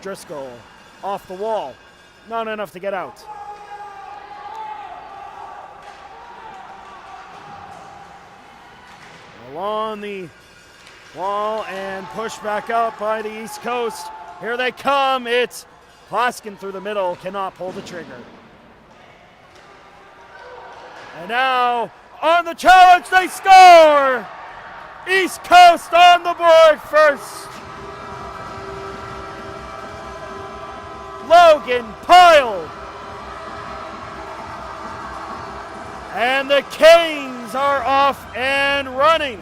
Driscoll off the wall. Not enough to get out. Along the wall and pushed back out by the East Coast. Here they come. It's Plaskin through the middle. Cannot pull the trigger. And now on the challenge, they score! East Coast on the board first. Logan Pyle. And the Kings are off and running.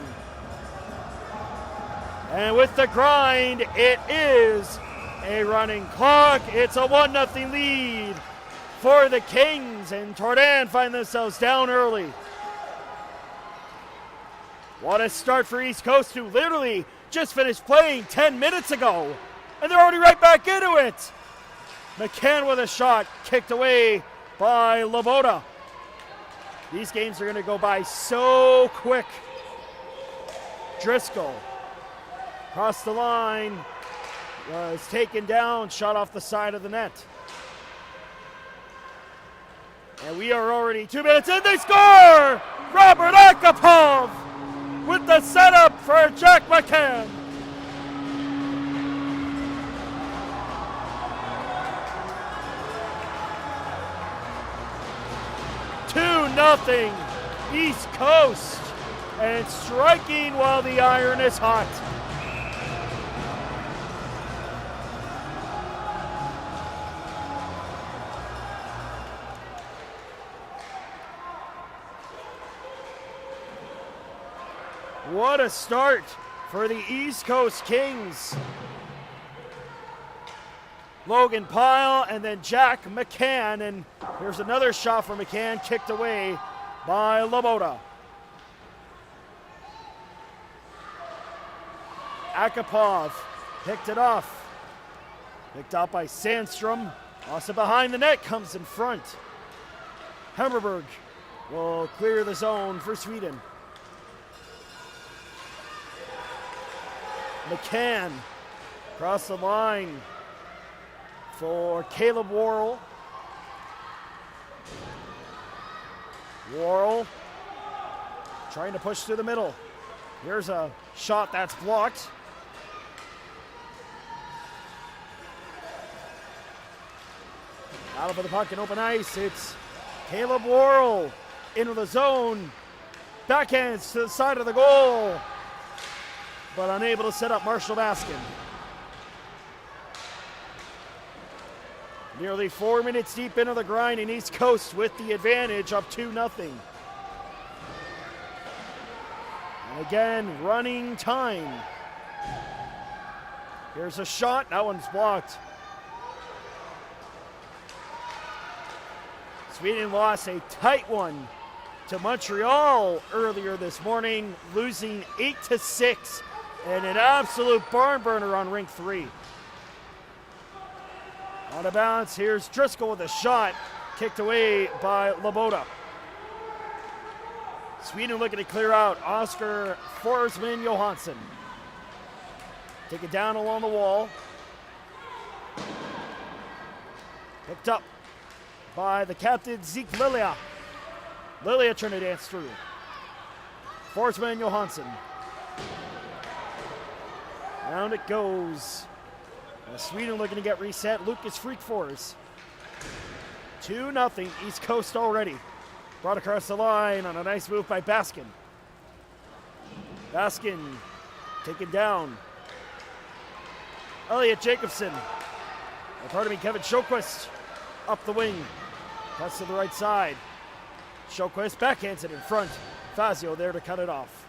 And with the grind, it is a running clock. It's a 1-0 lead for the Kings, and Tordan find themselves down early. What a start for East Coast, who literally just finished playing 10 minutes ago, and they're already right back into it. McCann with a shot, kicked away by Laboda. These games are going to go by so quick. Driscoll across the line, was taken down, shot off the side of the net. And we are already 2 minutes in, they score! Robert Akapov with the setup for Jack McCann. Nothing East Coast, and striking while the iron is hot. What a start for the East Coast Kings. Logan Pyle and then Jack McCann, and here's another shot for McCann, kicked away by Laboda. Akapov picked it off, picked up by Sandstrom, lost it behind the net, comes in front. Hammerberg will clear the zone for Sweden. McCann across the line for Caleb Worrell. Worrell trying to push through the middle. Here's a shot that's blocked. Out of the puck in open ice. It's Caleb Worrell into the zone. Backhands to the side of the goal, but unable to set up Marshall Baskin. Nearly 4 minutes deep into the grind, in East Coast with the advantage of 2-0. And again, running time. Here's a shot, that one's blocked. Sweden lost a tight one to Montreal earlier this morning, losing 8-6, and an absolute barn burner on rink 3. Out of bounds, here's Driscoll with a shot, kicked away by Laboda. Sweden looking to clear out Oscar Forsman Johansson. Take it down along the wall. Picked up by the captain, Zeke Lilia. Lilia trying to dance through. Forsman Johansson. Down it goes. Sweden looking to get reset. Lucas Freakfors. 2-0 East Coast already. Brought across the line on a nice move by Baskin. Baskin taken down. Elliot Jacobson. Kevin Sjoquist up the wing. Cuts to the right side. Sjoquist backhands it in front. Fazio there to cut it off.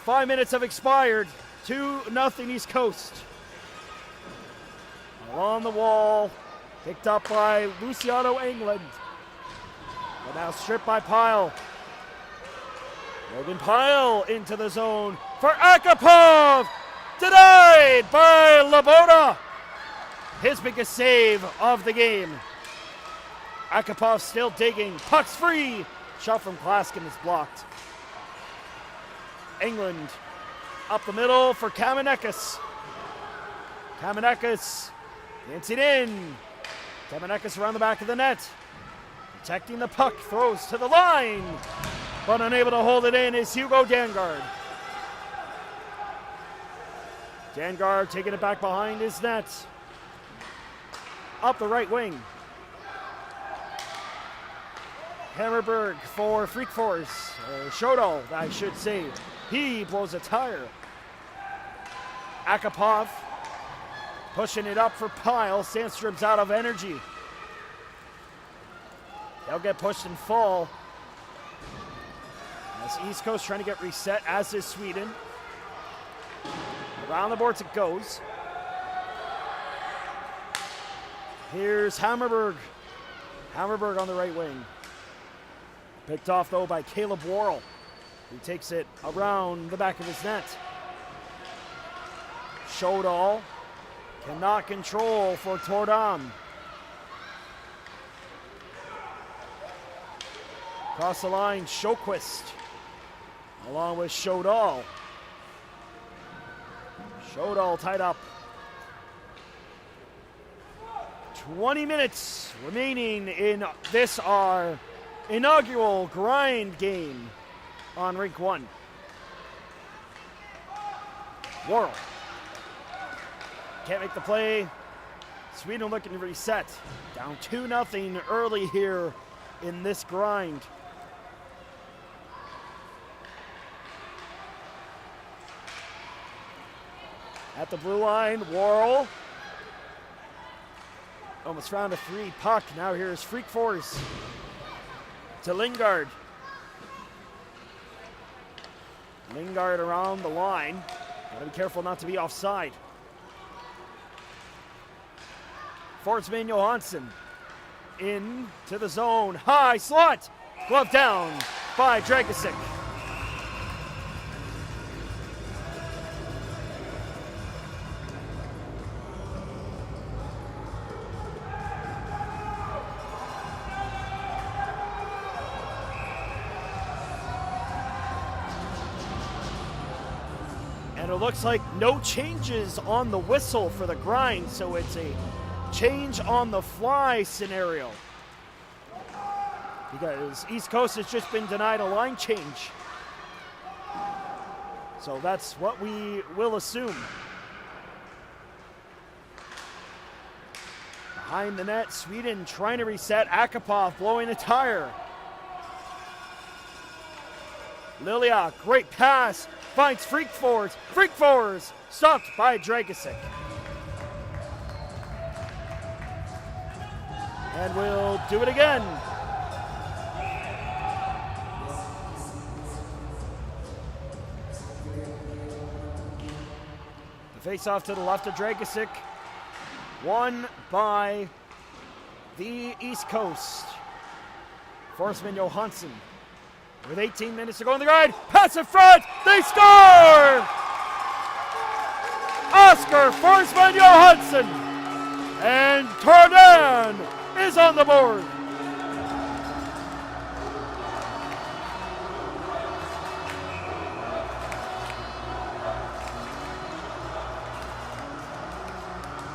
5 minutes have expired. 2-0 East Coast. Along the wall, picked up by Luciano England. But now stripped by Pyle. Logan Pyle into the zone for Akapov. Denied by Laboda. His biggest save of the game. Akapov still digging. Puck's free. Shot from Plaskin is blocked. England up the middle for Kamenekis. Kamenekis gets it in. Kamenekis around the back of the net. Protecting the puck, throws to the line. But unable to hold it in is Hugo Dangard. Dangard taking it back behind his net. Up the right wing. Hammerberg for Freak Force. Shodal, I should say. He blows a tire. Akapov pushing it up for Pyle. Sandstrom's out of energy. They'll get pushed and fall. As East Coast trying to get reset, as is Sweden. Around the boards it goes. Here's Hammerberg. Hammerberg on the right wing. Picked off, though, by Caleb Worrell. He takes it around the back of his net. Shodal cannot control for Tordam. Across the line, Sjöqvist, along with Shodal. Shodal tied up. 20 minutes remaining in this our inaugural grind game on Rink 1. Worrell can't make the play. Sweden looking to reset. Down 2-0 early here in this grind. At the blue line, Worrell almost found a free puck. Now here's Freak Force to Lingard. Lingard around the line. Gotta be careful not to be offside. Forsman Johansson into the zone. High slot. Glove down by Dragicic. And it looks like no changes on the whistle for the grind, so it's a change on the fly scenario. Because East Coast has just been denied a line change. So that's what we will assume. Behind the net, Sweden trying to reset. Akapov blowing a tire. Lilia, great pass, finds Freak Force. Freak Force stopped by Dragicic. And we'll do it again. The face-off to the left of Dragicic. Won by the East Coast. Forsman Johansson. With 18 minutes to go in the grind. Pass in front. They score! Oscar Forsman Johansson. And Tordan is on the board.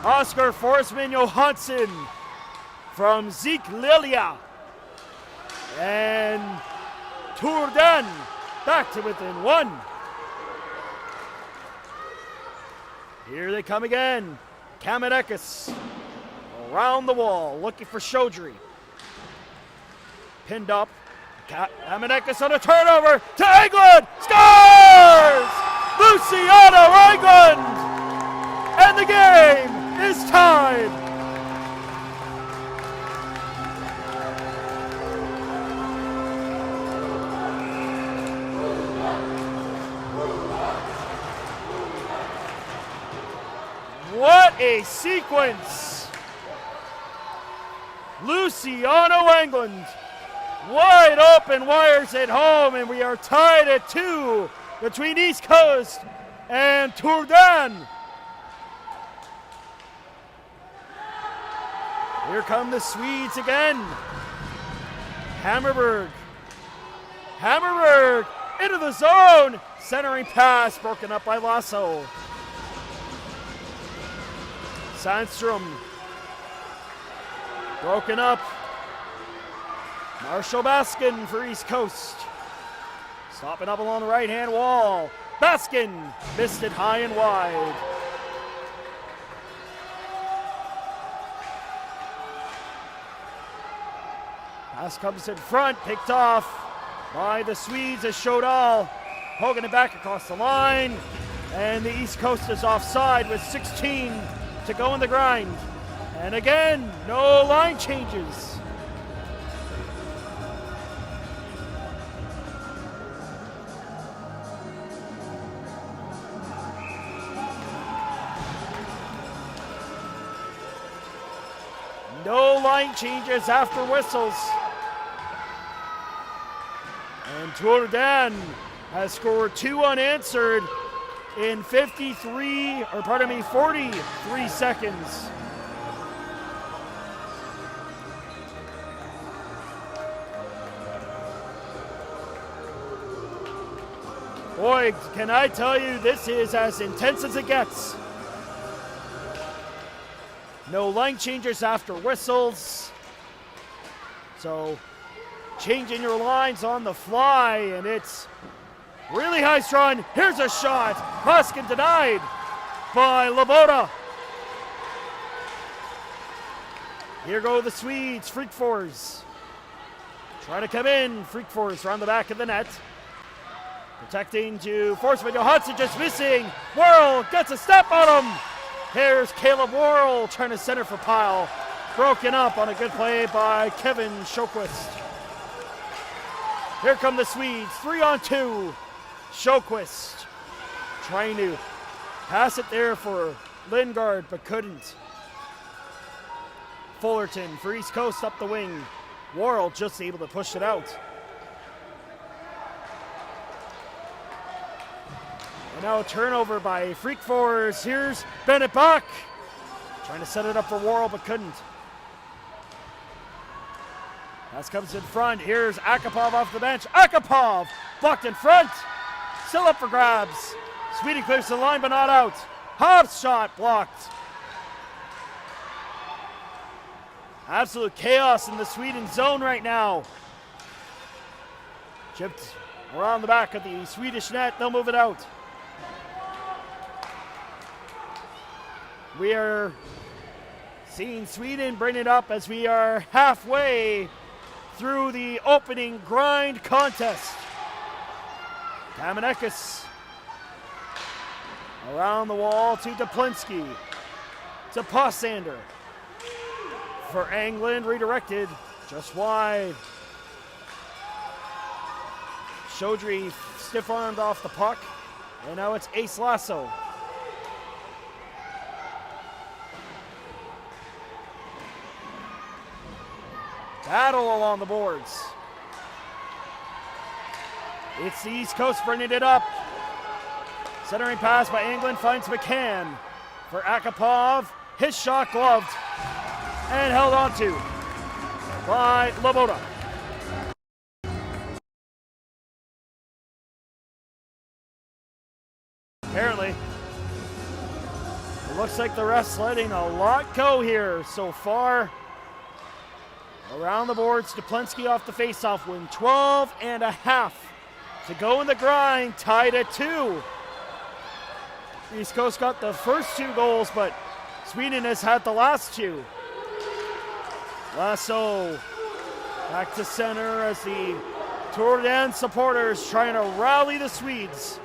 Oscar Forsman Johansson from Zeke Lilia. And Turdan back to within one. Here they come again. Kamenekis around the wall, looking for Chaudry. Pinned up. Kamenekis on a turnover to Englund. Scores! Luciano Englund! And the game is tied. What a sequence! Luciano Englund, wide open wires at home, and we are tied at 2 between East Coast and Turdan. Here come the Swedes again. Hammerberg. Hammerberg into the zone. Centering pass broken up by Lasso. Sandstrom. Broken up. Marshall Baskin for East Coast. Stopping up along the right-hand wall. Baskin missed it high and wide. Pass comes in front, picked off by the Swedes as Shodal poking it back across the line. And the East Coast is offside with 16 to go in the grind. And again, no line changes. No line changes after whistles. And Tour Dan has scored 2 unanswered in 43 seconds. Boy, can I tell you, this is as intense as it gets. No line changes after whistles. So changing your lines on the fly, and it's really high strung. Here's a shot. Baskin denied by Loboda. Here go the Swedes, Freak Fours. Trying to come in. Freak Fours around the back of the net. Protecting to Forsman. Johansson just missing. Worrell gets a step on him. Here's Caleb Worrell trying to center for Pyle. Broken up on a good play by Kevin Sjöquist. Here come the Swedes, 3-on-2. Sjöquist trying to pass it there for Lingard, but couldn't. Fullerton for East Coast up the wing. Worrell just able to push it out. And now a turnover by Freak Fours. Here's Bennett Bach. Trying to set it up for Worrell, but couldn't. Pass comes in front. Here's Akapov off the bench. Akapov blocked in front. Still up for grabs. Sweden clears the line, but not out. Hobbs shot blocked. Absolute chaos in the Sweden zone right now. Chipped around the back of the Swedish net. They'll move it out. We are seeing Sweden bring it up as we are halfway through the opening grind contest. Kamenekis around the wall to Duplinski, to Passander. For England, redirected just wide. Chaudry stiff-armed off the puck, and now it's Ace Lasso. Battle along the boards. It's the East Coast bringing it up. Centering pass by England finds McCann for Akapov. His shot gloved and held onto by Loboda. Apparently, it looks like the ref's letting a lot go here so far. Around the boards, Duplinski off the faceoff win. 12.5 to go in the grind, tied at 2. East Coast got the first 2 goals, but Sweden has had the last 2. Lasso back to center as the Tour Dan supporters trying to rally the Swedes.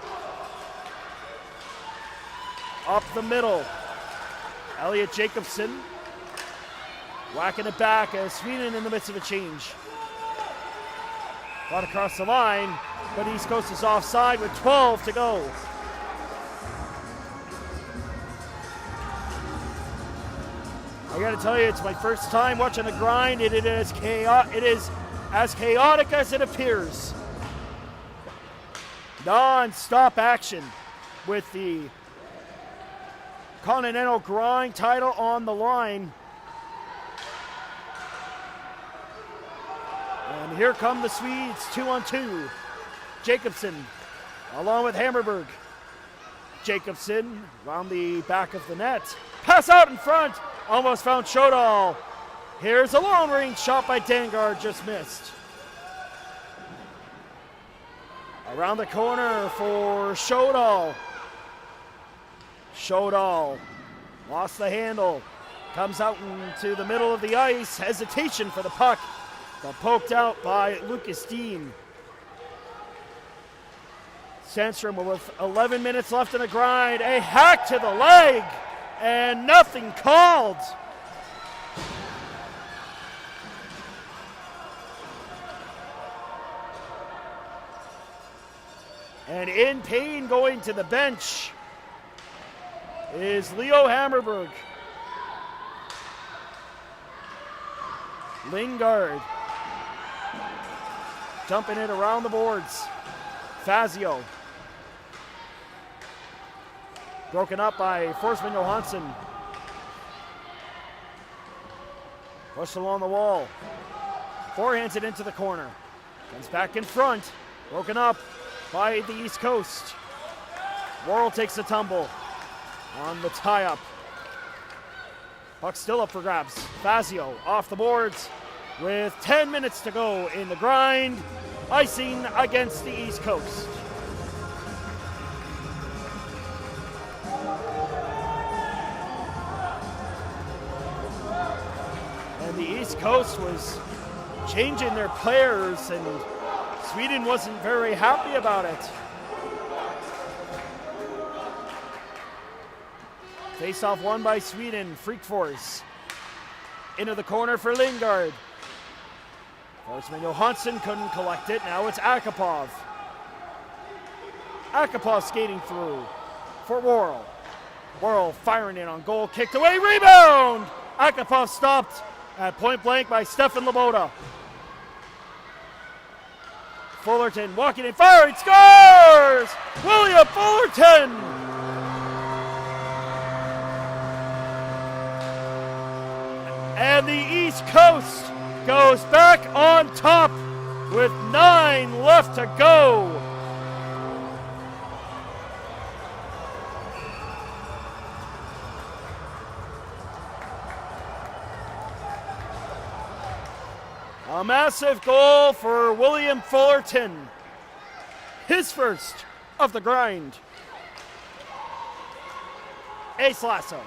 Up the middle, Elliot Jacobson whacking it back as Sweden in the midst of a change. Brought across the line, but East Coast is offside with 12 to go. I gotta tell you, it's my first time watching the grind. It is as chaotic as it appears. Non-stop action with the Continental Grind title on the line. And here come the Swedes, 2-on-2. Jacobson along with Hammerberg. Jacobson around the back of the net. Pass out in front. Almost found Shodal. Here's a long range shot by Dangar, just missed. Around the corner for Shodal. Shodal lost the handle. Comes out into the middle of the ice. Hesitation for the puck, but poked out by Lucas Dean. Sandstrom with 11 minutes left in the grind. A hack to the leg, and nothing called. And in pain going to the bench is Leo Hammerberg. Lingard dumping it around the boards. Fazio broken up by Forsman Johansson. Pushed along the wall. Forehands it into the corner. Comes back in front. Broken up by the East Coast. Worrell takes a tumble on the tie-up. Puck still up for grabs. Fazio off the boards with 10 minutes to go in the grind. Icing against the East Coast. And the East Coast was changing their players, and Sweden wasn't very happy about it. Face-off won by Sweden. Freak Force into the corner for Lingard. Forsman Johansson couldn't collect it. Now it's Akapov. Akapov skating through for Worrell. Worrell firing in on goal. Kicked away. Rebound! Akapov stopped at point blank by Stefan Loboda. Fullerton walking in, firing, scores! William Fullerton! And the East Coast goes back on top with 9 left to go. A massive goal for William Fullerton. His first of the grind. Ace Lasso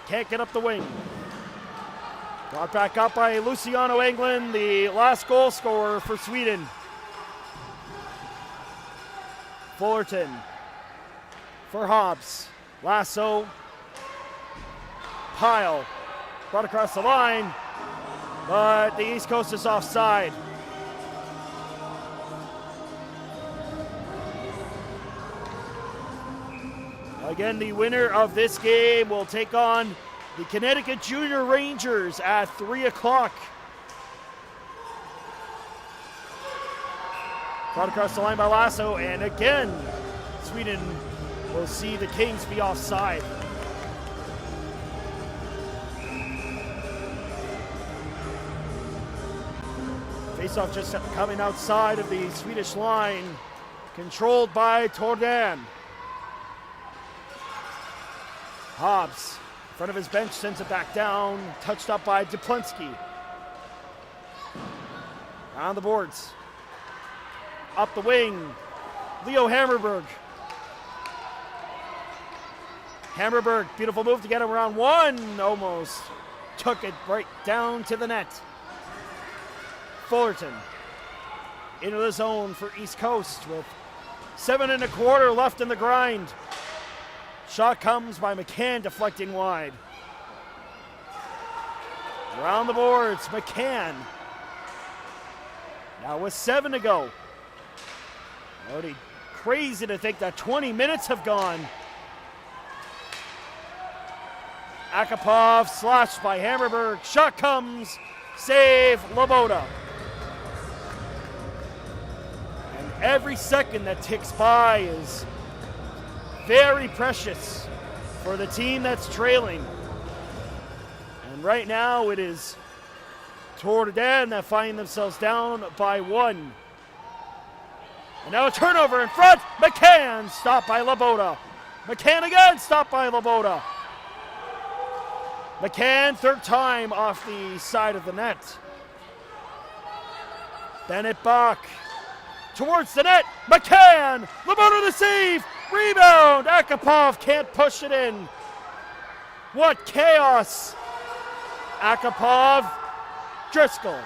can't get up the wing. Brought back up by Luciano Englund, the last goal scorer for Sweden. Fullerton for Hobbs. Lasso. Pyle brought across the line, but the East Coast is offside. Again, the winner of this game will take on the Connecticut Junior Rangers at 3 o'clock. Brought across the line by Lasso, and again, Sweden will see the Kings be offside. Faceoff just coming outside of the Swedish line, controlled by Tordan. Hobbs, in front of his bench, sends it back down, touched up by Duplinski. On the boards. Up the wing, Leo Hammerberg. Hammerberg, beautiful move to get him around one, almost took it right down to the net. Fullerton into the zone for East Coast with 7 1/4 left in the grind. Shot comes by McCann, deflecting wide. Around the boards, McCann. Now with 7 to go. Already crazy to think that 20 minutes have gone. Akapov slashed by Hammerberg. Shot comes. Save Loboda. And every second that ticks by is very precious for the team that's trailing. And right now it is Tordan that find themselves down by 1. And now a turnover in front. McCann stopped by Loboda. McCann again, stopped by Laboda. McCann, third time off the side of the net. Bennett Bach towards the net. McCann, Laboda the save. Rebound. Akapov can't push it in. What chaos. Akapov, Driscoll.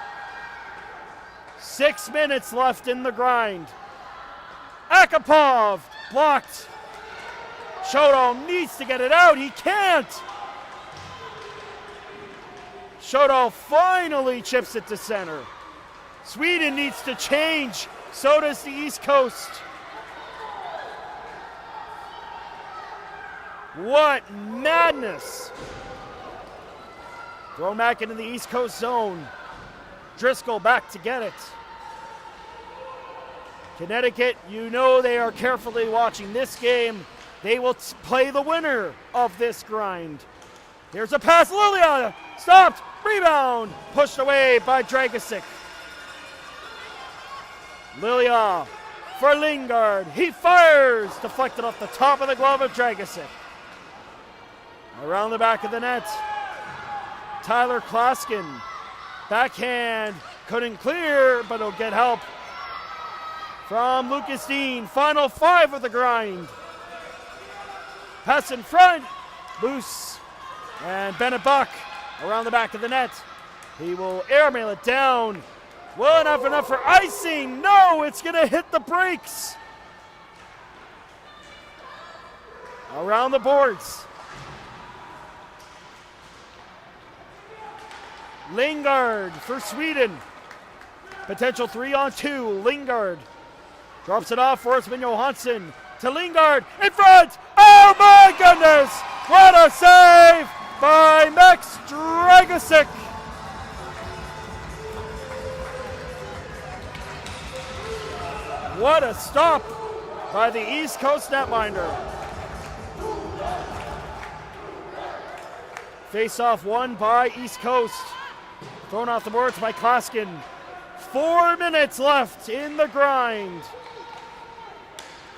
6 minutes left in the grind. Akapov blocked. Shoto needs to get it out. He can't. Shoto finally chips it to center. Sweden needs to change. So does the East Coast. What madness. Thrown back into the East Coast zone. Driscoll back to get it. Connecticut, you know they are carefully watching this game. They will play the winner of this grind. Here's a pass, Lilia, stopped, rebound, pushed away by Dragicic. Lilia for Lingard, he fires, deflected off the top of the glove of Dragicic. Around the back of the net, Tyler Klaskin, backhand, couldn't clear, but he'll get help from Lucas Dean. Final 5 of the grind. Pass in front, loose, and Bennett Bach around the back of the net. He will airmail it down. Well, enough for icing. No, it's gonna hit the brakes. Around the boards. Lingard for Sweden. Potential 3-on-2. Lingard drops it off. Forsman Johansson to Lingard in front. Oh my goodness! What a save by Max Dragicic. What a stop by the East Coast netminder. Face-off won by East Coast. Thrown off the boards by Klaskin. 4 minutes left in the grind.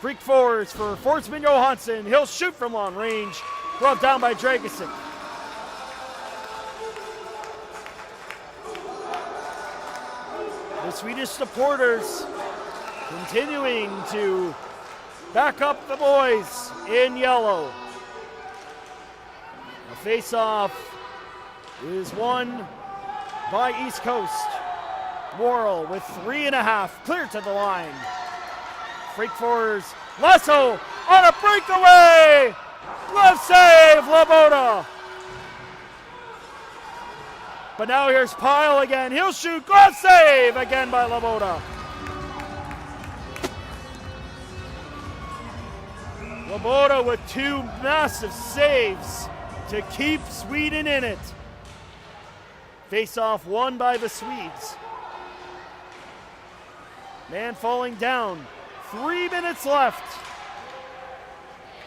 Freak fours for Forsman Johansson. He'll shoot from long range. Brought down by Dragicic. The Swedish supporters continuing to back up the boys in yellow. The face-off is won by East Coast. Worrell with 3.5, clear to the line. Freak fours, Lasso on a breakaway! Glove save, Laboda! But now here's Pyle again, he'll shoot, glove save again by Laboda. Laboda with 2 massive saves to keep Sweden in it. Face-off won by the Swedes. Man falling down. 3 minutes left.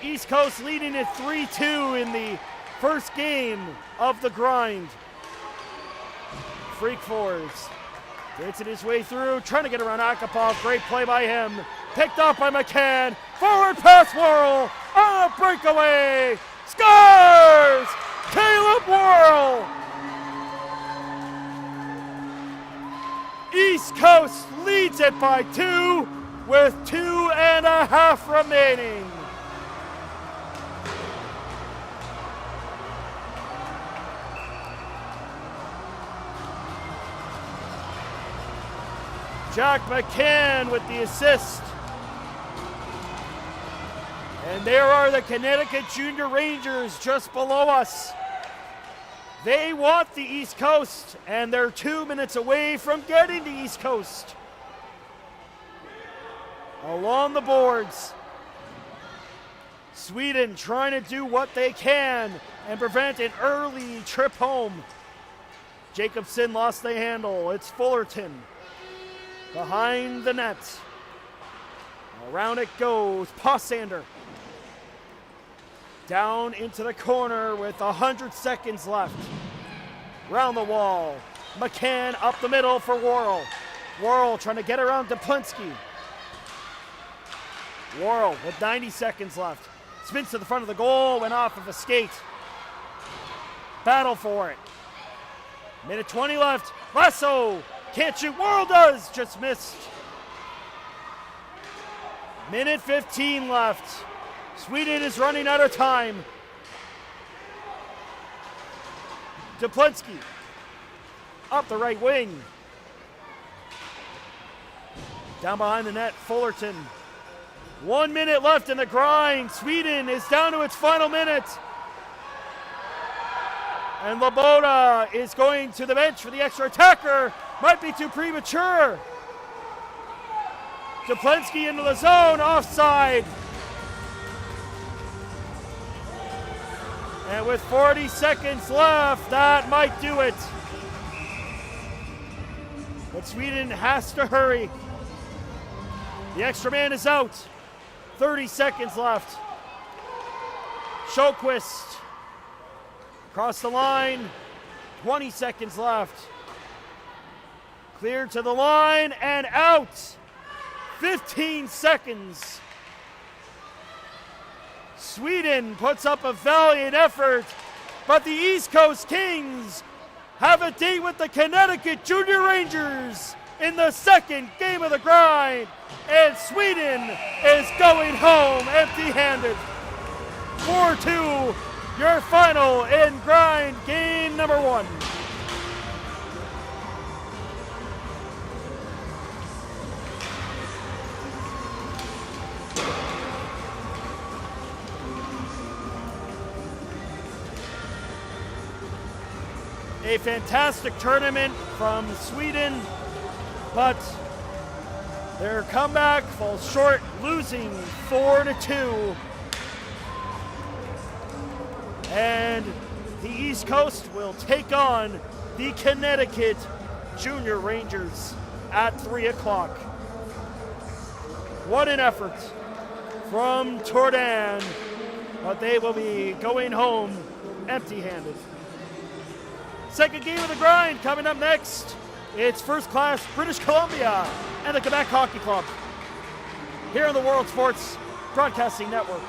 East Coast leading it 3-2 in the first game of the grind. Freak fours. Gets it his way through, trying to get around Akapov. Great play by him. Picked up by McCann. Forward pass, Worrell. On a breakaway. Scores! Caleb Worrell. East Coast leads it by 2 with 2.5 remaining. Jack McCann with the assist. And there are the Connecticut Junior Rangers just below us. They want the East Coast, and they're 2 minutes away from getting the East Coast. Along the boards, Sweden trying to do what they can and prevent an early trip home. Jacobson lost the handle. It's Fullerton behind the net. Around it goes. Passander down into the corner with 100 seconds left. Round the wall. McCann up the middle for Worrell. Worrell trying to get around Duplinski. Worrell with 90 seconds left. Spins to the front of the goal, went off of a skate. Battle for it. Minute 20 left. Lasso can't shoot. Worrell does. Just missed. Minute 15 left. Sweden is running out of time. Duplensky up the right wing. Down behind the net, Fullerton. 1 minute left in the grind. Sweden is down to its final minute. And Loboda is going to the bench for the extra attacker. Might be too premature. Duplensky into the zone, offside. And with 40 seconds left, that might do it. But Sweden has to hurry. The extra man is out. 30 seconds left. Sjöqvist across the line. 20 seconds left. Cleared to the line and out. 15 seconds. Sweden puts up a valiant effort, but the East Coast Kings have a date with the Connecticut Junior Rangers in the second game of the grind, and Sweden is going home empty-handed. 4-2, your final in grind game number 1. A fantastic tournament from Sweden, but their comeback falls short, losing 4-2. And the East Coast will take on the Connecticut Junior Rangers at 3 o'clock. What an effort from Tordan, but they will be going home empty-handed. Second game of the grind coming up next. It's first class British Columbia and the Quebec Hockey Club here on the World Sports Broadcasting Network.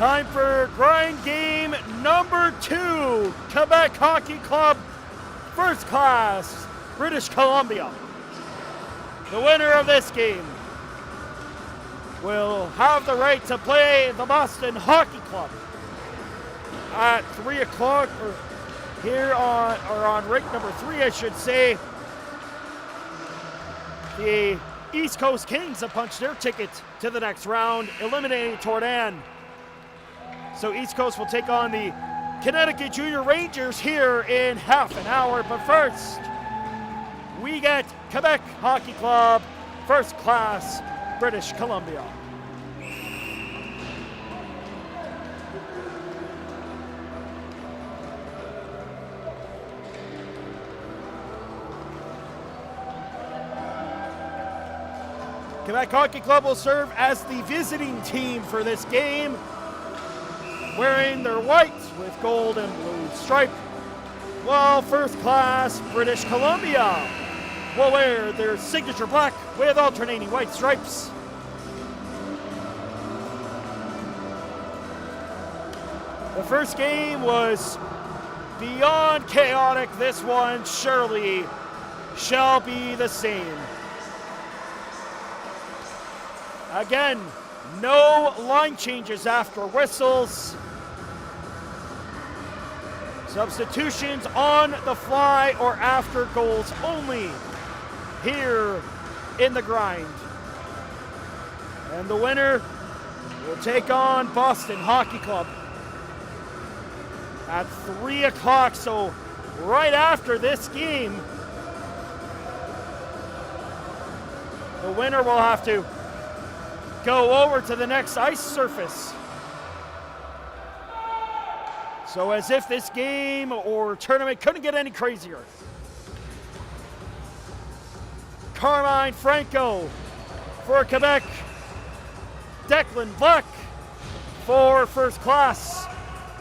Time for grind game number 2. Quebec Hockey Club, first class, British Columbia. The winner of this game will have the right to play the Boston Hockey Club at 3 o'clock, or here on rink number 3, I should say. The East Coast Kings have punched their ticket to the next round, eliminating Tordan. So East Coast will take on the Connecticut Junior Rangers here in half an hour. But first, we get Quebec Hockey Club, first class, British Columbia. Quebec Hockey Club will serve as the visiting team for this game, wearing their white with gold and blue stripe, while first class British Columbia will wear their signature black with alternating white stripes. The first game was beyond chaotic. This one surely shall be the same. Again, no line changes after whistles. Substitutions on the fly or after goals only here in the grind. And the winner will take on Boston Hockey Club at 3 o'clock. So right after this game, the winner will have to go over to the next ice surface. So as if this game or tournament couldn't get any crazier. Carmine Franco for Quebec. Declan Black for first class.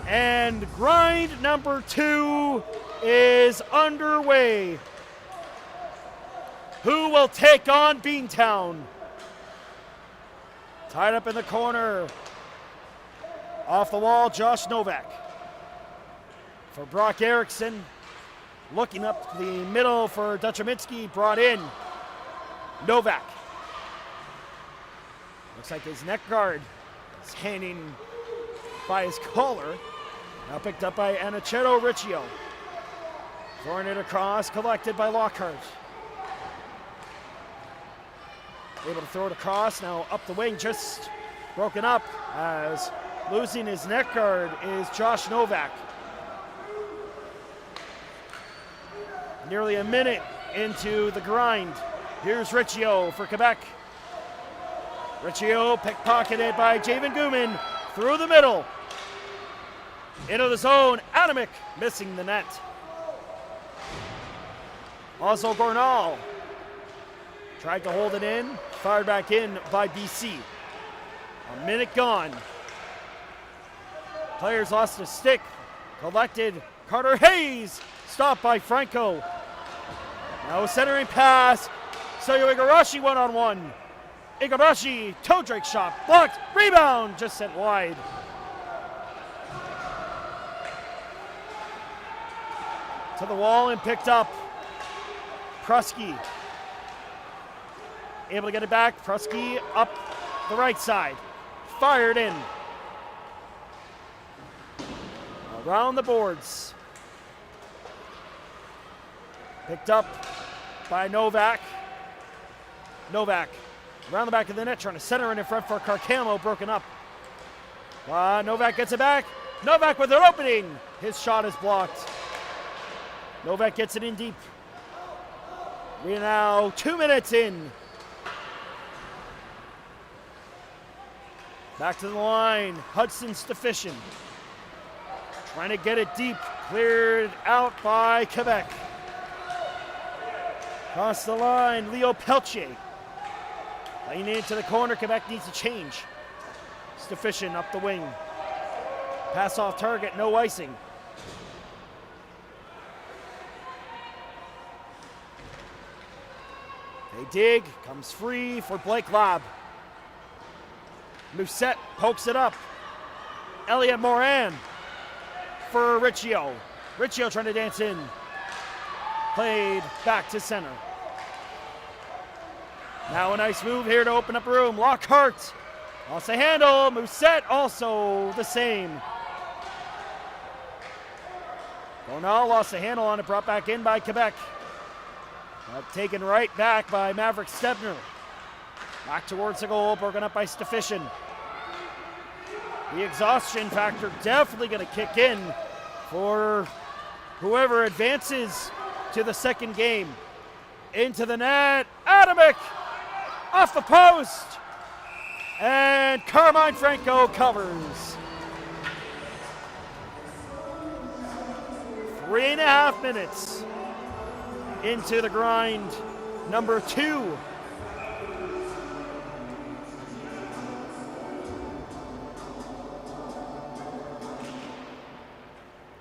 And grind number 2 is underway. Who will take on Beantown? Tied up in the corner. Off the wall, Josh Novak. For Brock Erickson. Looking up the middle for Duchaminsky, brought in Novak. Looks like his neck guard is hanging by his collar. Now picked up by Aniceto Riccio. Throwing it across, collected by Lockhart. Able to throw it across, now up the wing, just broken up as losing his neck guard is Josh Novak. Nearly a minute into the grind. Here's Riccio for Quebec. Riccio pickpocketed by Javen Guman through the middle. Into the zone, Adamic missing the net. Also Gornal tried to hold it in, fired back in by BC. A minute gone. Players lost a stick, collected. Carter Hayes, stopped by Franco. Now a centering pass. Soyo Igarashi one-on-one. Igarashi, toe drake shot, blocked, rebound, just sent wide. To the wall and picked up. Prusky able to get it back. Prusky up the right side. Fired in. Around the boards. Picked up by Novak. Novak around the back of the net, trying to center it in front for Carcamo, broken up. Novak gets it back. Novak with an opening. His shot is blocked. Novak gets it in deep. We're now 2 minutes in. Back to the line, Hudson Stefishin. Trying to get it deep, cleared out by Quebec. Across the line, Leo Pelche. Laying into the corner, Quebec needs to change. Stefishin up the wing. Pass off target, no icing. They dig, comes free for Blake Lab. Musette pokes it up. Elliot Moran for Riccio. Riccio trying to dance in. Played back to center. Now a nice move here to open up room. Lockhart lost the handle. Mousset also the same. Cornell lost the handle on it, brought back in by Quebec. Taken right back by Maverick Stebner. Back towards the goal, broken up by Stefishin. The exhaustion factor definitely going to kick in for whoever advances to the second game. Into the net, Adamic off the post, and Carmine Franco covers. 3.5 minutes into the grind, number 2.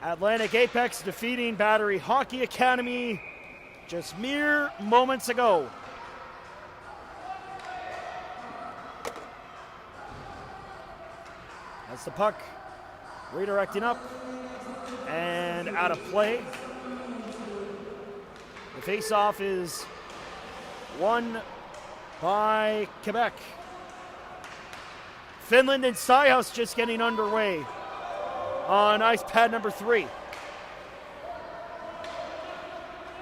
Atlantic Apex defeating Battery Hockey Academy just mere moments ago. That's the puck redirecting up and out of play. The face-off is won by Quebec. Finland and Syhouse just getting underway on ice pad number 3.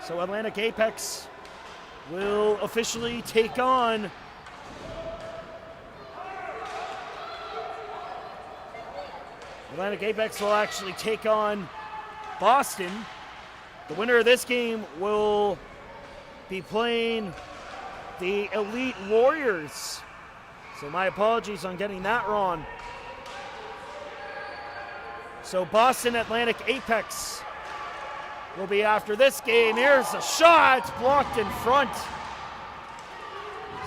So Atlantic Apex will officially take on Atlantic Apex will actually take on Boston. The winner of this game will be playing the Elite Warriors. So my apologies on getting that wrong. So Boston Atlantic Apex will be after this game. Here's a shot, blocked in front.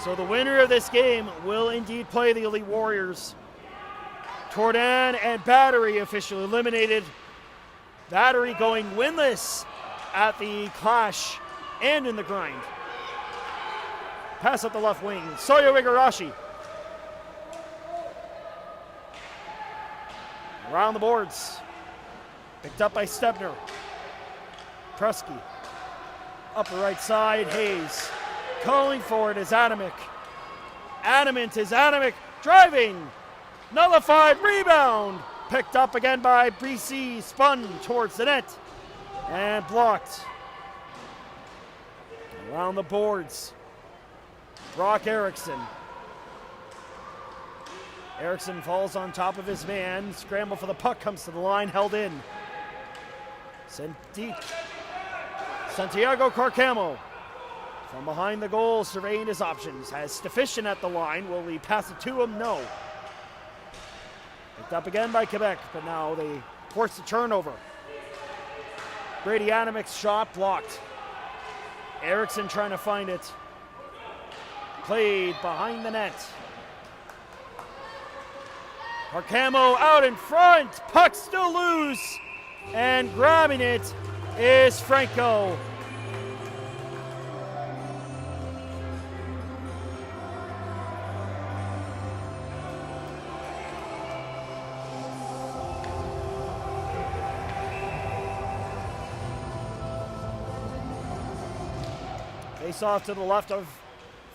So the winner of this game will indeed play the Elite Warriors. Tordan and Battery officially eliminated. Battery going winless at the Clash and in the grind. Pass up the left wing. Soyo Igarashi. Around the boards. Picked up by Stebner. Prusky. Upper right side. Hayes. Calling for it is Adamic. Adamant is Adamic. Driving. Nullified. Rebound. Picked up again by BC. Spun towards the net. And blocked. Around the boards. Brock Erickson. Erickson falls on top of his man. Scramble for the puck, comes to the line, held in. Sent deep. Santiago Carcamo from behind the goal, surveying his options. Has Stefishin at the line. Will he pass it to him? No. Picked up again by Quebec, but now they force the turnover. Brady Adamic's shot blocked. Erickson trying to find it. Played behind the net. Carcamo out in front. Puck still loose. And grabbing it is Franco. Face off to the left of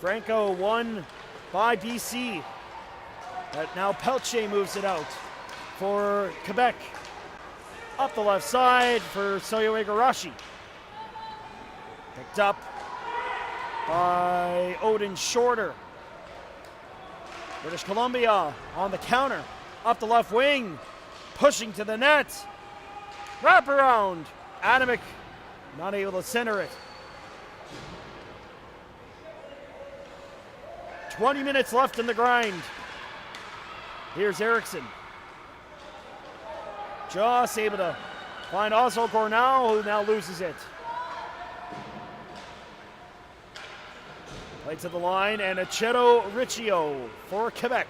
Franco, won by BC. But now Pelche moves it out for Quebec. Up the left side for Soyo Igarashi. Picked up by Odin Shorter. British Columbia on the counter. Up the left wing. Pushing to the net. Wrap around. Adamic not able to center it. 20 minutes left in the grind. Here's Erickson. Just able to find Oswald Cornell, who now loses it. Play to the line, and Aceto Riccio for Quebec.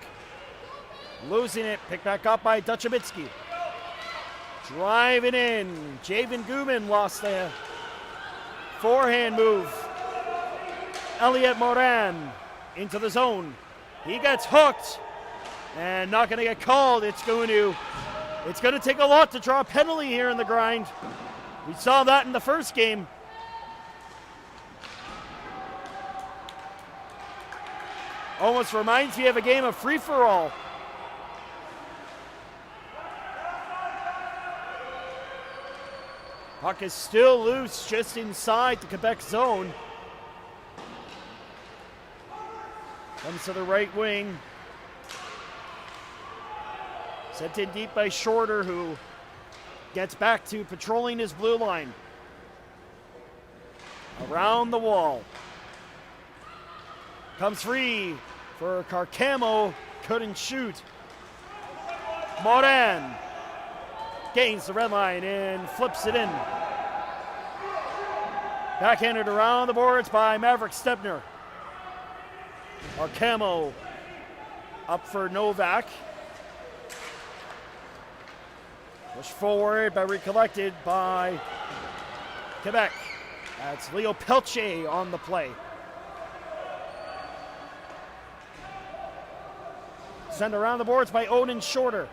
Losing it, picked back up by Duchovitsky. Driving in. Javen Guman lost the forehand move. Elliot Moran into the zone. He gets hooked and not going to get called. It's going to It's going to take a lot to draw a penalty here in the grind. We saw that in the first game. Almost reminds me of a game of free-for-all. Puck is still loose just inside the Quebec zone. Comes to the right wing. Sent in deep by Shorter, who gets back to patrolling his blue line. Around the wall. Comes free for Carcamo. Couldn't shoot. Morin gains the red line and flips it in. Backhanded around the boards by Maverick Stepner. Carcamo up for Novak. Pushed forward but recollected by Quebec. That's Leo Pelche on the play. Sent around the boards by Odin Shorter.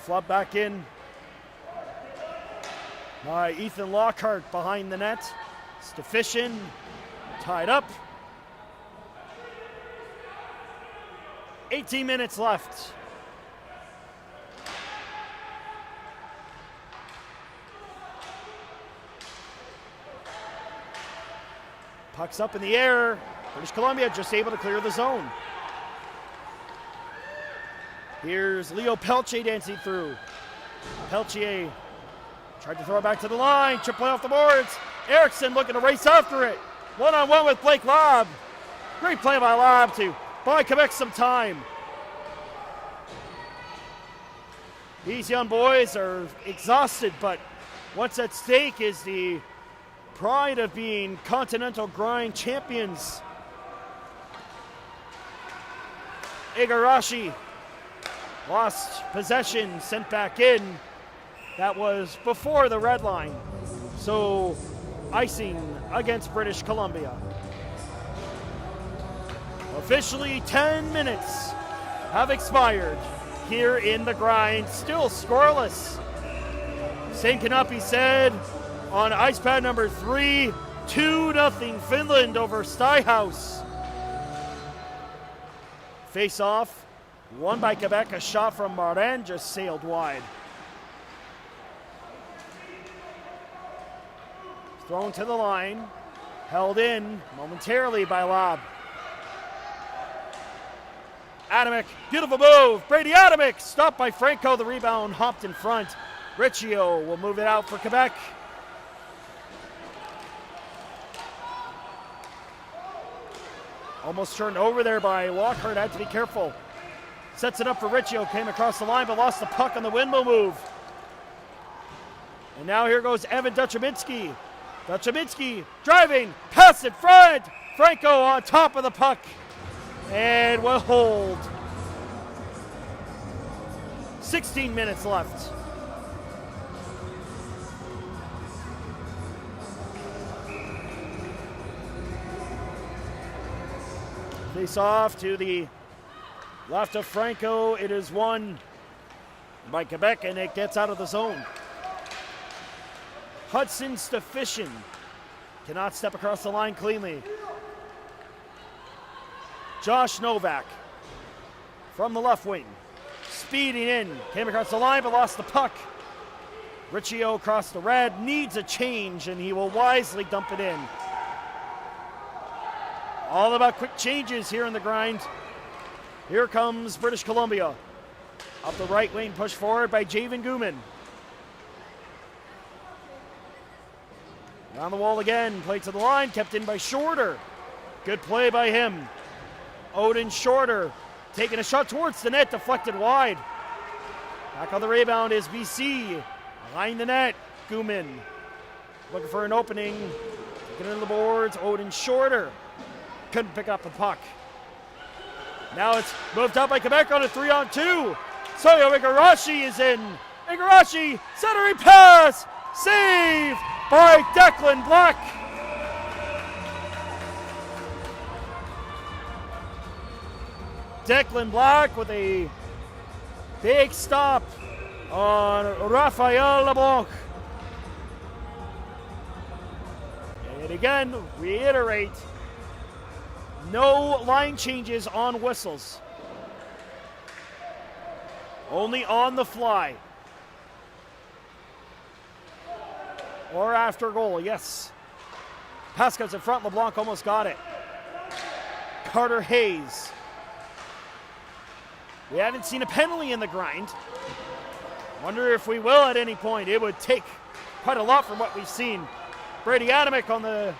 Flop back in by Ethan Lockhart behind the net. Stefishin tied up. 18 minutes left. Puck's up in the air. British Columbia just able to clear the zone. Here's Leo Pelche dancing through. Pelche tried to throw it back to the line. Chip play off the boards. Erickson looking to race after it. One-on-one with Blake Lobb. Great play by Lobb to buy Quebec some time. These young boys are exhausted, but what's at stake is the pride of being Continental Grind champions. Igarashi lost possession, sent back in. That was before the red line. So icing against British Columbia. Officially 10 minutes have expired here in the grind. Still scoreless. Same cannot be said on ice pad number 3. 2-0 Finland over Stuyhouse. Face off, won by Quebec. A shot from Morin just sailed wide. Thrown to the line, held in momentarily by Lobb. Adamek, beautiful move. Brady Adamek, stopped by Franco. The rebound hopped in front. Riccio will move it out for Quebec. Almost turned over there by Lockhart, had to be careful. Sets it up for Riccio, came across the line but lost the puck on the windmill move. And now here goes Evan Ducheminski. Ducheminski driving, pass in front. Franco on top of the puck and will hold. 16 minutes left. Face off to the left of Franco. It is won by Quebec and it gets out of the zone. Hudson Stefishin cannot step across the line cleanly. Josh Novak from the left wing. Speeding in, came across the line but lost the puck. Riccio across the red, needs a change and he will wisely dump it in. All about quick changes here in the grind. Here comes British Columbia. Up the right wing, pushed forward by Javen Guman. Down the wall again, played to the line, kept in by Shorter. Good play by him. Odin Shorter taking a shot towards the net, deflected wide. Back on the rebound is BC. Behind the net, Guman. Looking for an opening. Taking into the boards, Odin Shorter. Couldn't pick up the puck. Now it's moved out by Quebec on a 3-on-2. Soyo Igarashi is in. Igarashi, centering pass. Save by Declan Black. Declan Black with a big stop on Raphael LeBlanc. And again, reiterate, no line changes on whistles. Only on the fly. Or after goal, yes. Pass comes in front, LeBlanc almost got it. Carter Hayes. We haven't seen a penalty in the grind. Wonder if we will at any point. It would take quite a lot from what we've seen. Brady Adamek on the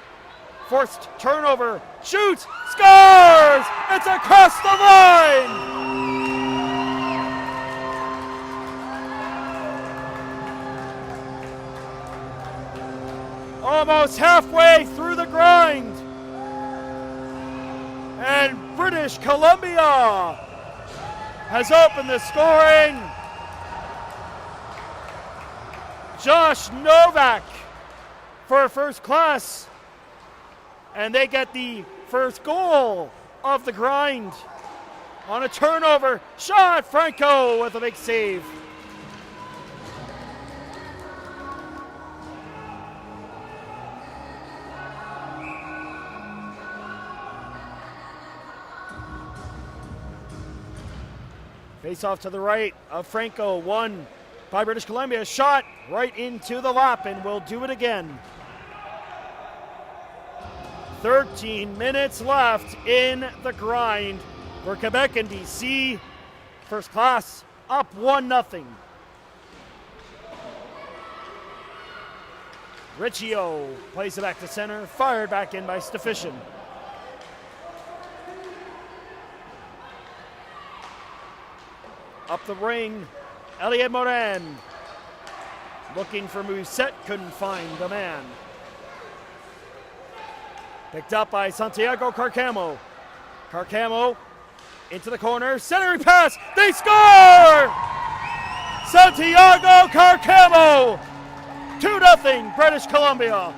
forced turnover. Shoots! Scores! It's across the line! Almost halfway through the grind. And British Columbia has opened the scoring. Josh Novak for first class. And they get the first goal of the grind. On a turnover, shot, Franco with a big save. Face off to the right of Franco, won by British Columbia. Shot right into the lap, and we'll do it again. 13 minutes left in the grind for Quebec and BC. First class up 1-0. Riccio plays it back to center, fired back in by Stefishin. Up the ring, Elliot Morin. Looking for Mousset, couldn't find the man. Picked up by Santiago Carcamo. Carcamo into the corner, centering pass, they score! Santiago Carcamo, 2-0 British Columbia.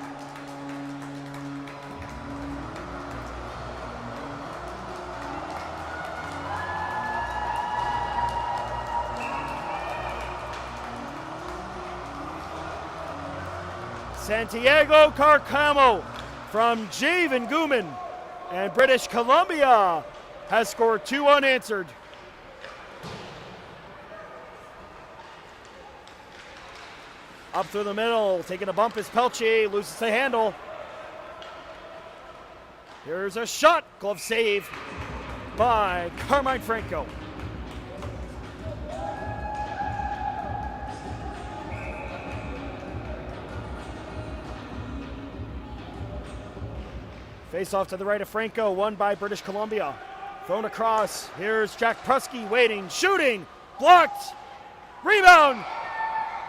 Santiago Carcamo from Javen Guman, and British Columbia has scored 2 unanswered. Up through the middle, taking a bump is Pelche, loses the handle. Here's a shot, glove save by Carmine Franco. Face off to the right of Franco, won by British Columbia. Thrown across, here's Jack Prusky waiting, shooting, blocked, rebound,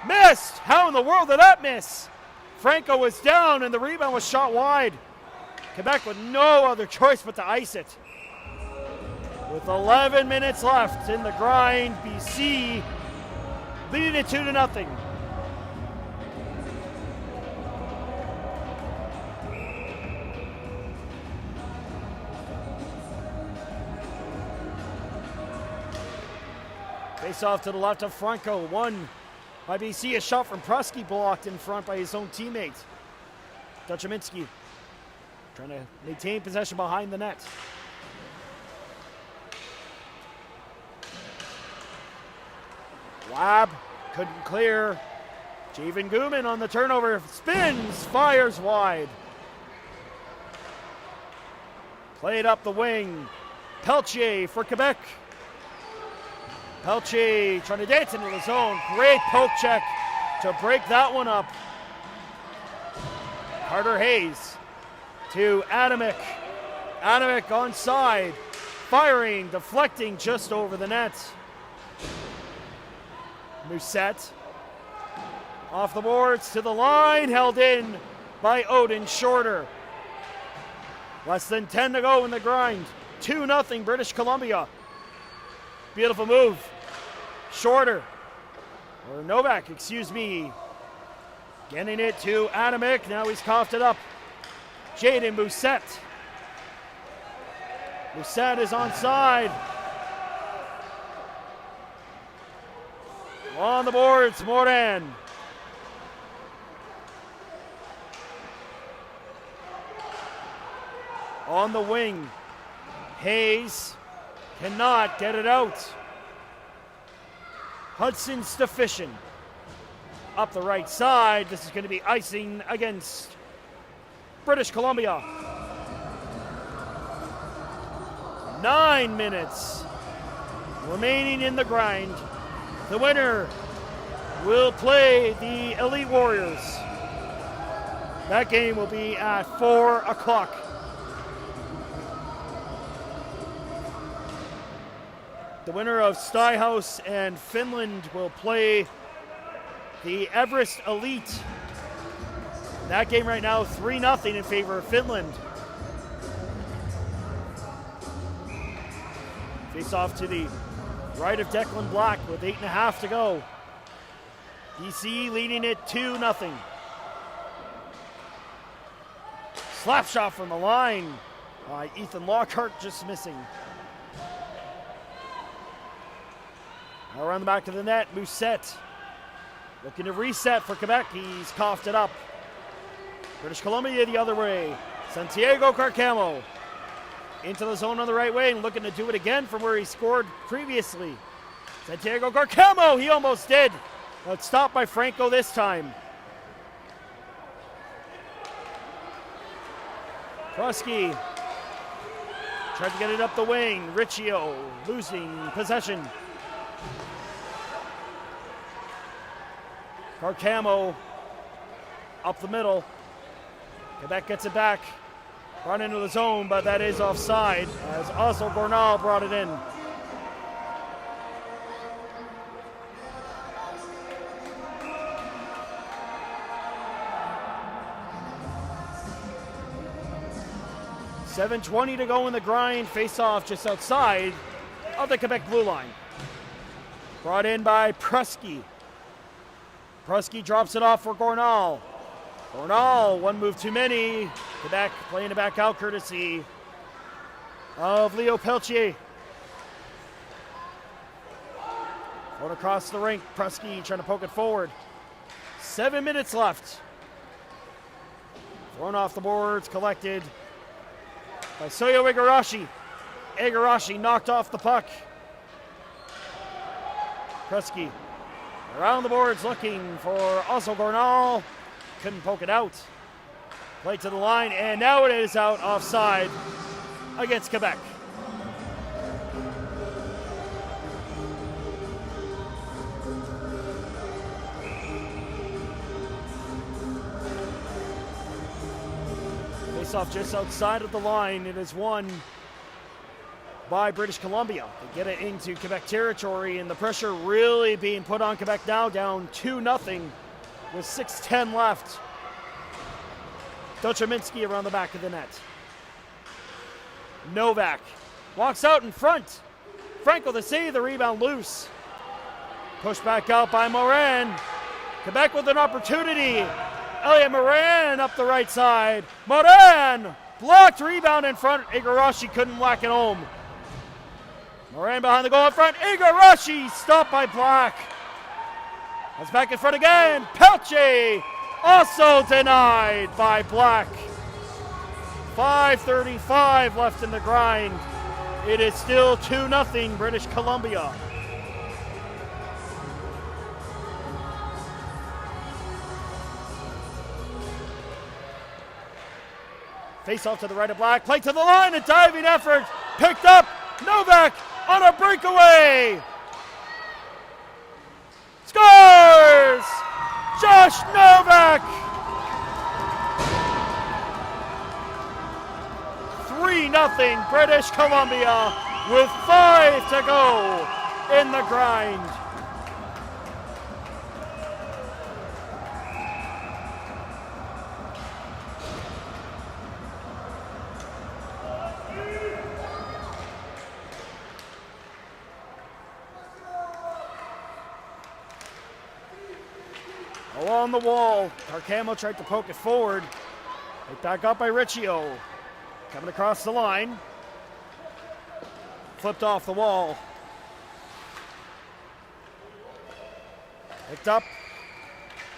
missed. How in the world did that miss? Franco was down and the rebound was shot wide. Quebec with no other choice but to ice it. With 11 minutes left in the grind, BC leading it 2-0. Face off to the left of Franco, won by BC. A shot from Prusky blocked in front by his own teammate. Duchaminski trying to maintain possession behind the net. Lab couldn't clear. Javen Guman on the turnover, spins, fires wide. Played up the wing. Pelche for Quebec. Pelche trying to dance into the zone. Great poke check to break that one up. Carter Hayes to Adamek. Adamek onside. Firing, deflecting just over the net. Mousset off the boards to the line. Held in by Odin Shorter. Less than 10 to go in the grind. 2-0 British Columbia. Beautiful move. Shorter, or Novak, excuse me. Getting it to Adamek. Now he's coughed it up. Jaden Mousset. Mousset is onside. On the boards, Moran. On the wing, Hayes cannot get it out. Hudson Stefishin up the right side. This is going to be icing against British Columbia. 9 minutes remaining in the grind. The winner will play the Elite Warriors. That game will be at 4 o'clock. The winner of Styhouse and Finland will play the Everest Elite. That game right now, 3-0 in favor of Finland. Face off to the right of Declan Black with 8.5 to go. BC leading it 2-0. Slap shot from the line by Ethan Lockhart, just missing. Now around the back of the net, Mousset looking to reset for Quebec. He's coughed it up. British Columbia the other way. Santiago Carcamo into the zone on the right wing, looking to do it again from where he scored previously. Santiago Carcamo, he almost did, but stopped by Franco this time. Prusky tried to get it up the wing. Riccio losing possession. Carcamo up the middle. Quebec gets it back. Brought into the zone, but that is offside as Oslo Gornal brought it in. .7:20 to go in the grind. Face off just outside of the Quebec blue line. Brought in by Prusky. Prusky drops it off for Gornal. Gornal, one move too many. Quebec playing it back out courtesy of Leo Peltier. Going across the rink, Prusky trying to poke it forward. 7 minutes left. Thrown off the boards, collected by Soyo Igarashi. Igarashi knocked off the puck. Prusky around the boards looking for Oslo Gornal. Couldn't poke it out. Play to the line, and now it is out offside against Quebec. Face off just outside of the line. It is won by British Columbia. They get it into Quebec territory, and the pressure really being put on Quebec now, down 2-0 with 6:10 left. Dochominski around the back of the net. Novak walks out in front. Franco the save, the rebound loose. Pushed back out by Moran. Quebec with an opportunity. Elliot Moran up the right side. Moran blocked, rebound in front. Igarashi couldn't whack it home. Moran behind the goal in front. Igarashi stopped by Black. That's back in front again. Pelche also denied by Black. 5:35 left in the grind. It is still 2-0 British Columbia. Face off to the right of Black. Play to the line. A diving effort. Picked up. Novak on a breakaway. Scores! Josh Novak! 3-0 British Columbia with 5 to go in the grind. Along the wall, Carcamo tried to poke it forward. Picked back up by Riccio. Coming across the line. Flipped off the wall. Picked up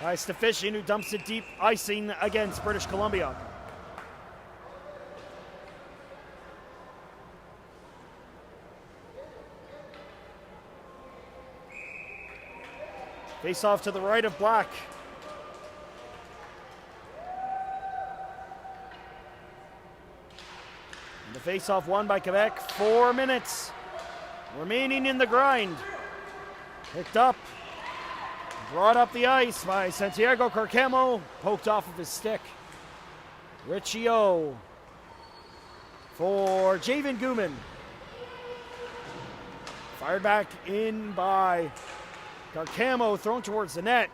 by Stefishin, who dumps it deep, icing against British Columbia. Face off to the right of Black. And the face off won by Quebec. 4 minutes remaining in the grind. Picked up. Brought up the ice by Santiago Carcamo. Poked off of his stick. Riccio for Javen Guman. Fired back in by Carcamo, thrown towards the net.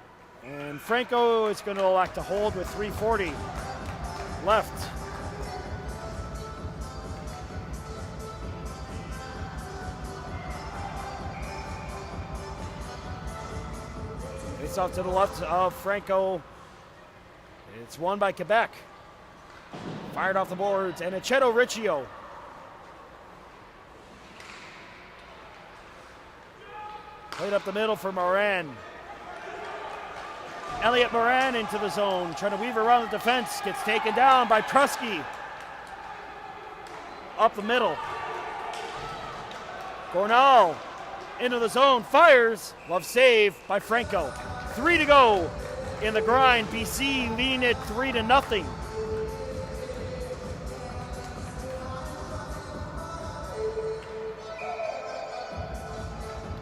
And Franco is going to elect to hold with 3:40 left. Face off to the left of Franco. It's won by Quebec. Fired off the boards, and Aceto Riccio. Played up the middle for Moran. Elliot Moran into the zone, trying to weave around the defense. Gets taken down by Prusky. Up the middle. Gornal into the zone, fires. Love save by Franco. 3 to go in the grind. BC leading it 3-0.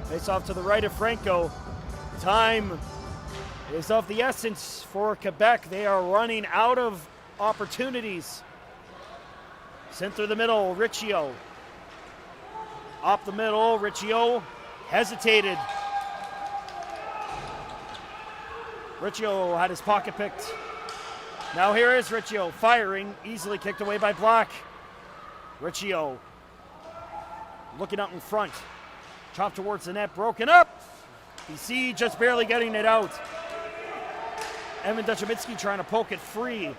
Face off to the right of Franco. Time is of the essence for Quebec. They are running out of opportunities. Sent through the middle, Riccio. Up the middle, Riccio hesitated. Riccio had his pocket picked. Now here is Riccio firing, easily kicked away by Black. Riccio looking out in front. Chopped towards the net, broken up. BC just barely getting it out. Evan Duchovitsky trying to poke it free.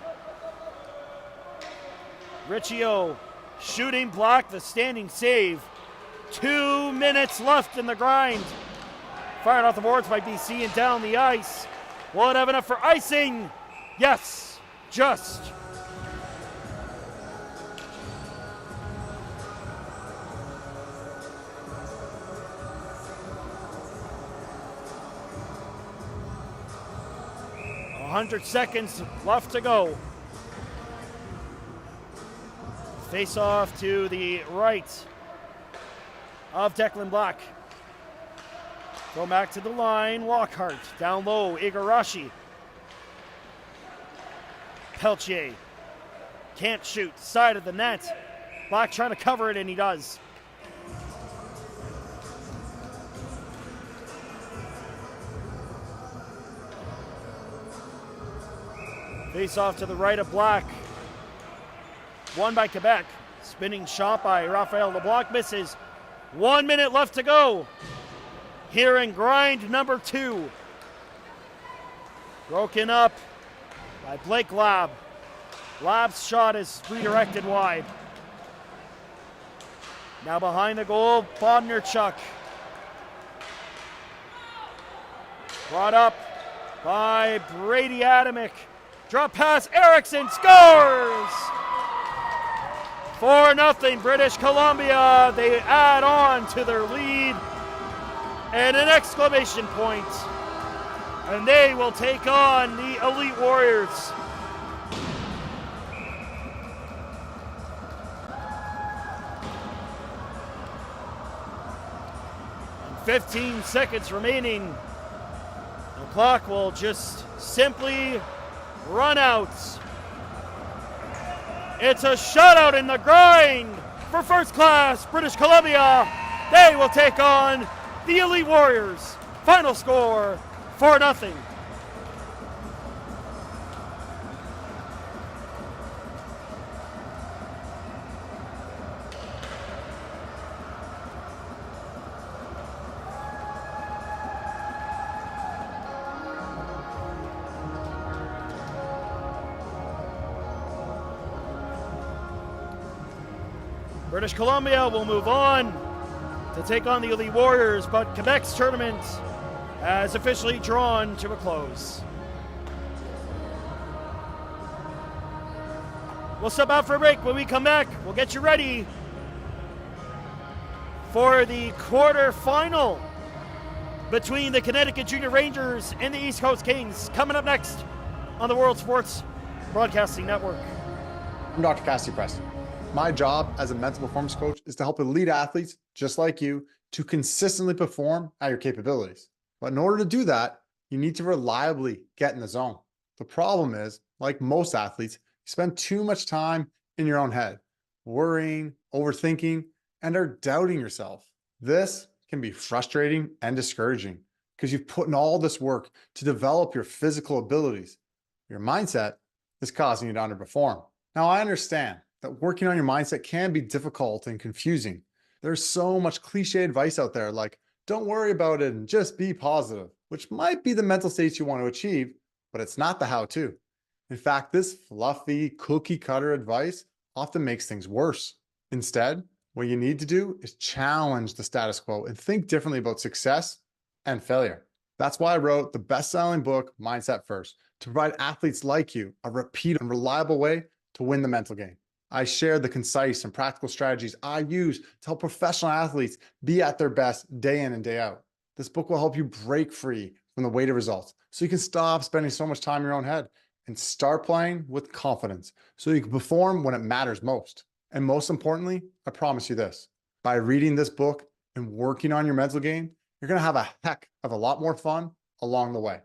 Riccio shooting, Black, the standing save. 2 minutes left in the grind. Fired off the boards by BC and down the ice. Will it have enough for icing? Yes, just. .100 seconds left to go. Face off to the right of Declan Black. Go back to the line, Lockhart. Down low, Igarashi. Peltier can't shoot, side of the net. Black trying to cover it, and he does. Face off to the right of Black. Won by Quebec. Spinning shot by Raphael LeBlanc misses. 1 minute left to go. Here in grind number 2. Broken up by Blake Lab. Lab's shot is redirected wide. Now behind the goal, Bodnarchuk. Brought up by Brady Adamick. Drop pass, Erickson scores! 4-0 British Columbia. They add on to their lead. And an exclamation point. And they will take on the Elite Warriors. And 15 seconds remaining. The clock will just simply run out. It's a shutout in the grind for first class British Columbia. They will take on the Elite Warriors. Final score, 4-0. British Columbia will move on to take on the Elite Warriors, but Quebec's tournament has officially drawn to a close. We'll step out for a break. When we come back, we'll get you ready for the quarterfinal between the Connecticut Junior Rangers and the East Coast Kings, coming up next on the World Sports Broadcasting Network. I'm Dr. Cassidy Preston. My job as a mental performance coach is to help elite athletes, just like you, to consistently perform at your capabilities. But in order to do that, you need to reliably get in the zone. The problem is, like most athletes, you spend too much time in your own head, worrying, overthinking, and are doubting yourself. This can be frustrating and discouraging because you've put in all this work to develop your physical abilities. Your mindset is causing you to underperform. Now, I understand that working on your mindset can be difficult and confusing. There's so much cliche advice out there like, don't worry about it and just be positive, which might be the mental states you want to achieve, but it's not the how-to. In fact, this fluffy cookie cutter advice often makes things worse. Instead, what you need to do is challenge the status quo and think differently about success and failure. That's why I wrote the best-selling book, Mindset First, to provide athletes like you a repeat and reliable way to win the mental game. I share the concise and practical strategies I use to help professional athletes be at their best day in and day out. This book will help you break free from the weight of results so you can stop spending so much time in your own head and start playing with confidence so you can perform when it matters most. And most importantly, I promise you this, by reading this book and working on your mental game, you're going to have a heck of a lot more fun along the way.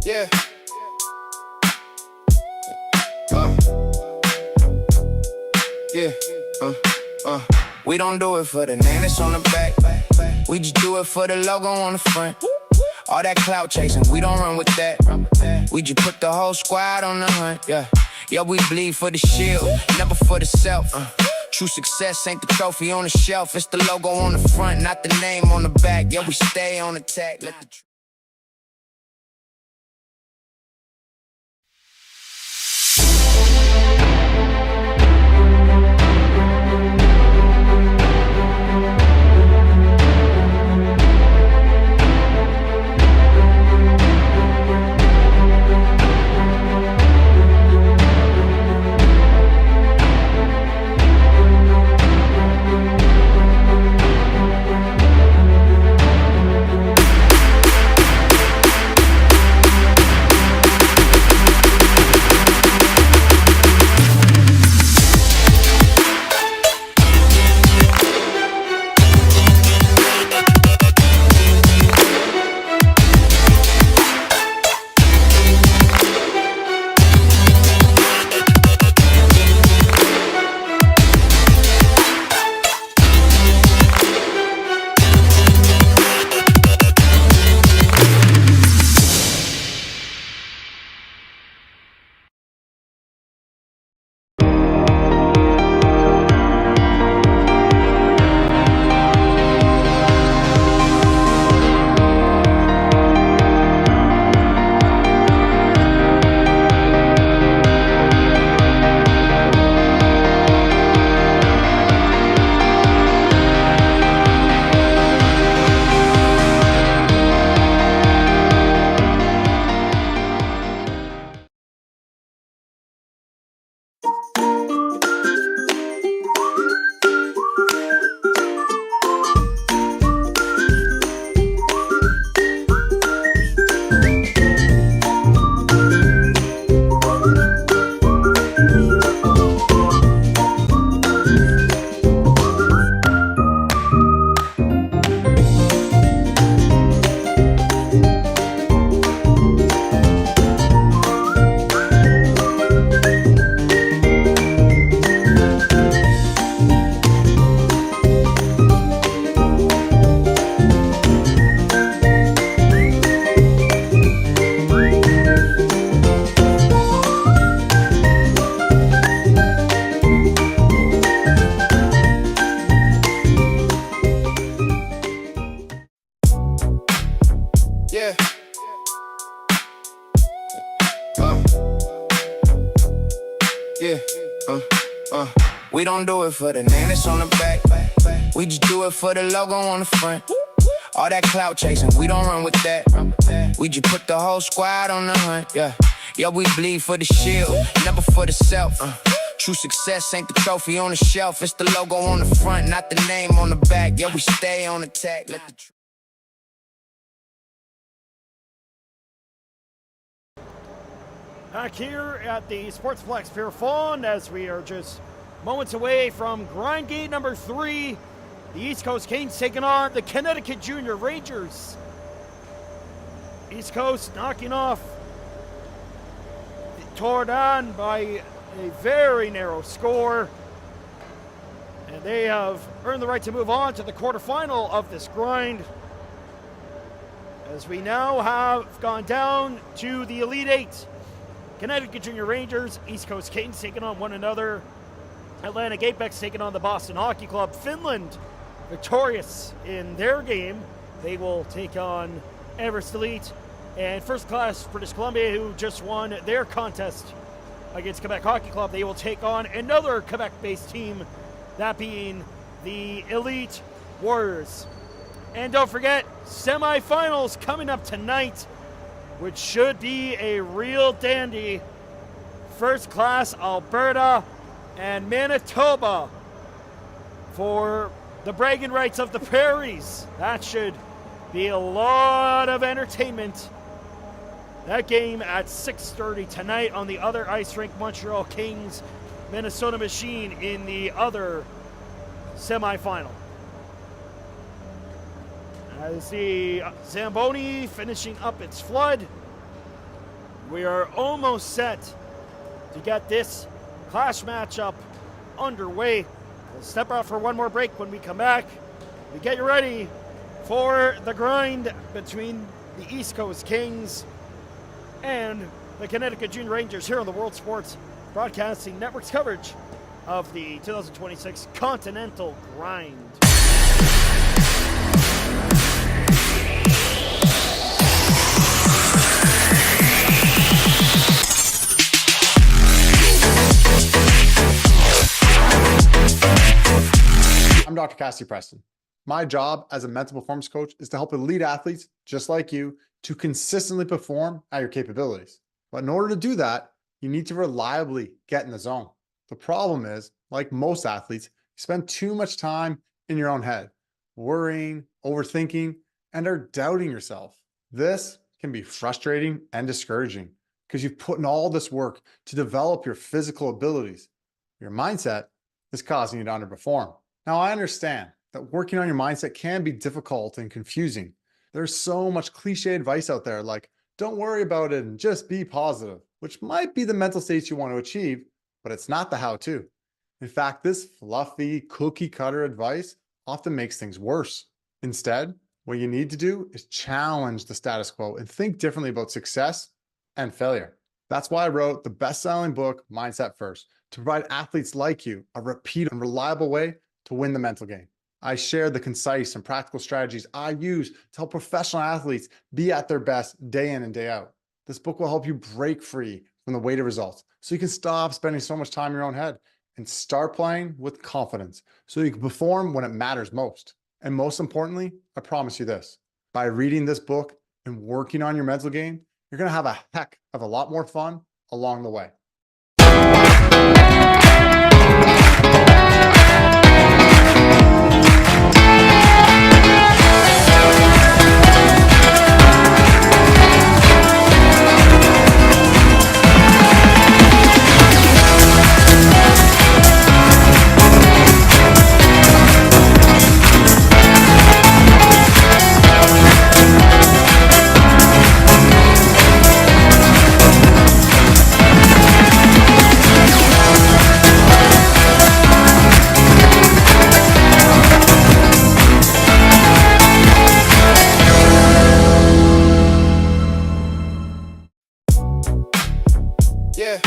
Yeah. Yeah. We don't do it for the name that's on the back. We just do it for the logo on the front. All that clout chasing, we don't run with that. We just put the whole squad on the hunt. Yeah. Yeah, we bleed for the shield, never for the self. True success ain't the trophy on the shelf. It's the logo on the front, not the name on the back. Yeah, we stay on attack. Let the Yeah, we don't do it for the name that's on the back. We just do it for the logo on the front. All that clout chasing, we don't run with that. We just put the whole squad on the hunt. Yeah, we bleed for the shield, never for the self. True success ain't the trophy on the shelf. It's the logo on the front, not the name on the back. Yeah, we stay on attack. Back here at the Sportsplex Pierrefonds, as we are just moments away from grind gate number 3. The East Coast Kings taking on the Connecticut Junior Rangers. East Coast knocking off Tordan by a very narrow score. And they have earned the right to move on to the quarterfinal of this grind. As we now have gone down to the Elite 8. Connecticut Junior Rangers, East Coast Kings taking on one another. Atlantic Apex taking on the Boston Hockey Club. Finland victorious in their game. They will take on Everest Elite. And First Class British Columbia, who just won their contest against Quebec Hockey Club, they will take on another Quebec-based team, that being the Elite Warriors. And don't forget, semifinals coming up tonight, which should be a real dandy. First Class Alberta and Manitoba for the bragging rights of the Prairies. That should be a lot of entertainment. That game at 6:30 tonight on the other ice rink. Montreal Kings, Minnesota Machine in the other semifinal. As the Zamboni finishing up its flood, we are almost set to get this clash matchup underway. We'll step out for one more break. When we come back, we get you ready for the grind between the East Coast Kings and the Connecticut Junior Rangers here on the World Sports Broadcasting Network's coverage of the 2026 Continental Grind. I'm Dr. Cassie Preston. My job as a mental performance coach is to help elite athletes just like you to consistently perform at your capabilities. But in order to do that, you need to reliably get in the zone. The problem is, like most athletes, you spend too much time in your own head, worrying, overthinking, and are doubting yourself. This can be frustrating and discouraging because you've put in all this work to develop your physical abilities. Your mindset is causing you to underperform. Now, I understand that working on your mindset can be difficult and confusing. There's so much cliche advice out there like, don't worry about it and just be positive, which might be the mental states you want to achieve, but it's not the how-to. In fact, this fluffy cookie cutter advice often makes things worse. Instead, what you need to do is challenge the status quo and think differently about success and failure. That's why I wrote the best-selling book, Mindset First, to provide athletes like you a repeat and reliable way to win the mental game. I share the concise and practical strategies I use to help professional athletes be at their best day in and day out. This book will help you break free from the weight of results so you can stop spending so much time in your own head and start playing with confidence so you can perform when it matters most. And most importantly, I promise you this, by reading this book and working on your mental game, you're going to have a heck of a lot more fun along the way. Yeah.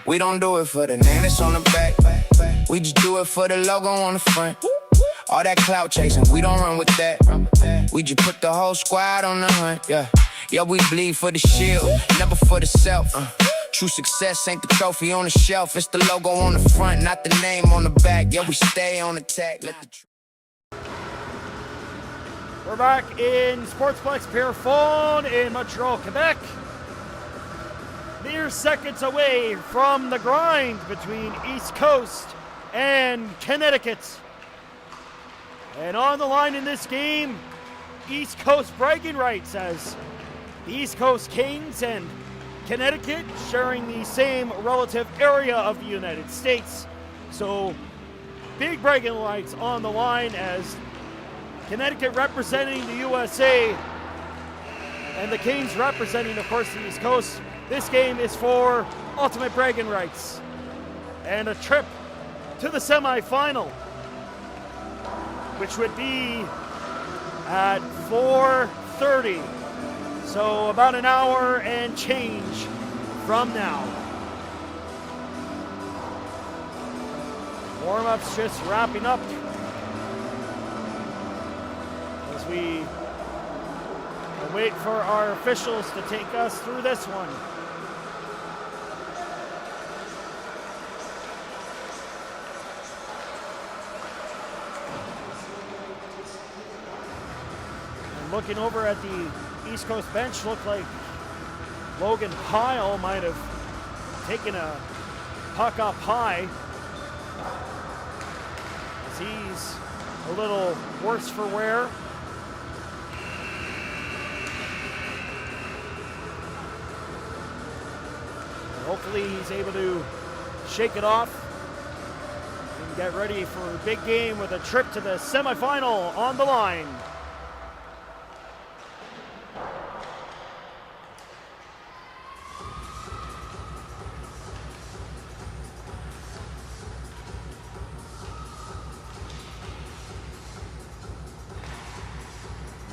We don't do it for the name that's on the back. We just do it for the logo on the front. All that clout chasing, we don't run with that. We just put the whole squad on the hunt, yeah. Yeah, we bleed for the shield, never for the self. True success ain't the trophy on the shelf. It's the logo on the front, not the name on the back. Yeah, we stay on attack. We're back in Sportsplex Pierrefonds in Montreal, Quebec. Mere seconds away from the grind between East Coast and Connecticut. And on the line in this game, East Coast bragging rights as the East Coast Kings and Connecticut sharing the same relative area of the United States. So big bragging rights on the line as Connecticut representing the USA and the Kings representing, of course, the East Coast. This game is for ultimate bragging rights and a trip to the semifinal, which would be at 4:30. So about an hour and change from now. Warm-ups just wrapping up as we wait for our officials to take us through this one. And looking over at the East Coast bench, looked like Logan Pyle might have taken a puck up high as he's a little worse for wear. Hopefully he's able to shake it off and get ready for a big game with a trip to the semifinal on the line.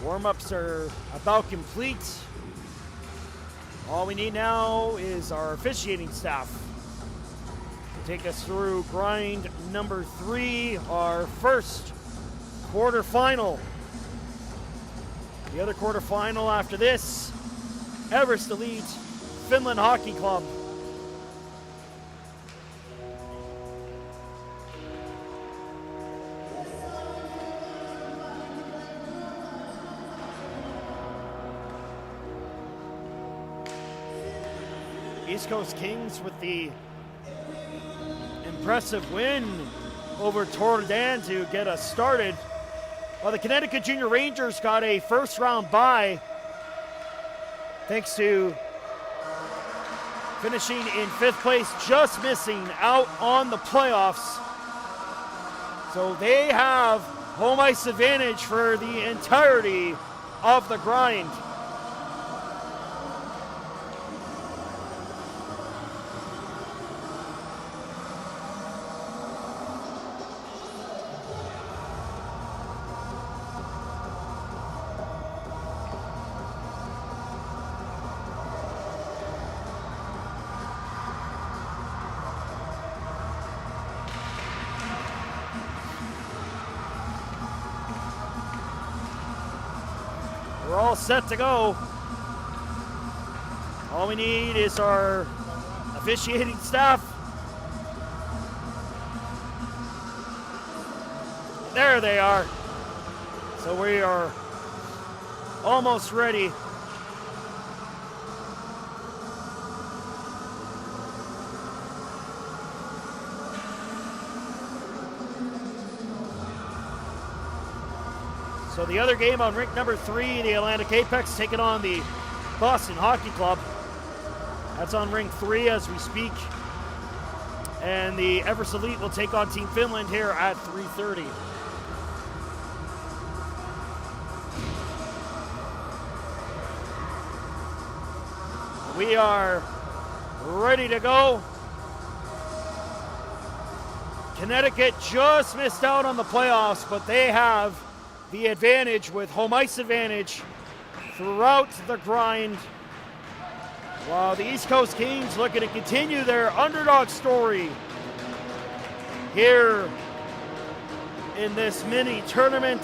Warm-ups are about complete. All we need now is our officiating staff to take us through grind number 3, our first quarterfinal. The other quarterfinal after this, Everest Elite Finland Hockey Club. East Coast Kings with the impressive win over Tordan to get us started. While the Connecticut Junior Rangers got a first round bye thanks to finishing in 5th place, just missing out on the playoffs. So they have home ice advantage for the entirety of the grind. We're all set to go. All we need is our officiating staff. There they are. So we are almost ready. So the other game on rink number 3, the Atlantic Apex taking on the Boston Hockey Club. That's on rink 3 as we speak. And the Everest Elite will take on Team Finland here at 3:30. We are ready to go. Connecticut just missed out on the playoffs, but they have the advantage with home ice advantage throughout the grind. While the East Coast Kings looking to continue their underdog story here in this mini tournament.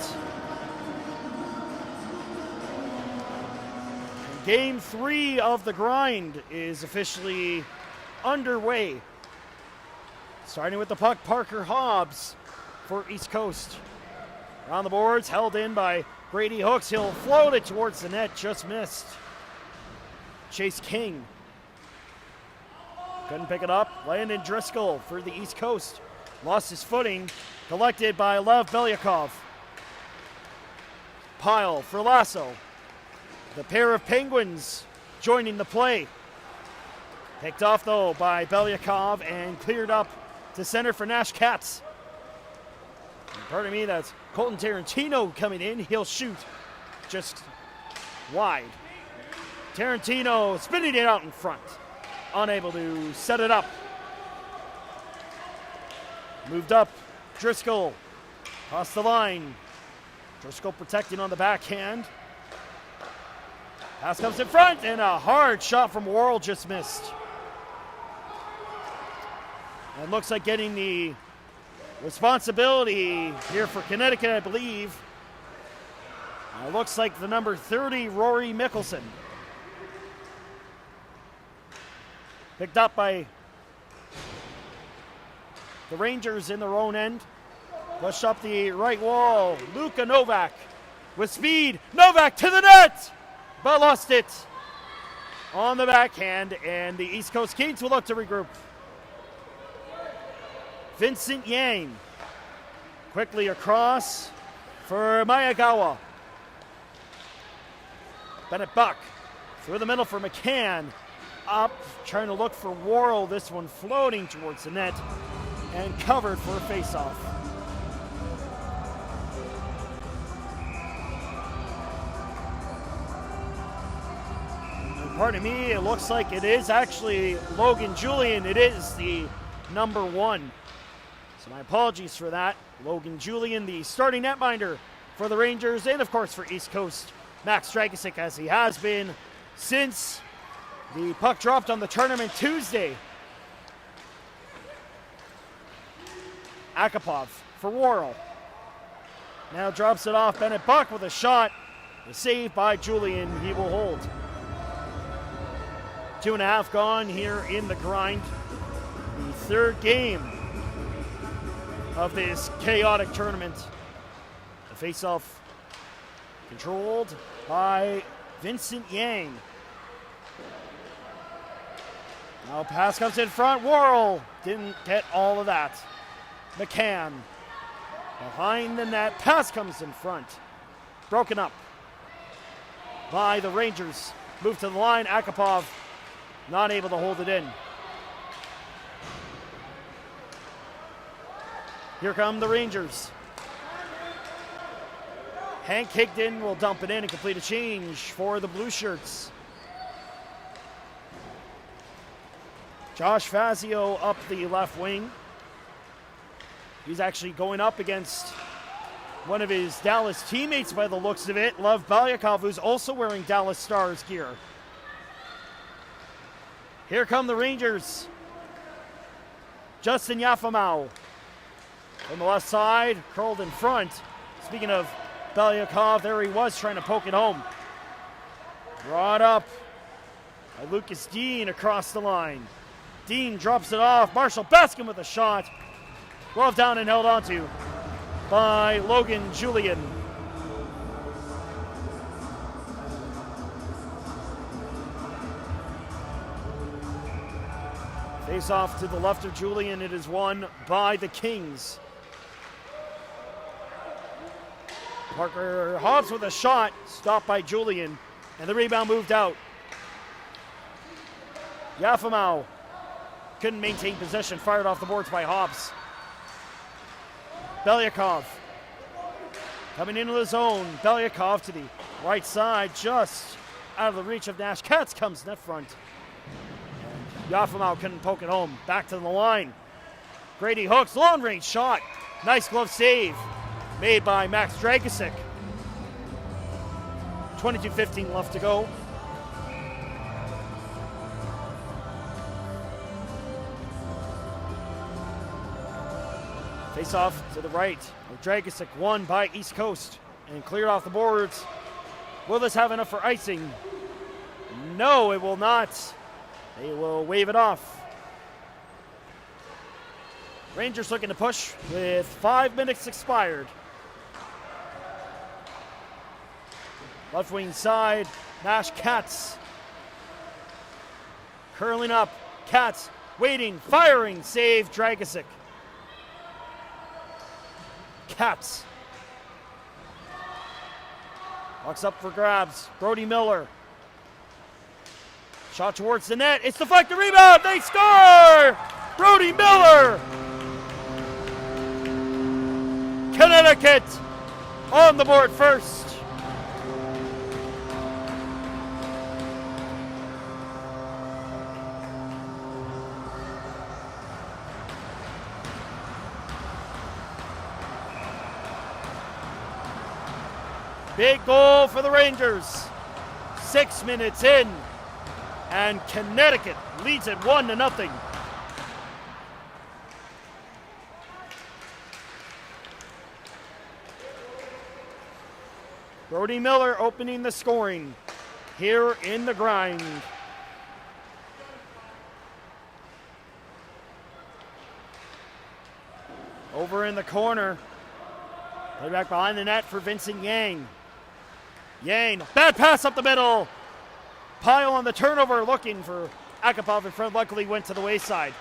Game 3 of the grind is officially underway. Starting with the puck, Parker Hobbs for East Coast. Around the boards, held in by Grady Hooks. He'll float it towards the net, just missed. Chase King couldn't pick it up. Landon Driscoll for the East Coast. Lost his footing. Collected by Lev Belyakov. Pyle for Lasso. The pair of Penguins joining the play. Picked off, though, by Belyakov and cleared up to center for Nash Katz. Pardon me, that's Colton Tarantino coming in. He'll shoot just wide. Tarantino spinning it out in front. Unable to set it up. Moved up. Driscoll across the line. Driscoll protecting on the backhand. Pass comes in front, and a hard shot from Worrell just missed. And looks like getting the responsibility here for Connecticut, I believe. Looks like the number 30, Rory Mickelson. Picked up by the Rangers in their own end. Pushed up the right wall. Luka Novak with speed. Novak to the net! But lost it on the backhand, and the East Coast Kings will look to regroup. Vincent Yang quickly across for Mayagawa. Bennett Buck through the middle for McCann. Up, trying to look for Worrell. This one floating towards the net and covered for a faceoff. Pardon me, it looks like it is actually Logan Julian. It is the number 1. So my apologies for that. Logan Julian, the starting netminder for the Rangers, and of course for East Coast, Max Dragicic, as he has been since the puck dropped on the tournament Tuesday. Akapov for Worrell. Now drops it off. Bennett Buck with a shot. The save by Julian. He will hold. 2.5 gone here in the grind. The third game of this chaotic tournament. The faceoff controlled by Vincent Yang. Now pass comes in front. Worrell didn't get all of that. McCann behind the net. Pass comes in front. Broken up by the Rangers. Move to the line. Akapov not able to hold it in. Here come the Rangers. Hank Higdon will dump it in and complete a change for the Blue Shirts. Josh Fazio up the left wing. He's actually going up against one of his Dallas teammates by the looks of it, Lev Belyakov, who's also wearing Dallas Stars gear. Here come the Rangers. Justin Yafamau on the left side, curled in front. Speaking of Belyakov, there he was trying to poke it home. Brought up by Lucas Dean across the line. Dean drops it off. Marshall Baskin with a shot. Glove down and held onto by Logan Julian. Face off to the left of Julian. It is won by the Kings. Parker Hobbs with a shot. Stopped by Julian. And the rebound moved out. Yafamau couldn't maintain possession. Fired off the boards by Hobbs. Belyakov coming into the zone. Belyakov to the right side, just out of the reach of Nash Katz, comes net front. Yafamau couldn't poke it home. Back to the line. Grady Hooks, long range shot. Nice glove save made by Max Dragicic. 22:15 left to go. Face off to the right. Dragicic won by East Coast and cleared off the boards. Will this have enough for icing? No, it will not. They will wave it off. Rangers looking to push with 5 minutes expired. Left wing side, Nash Katz. Curling up, Katz waiting, firing, save Dragicic. Katz. Walks up for grabs, Brody Miller. Shot towards the net, it's deflected, rebound, they score! Brody Miller! Connecticut on the board first. Big goal for the Rangers. 6 minutes in, and Connecticut leads it 1-0. Brody Miller opening the scoring here in the grind. Over in the corner. Play back behind the net for Vincent Yang. Yang, bad pass up the middle. Pyle on the turnover looking for Akapov in front. Luckily went to the wayside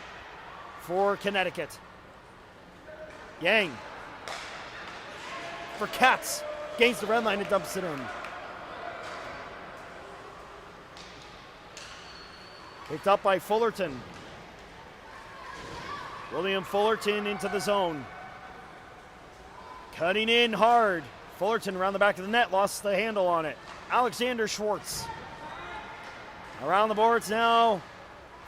for Connecticut. Yang for Katz. Gains the red line and dumps it in. Picked up by Fullerton. William Fullerton into the zone. Cutting in hard. Fullerton around the back of the net, lost the handle on it. Alexander Schwartz. Around the boards now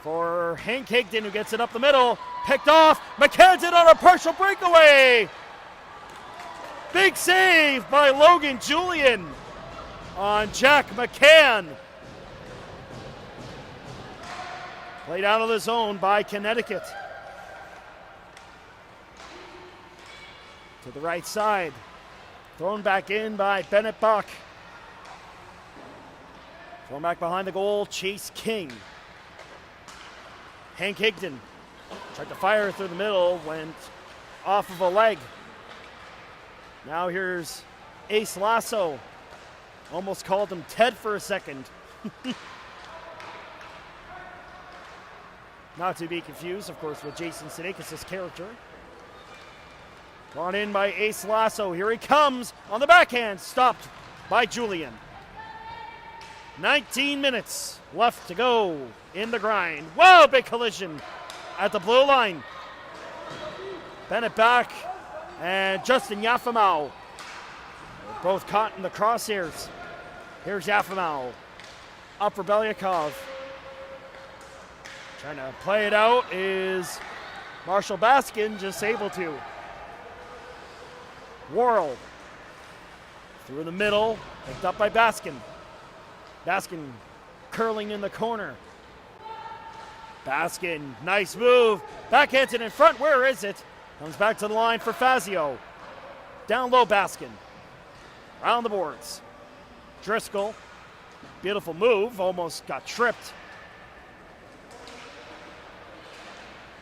for Hank Higdon, who gets it up the middle. Picked off. McCann's in on a partial breakaway. Big save by Logan Julian on Jack McCann. Played out of the zone by Connecticut. To the right side. Thrown back in by Bennett Buck. Thrown back behind the goal, Chase King. Hank Higdon tried to fire through the middle, went off of a leg. Now here's Ace Lasso. Almost called him Ted for a second. Not to be confused, of course, with Jason Sudeikis' character. Brought in by Ace Lasso. Here he comes on the backhand. Stopped by Julian. 19 minutes left to go in the grind. Wow, big collision at the blue line. Bennett back and Justin Yafamau. Both caught in the crosshairs. Here's Yafamau. Up for Belyakov. Trying to play it out is Marshall Baskin, just able to. Worrell through the middle, picked up by Baskin. Baskin curling in the corner. Baskin, nice move. Backhanded in front, where is it? Comes back to the line for Fazio. Down low, Baskin. Around the boards. Driscoll, beautiful move, almost got tripped.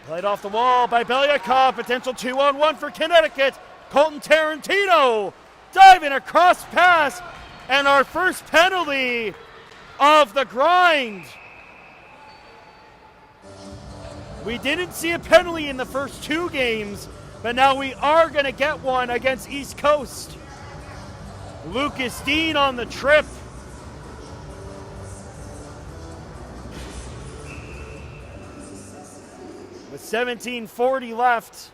Played off the wall by Belyakov, potential 2-on-1 for Connecticut. Colton Tarantino diving across pass, and our first penalty of the grind. We didn't see a penalty in the first two games, but now we are going to get one against East Coast. Lucas Dean on the trip. With 17:40 left,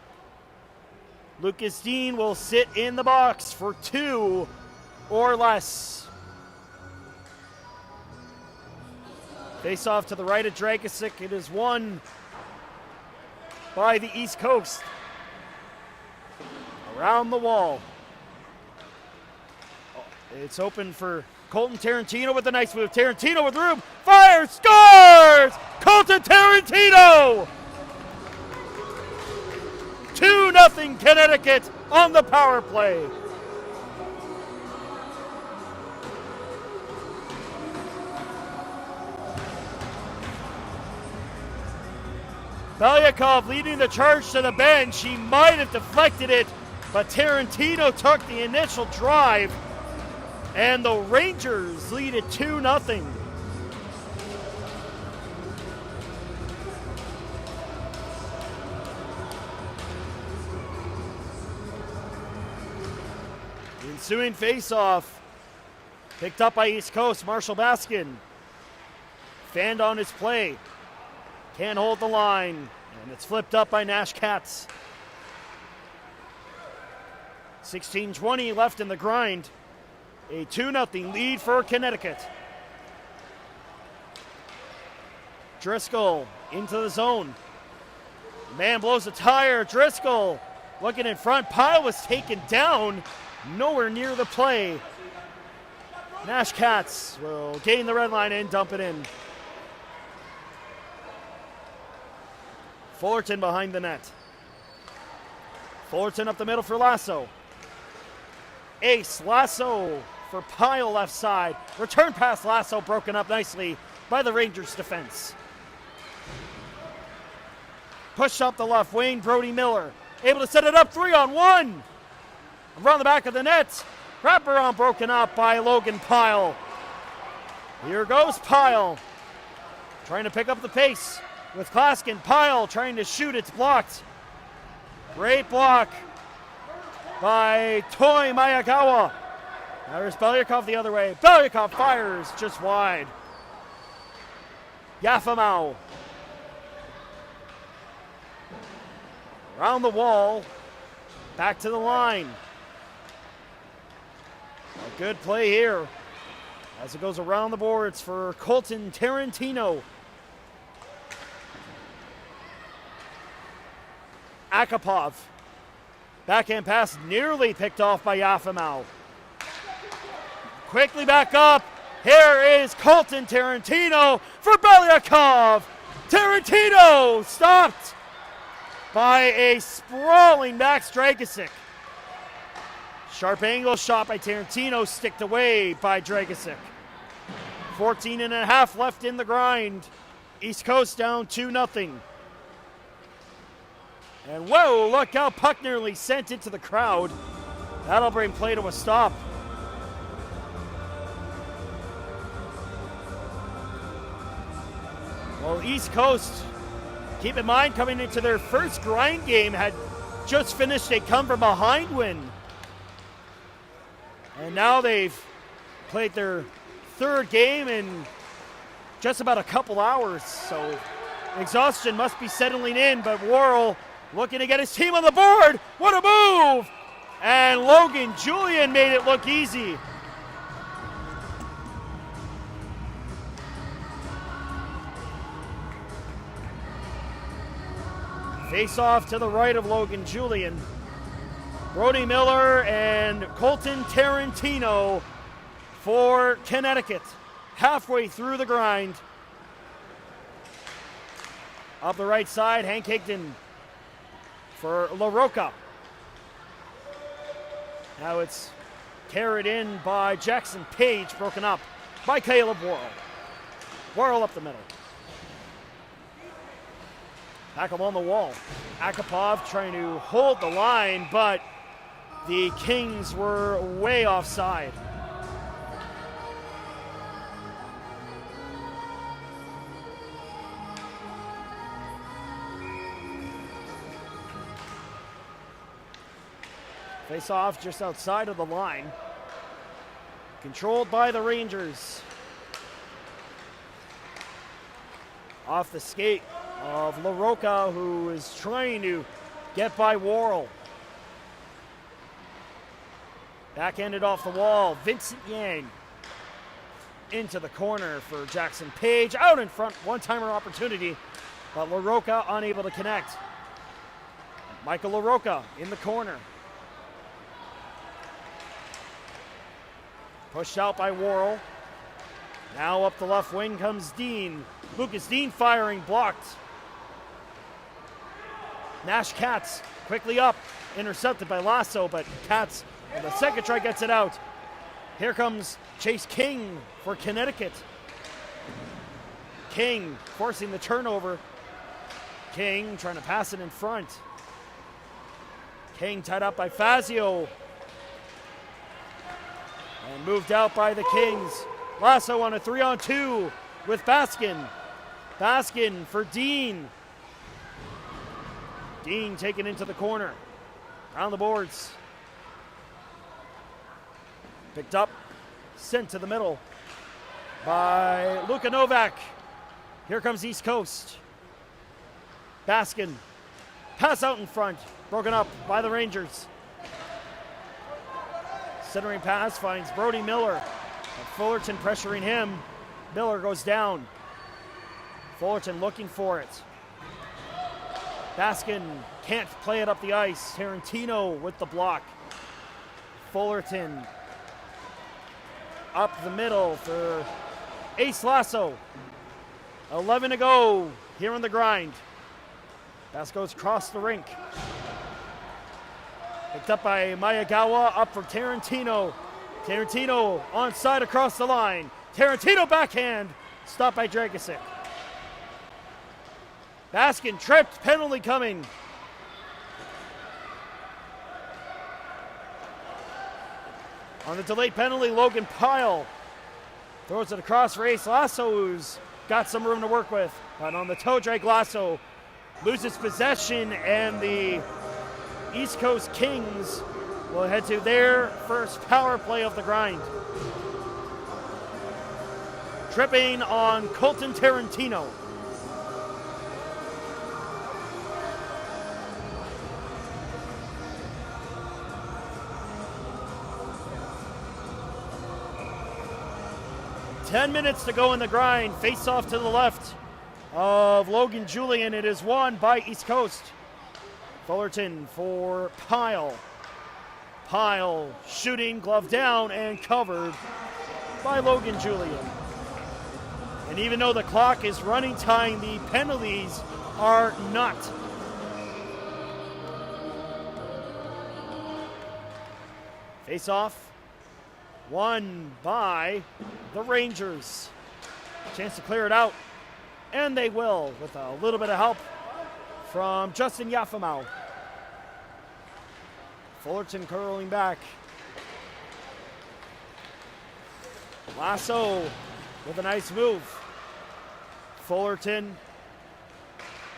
Lucas Dean will sit in the box for 2 or less. Face off to the right of Dragicic. It is won by the East Coast. Around the wall. It's open for Colton Tarantino with a nice move. Tarantino with room. Fires, scores! Colton Tarantino! 2-0 Connecticut on the power play. Belyakov leading the charge to the bench. He might have deflected it, but Tarantino took the initial drive, and the Rangers lead it 2-0. The ensuing face-off, picked up by East Coast. Marshall Baskin fanned on his play. Can't hold the line, and it's flipped up by Nash Katz. 16:20 left in the grind. A 2-0 lead for Connecticut. Driscoll into the zone. Man blows a tire. Driscoll looking in front. Pyle was taken down. Nowhere near the play. Nash Katz will gain the red line and dump it in. Fullerton behind the net. Fullerton up the middle for Lasso. Ace, Lasso for Pyle left side. Return pass, Lasso broken up nicely by the Rangers defense. Push up the left wing, Brody Miller. Able to set it up 3-on-1. Around the back of the net. Wraparound broken up by Logan Pyle. Here goes Pyle. Trying to pick up the pace with Klaskin. Pyle trying to shoot, it's blocked. Great block by Toi Mayagawa. There's Belyakov the other way. Belyakov fires just wide. Yafamau. Around the wall. Back to the line. A good play here as it goes around the boards for Colton Tarantino. Akapov. Backhand pass nearly picked off by Yafamau. Quickly back up. Here is Colton Tarantino for Belyakov. Tarantino stopped by a sprawling Max Dragicic. Sharp angle shot by Tarantino, sticked away by Dragicic. 14.5 left in the grind. East Coast down 2-0. And whoa, look how puck nearly sent into the crowd. That'll bring play to a stop. Well, East Coast, keep in mind, coming into their first grind game, had just finished a come-from-behind win. And now they've played their third game in just about a couple hours. So exhaustion must be settling in, but Worrell looking to get his team on the board. What a move! And Logan Julian made it look easy. Face off to the right of Logan Julian. Brody Miller and Colton Tarantino for Connecticut. Halfway through the grind. Up the right side, Hank Higdon for LaRocca. Now it's carried in by Jackson Page, broken up by Caleb Worrell. Worrell up the middle. Back up on the wall. Akapov trying to hold the line, but the Kings were way offside. Face off just outside of the line. Controlled by the Rangers. Off the skate of LaRocca, who is trying to get by Worrell. Backhanded off the wall, Vincent Yang into the corner for Jackson Page. Out in front, one-timer opportunity, but LaRocca unable to connect. Michael LaRocca in the corner. Pushed out by Worrell. Now up the left wing comes Dean. Lucas Dean firing, blocked. Nash Katz quickly up, intercepted by Lasso, but Katz on the second try gets it out. Here comes Chase King for Connecticut. King forcing the turnover. King trying to pass it in front. King tied up by Fazio. And moved out by the Kings. Lasso on a 3-on-2 with Baskin. Baskin for Dean. Dean taken into the corner. Around the boards. Picked up, sent to the middle by Luka Novak. Here comes East Coast. Baskin. Pass out in front. Broken up by the Rangers. Centering pass finds Brody Miller. And Fullerton pressuring him. Miller goes down. Fullerton looking for it. Baskin can't play it up the ice. Tarantino with the block. Fullerton up the middle for Ace Lasso. 11 to go here on the grind. Pass goes across the rink. Picked up by Mayagawa, up for Tarantino. Tarantino onside across the line. Tarantino backhand, stopped by Dragosic. Baskin tripped, penalty coming. On the delayed penalty, Logan Pyle throws it across for Ace Lasso, who's got some room to work with. But on the toe drag, Lasso loses possession, and the East Coast Kings will head to their first power play of the grind. Tripping on Colton Tarantino. Ten minutes to go in the grind. Face off to the left of Logan Julian. It is won by East Coast. Fullerton for Pyle. Pyle shooting, glove down, and covered by Logan Julian. And even though the clock is running time, the penalties are not. Face off. Won by the Rangers. Chance to clear it out. And they will, with a little bit of help from Justin Yafamau. Fullerton curling back. Lasso with a nice move. Fullerton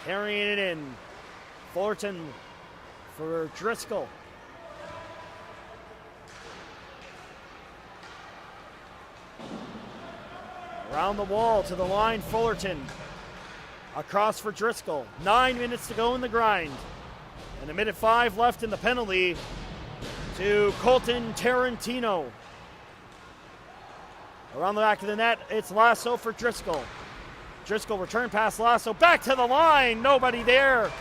carrying it in. Fullerton for Driscoll. Around the wall to the line, Fullerton. Across for Driscoll. 9 minutes to go in the grind. And 1:05 left in the penalty to Colton Tarantino. Around the back of the net, it's Lasso for Driscoll. Driscoll return pass Lasso. Back to the line. Nobody there.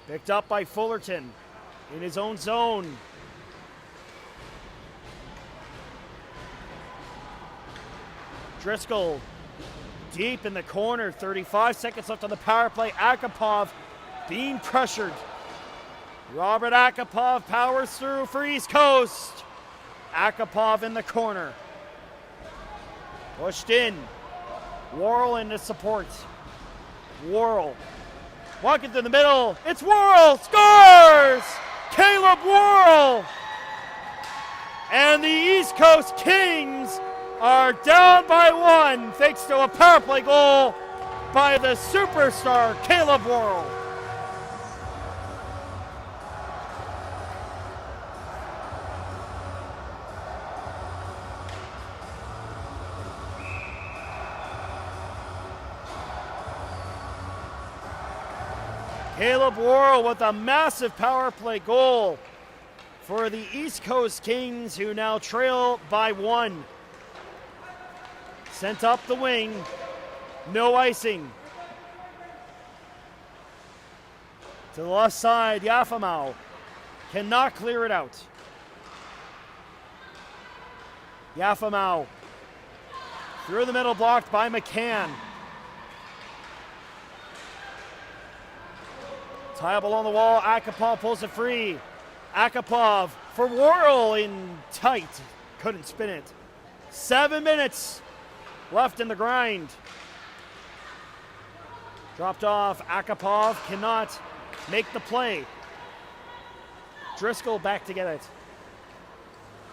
Picked up by Fullerton in his own zone. Driscoll deep in the corner. 35 seconds left on the power play. Akapov being pressured. Robert Akapov powers through for East Coast. Akapov in the corner. Pushed in. Worrell into support. Worrell walking through the middle. It's Worrell. Scores! Caleb Worrell! And the East Coast Kings are down by one thanks to a power play goal by the superstar Caleb Worrell. Caleb Worrell with a massive power play goal for the East Coast Kings, who now trail by one. Sent up the wing, no icing. To the left side, Yafamau cannot clear it out. Through the middle, blocked by McCann. Tie up along the wall. Akapov pulls it free. Akapov for Worrell in tight. Couldn't spin it. 7 minutes left in the grind. Dropped off. Akapov cannot make the play. Driscoll back to get it.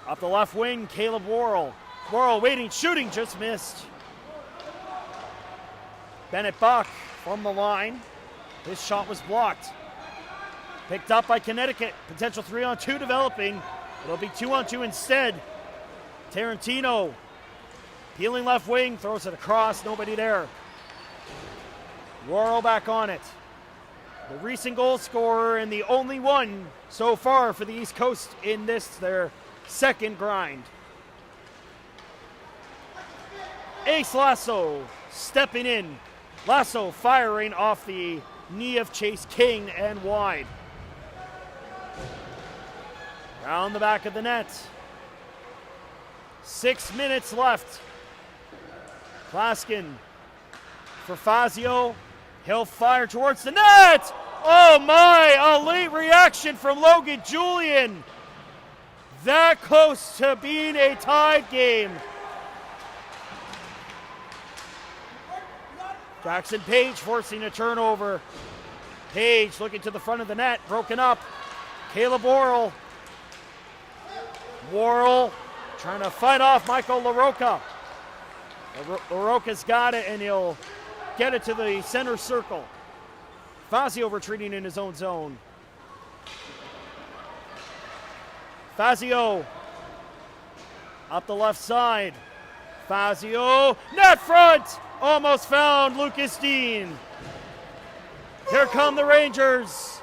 Up the left wing, Caleb Worrell. Worrell waiting, shooting, just missed. Bennett Buck from the line. His shot was blocked. Picked up by Connecticut. Potential 3-on-2 developing. It'll be 2-on-2 instead. Tarantino peeling left wing, throws it across, nobody there. Worrell back on it. The recent goal scorer and the only one so far for the East Coast in this, their second grind. Ace Lasso stepping in. Lasso firing off the knee of Chase King and wide. Down the back of the net. 6 minutes left. Klaskin for Fazio. He'll fire towards the net. Oh my, a late reaction from Logan Julian. That close to being a tied game. Jackson Page forcing a turnover. Page looking to the front of the net, broken up. Caleb Worrell. Worrell trying to fight off Michael LaRocca. LaRocca's got it, and he'll get it to the center circle. Fazio retreating in his own zone. Fazio up the left side. Fazio, net front! Almost found Lucas Dean. Here come the Rangers.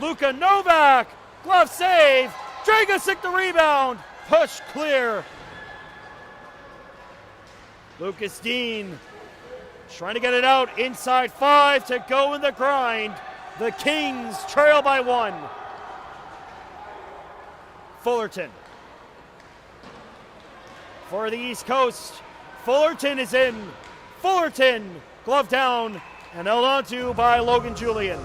Luka Novak, glove save. Dragosic the rebound. Push clear. Lucas Dean trying to get it out. Inside 5 to go in the grind. The Kings trail by 1. Fullerton for the East Coast. Fullerton is in. Fullerton, glove down and held onto by Logan Julian.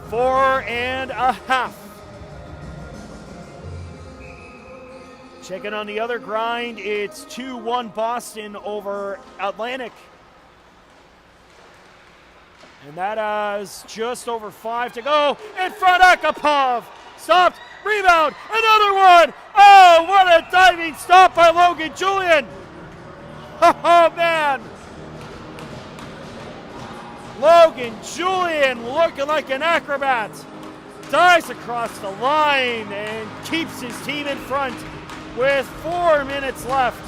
4.5. Checking on the other grind, it's 2-1 Boston over Atlantic. And that has just over 5 to go. In front, Akapov. Stopped. Rebound. Another one. Oh, what a diving stop by Logan Julian. Oh, man. Logan Julian looking like an acrobat. Dives across the line and keeps his team in front with 4 minutes left.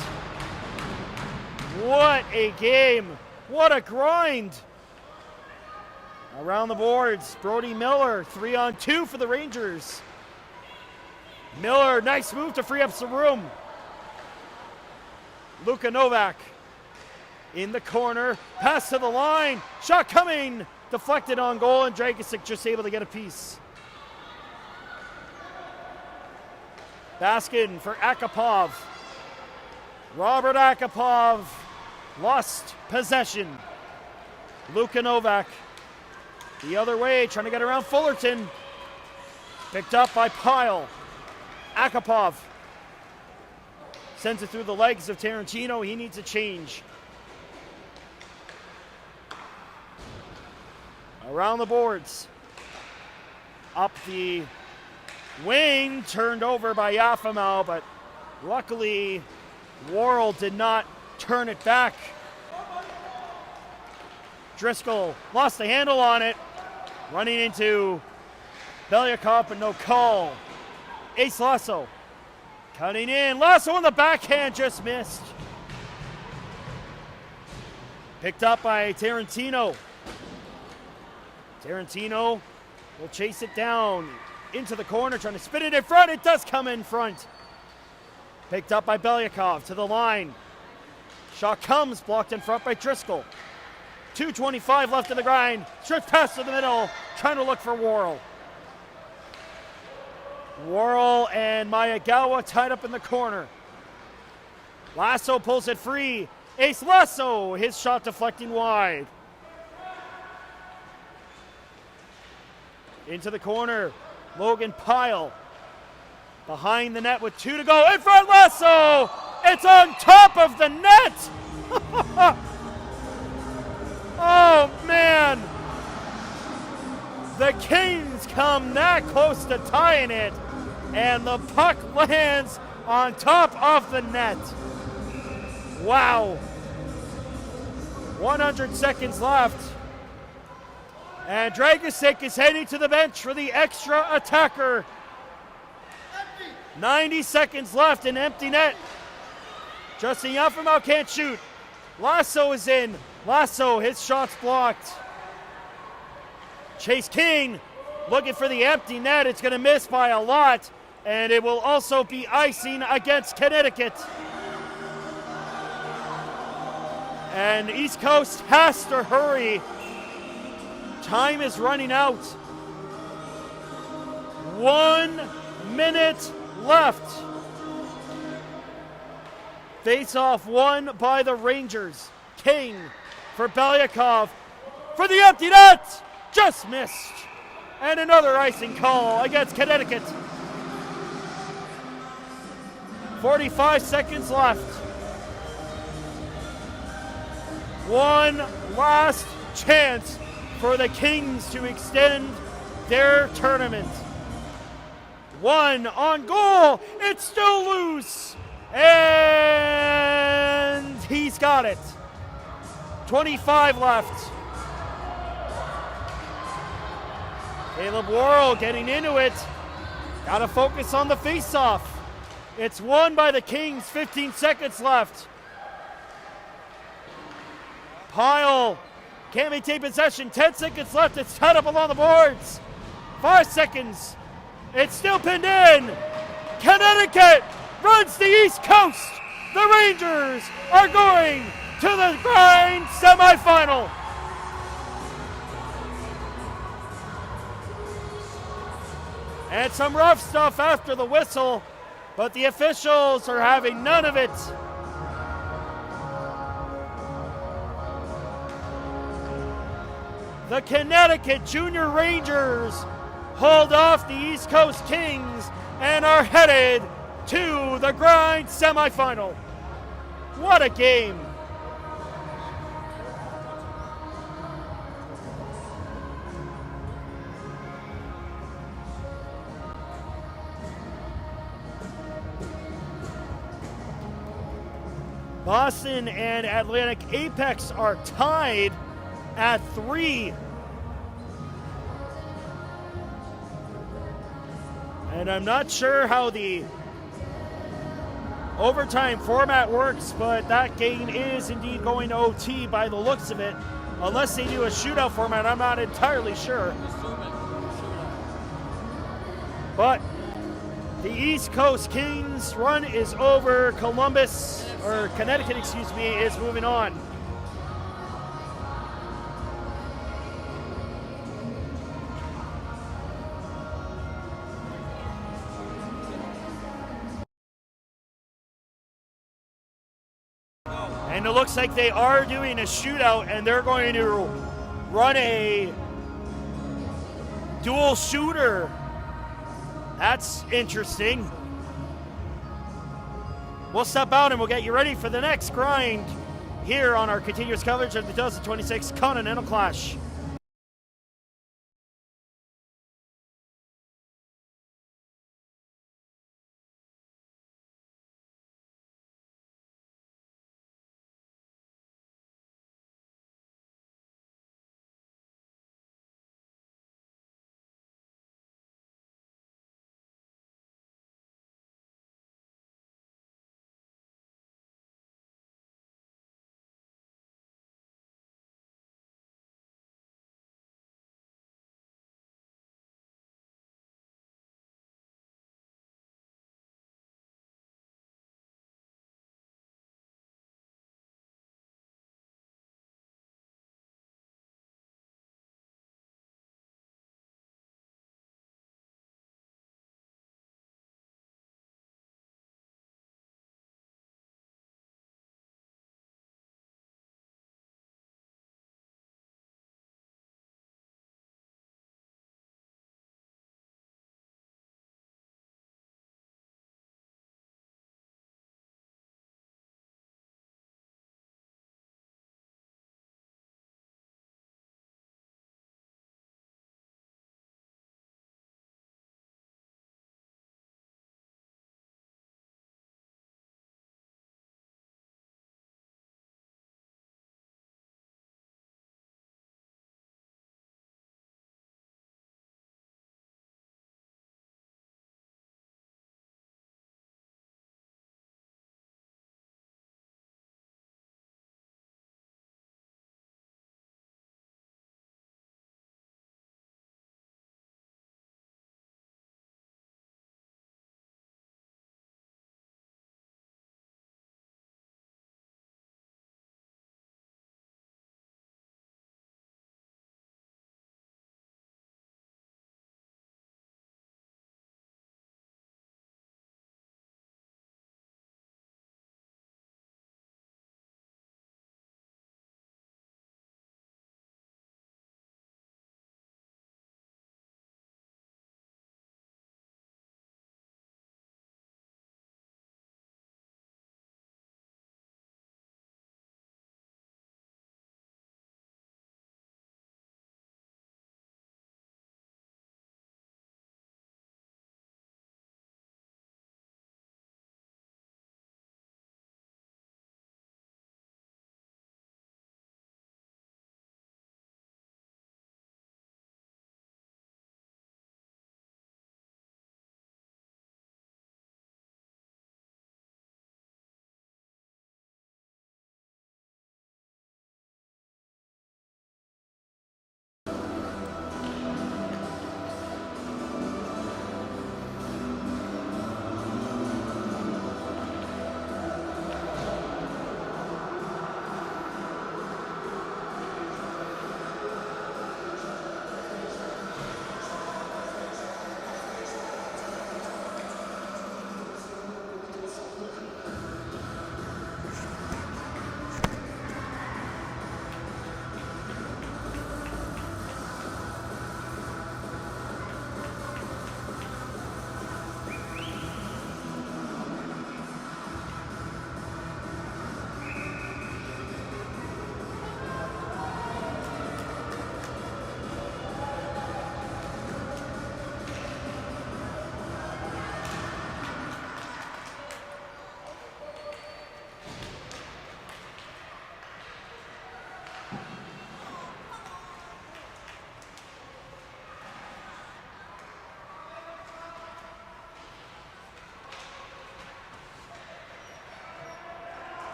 What a game. What a grind. Around the boards, Brody Miller, 3-on-2 for the Rangers. Miller, nice move to free up some room. Luka Novak in the corner, pass to the line, shot coming, deflected on goal, and Dragosic just able to get a piece. Baskin for Akapov. Robert Akapov lost possession. Luka Novak the other way, trying to get around Fullerton. Picked up by Pyle. Akapov sends it through the legs of Tarantino. He needs a change. Around the boards. Up the wing, turned over by Yafamau, but luckily Worrell did not turn it back. Driscoll lost the handle on it. Running into Belyakov, but no call. Ace Lasso cutting in. Lasso on the backhand, just missed. Picked up by Tarantino. Tarantino will chase it down into the corner, trying to spin it in front. It does come in front. Picked up by Belyakov to the line. Shot comes, blocked in front by Driscoll. 2:25 left in the grind. Stretch pass to the middle, trying to look for Worrell. Worrell and Mayagawa tied up in the corner. Lasso pulls it free. Ace Lasso, his shot deflecting wide. Into the corner, Logan Pyle. Behind the net with 2 to go. In front, Lasso! It's on top of the net! Oh, man! The Kings come that close to tying it, and the puck lands on top of the net. Wow. 100 seconds left. And Dragosek is heading to the bench for the extra attacker. 90 seconds left, an empty net. Justin Yafimau can't shoot. Lasso is in. Lasso, his shot's blocked. Chase King looking for the empty net. It's going to miss by a lot, and it will also be icing against Connecticut. And East Coast has to hurry. Time is running out. 1 minute left. Face-off won by the Rangers. King for Belyakov for the empty net. Just missed. And another icing call against Connecticut. 45 seconds left. One last chance for the Kings to extend their tournament. One on goal. It's still loose. And he's got it. 25 left. Caleb Worrell getting into it. Got to focus on the face-off. It's won by the Kings. 15 seconds left. Pyle can't maintain possession. 10 seconds left. It's tied up along the boards. 5 seconds. It's still pinned in. Connecticut runs the East Coast. The Rangers are going to the grind semifinal. And some rough stuff after the whistle, but the officials are having none of it. The Connecticut Junior Rangers hold off the East Coast Kings and are headed to the grind semifinal. What a game. Boston and Atlantic Apex are tied at 3. And I'm not sure how the overtime format works, but that game is indeed going to OT by the looks of it. Unless they do a shootout format, I'm not entirely sure. But the East Coast Kings run is over. Connecticut, is moving on. And it looks like they are doing a shootout, and they're going to run a dual shooter. That's interesting. We'll step out and we'll get you ready for the next grind here on our continuous coverage of the 2026 Continental Clash.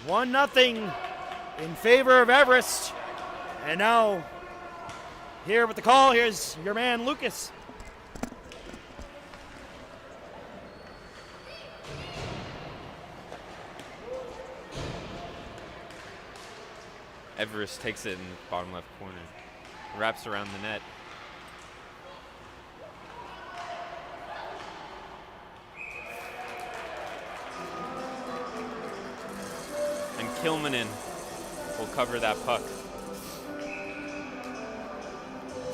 1-0 in favor of Everest. And now, here with the call, here's your man Lucas. Everest takes it in the bottom left corner. Wraps around the net. And Kilmanen will cover that puck.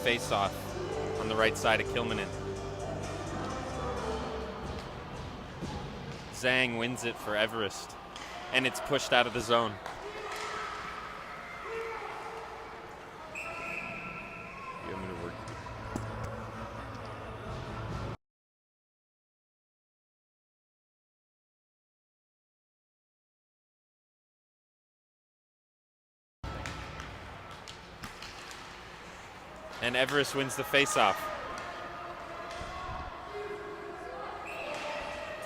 Face off on the right side of Kilmanen. Zhang wins it for Everest, and it's pushed out of the zone. I'm gonna work. And Everest wins the faceoff.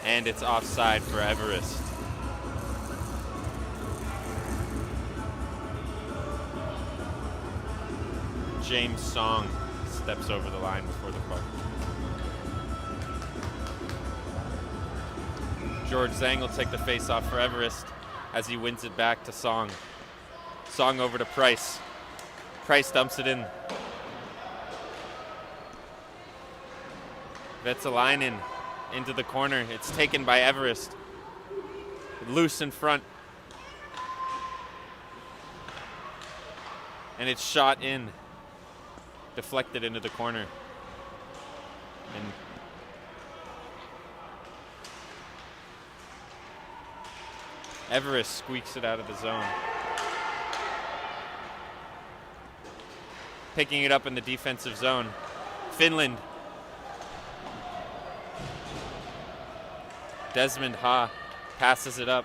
And it's offside for Everest. James Song steps over the line before the puck. George Zhang will take the faceoff for Everest as he wins it back to Song. Song over to Price. Price dumps it in. Vetsalainen into the corner. It's taken by Everest. Loose in front. And it's shot in. Deflected into the corner. And Everest squeaks it out of the zone. Picking it up in the defensive zone. Finland. Desmond Ha passes it up.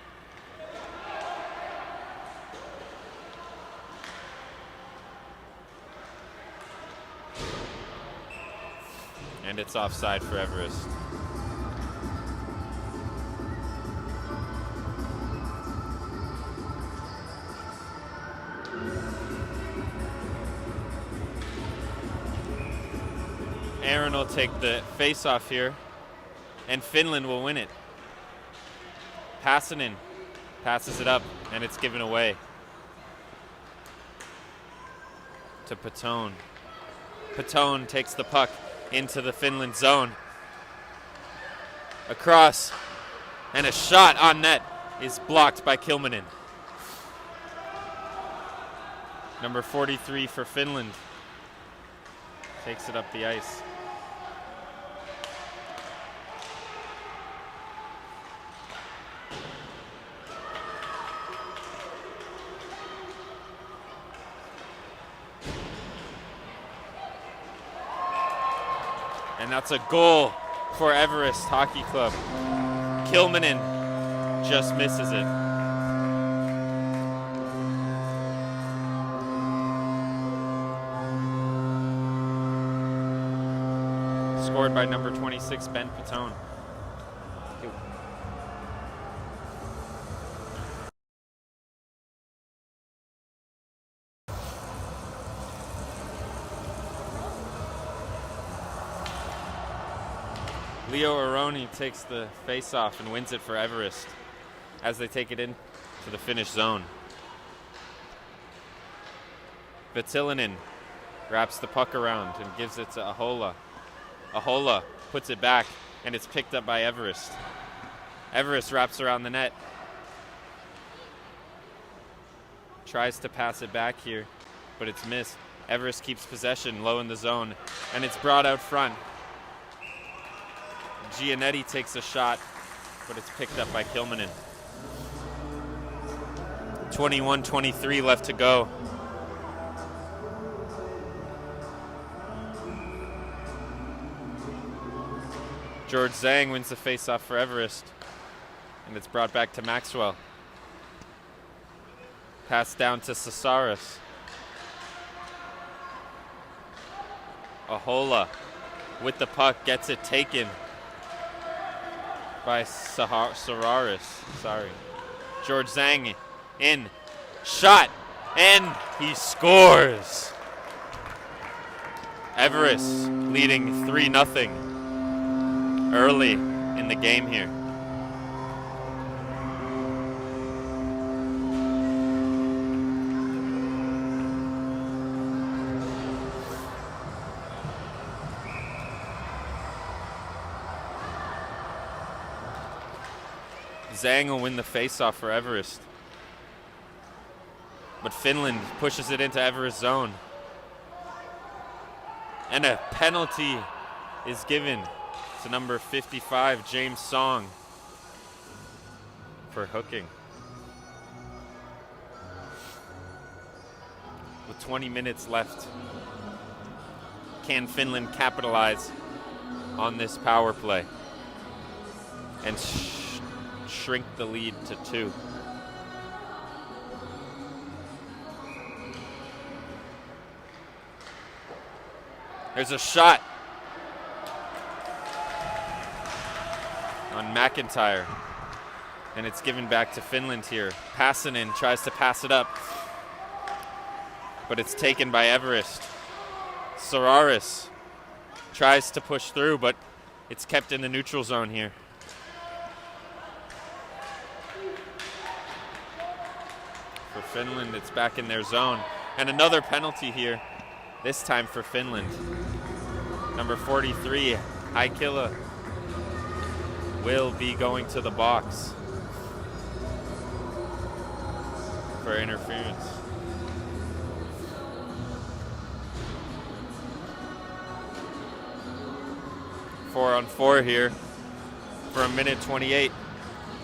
And it's offside for Everest. Aaron will take the face-off here, and Finland will win it. Passanen passes it up, and it's given away to Patone. Patone takes the puck into the Finland zone. Across, and a shot on net is blocked by Kilmanen. Number 43 for Finland takes it up the ice. And that's a goal for Everest Hockey Club. Kilmanen just misses it. Scored by number 26, Ben Patone. Leo Aroni takes the face-off and wins it for Everest as they take it in to the Finnish zone. Vetsalainen wraps the puck around and gives it to Ahola. Ahola puts it back, and it's picked up by Everest. Everest wraps around the net. Tries to pass it back here, but it's missed. Everest keeps possession low in the zone, and it's brought out front. Giannetti takes a shot, but it's picked up by Kilmanen. 21-23 left to go. George Zhang wins the faceoff for Everest, and it's brought back to Maxwell. Pass down to Casares. Ahola with the puck gets it taken by Sararis. Sorry. George Zhang In. Shot. And he scores. Everest leading 3-0 early in the game here. Zhang will win the faceoff for Everest. But Finland pushes it into Everest's zone. And a penalty is given to number 55, James Song, for hooking. With 20 minutes left, can Finland capitalize on this power play and shrink the lead to 2? There's a shot on McIntyre, and it's given back to Finland here. Passanen tries to pass it up, but it's taken by Everest. Sararis tries to push through, but it's kept in the neutral zone here. For Finland, it's back in their zone. And another penalty here, this time for Finland. Number 43, Haikila, will be going to the box for interference. Four on four here for a minute 28,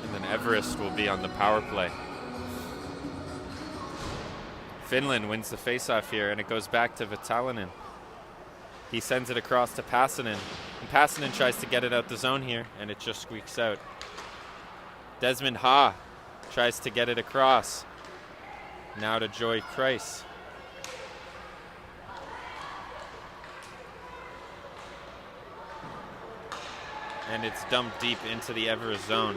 and then Everest will be on the power play. Finland wins the faceoff here, and it goes back to Vitalainen. He sends it across to Passanen, and Passanen tries to get it out the zone here, and it just squeaks out. Desmond Ha tries to get it across. Now to Joy Kreis. And it's dumped deep into the Everest zone.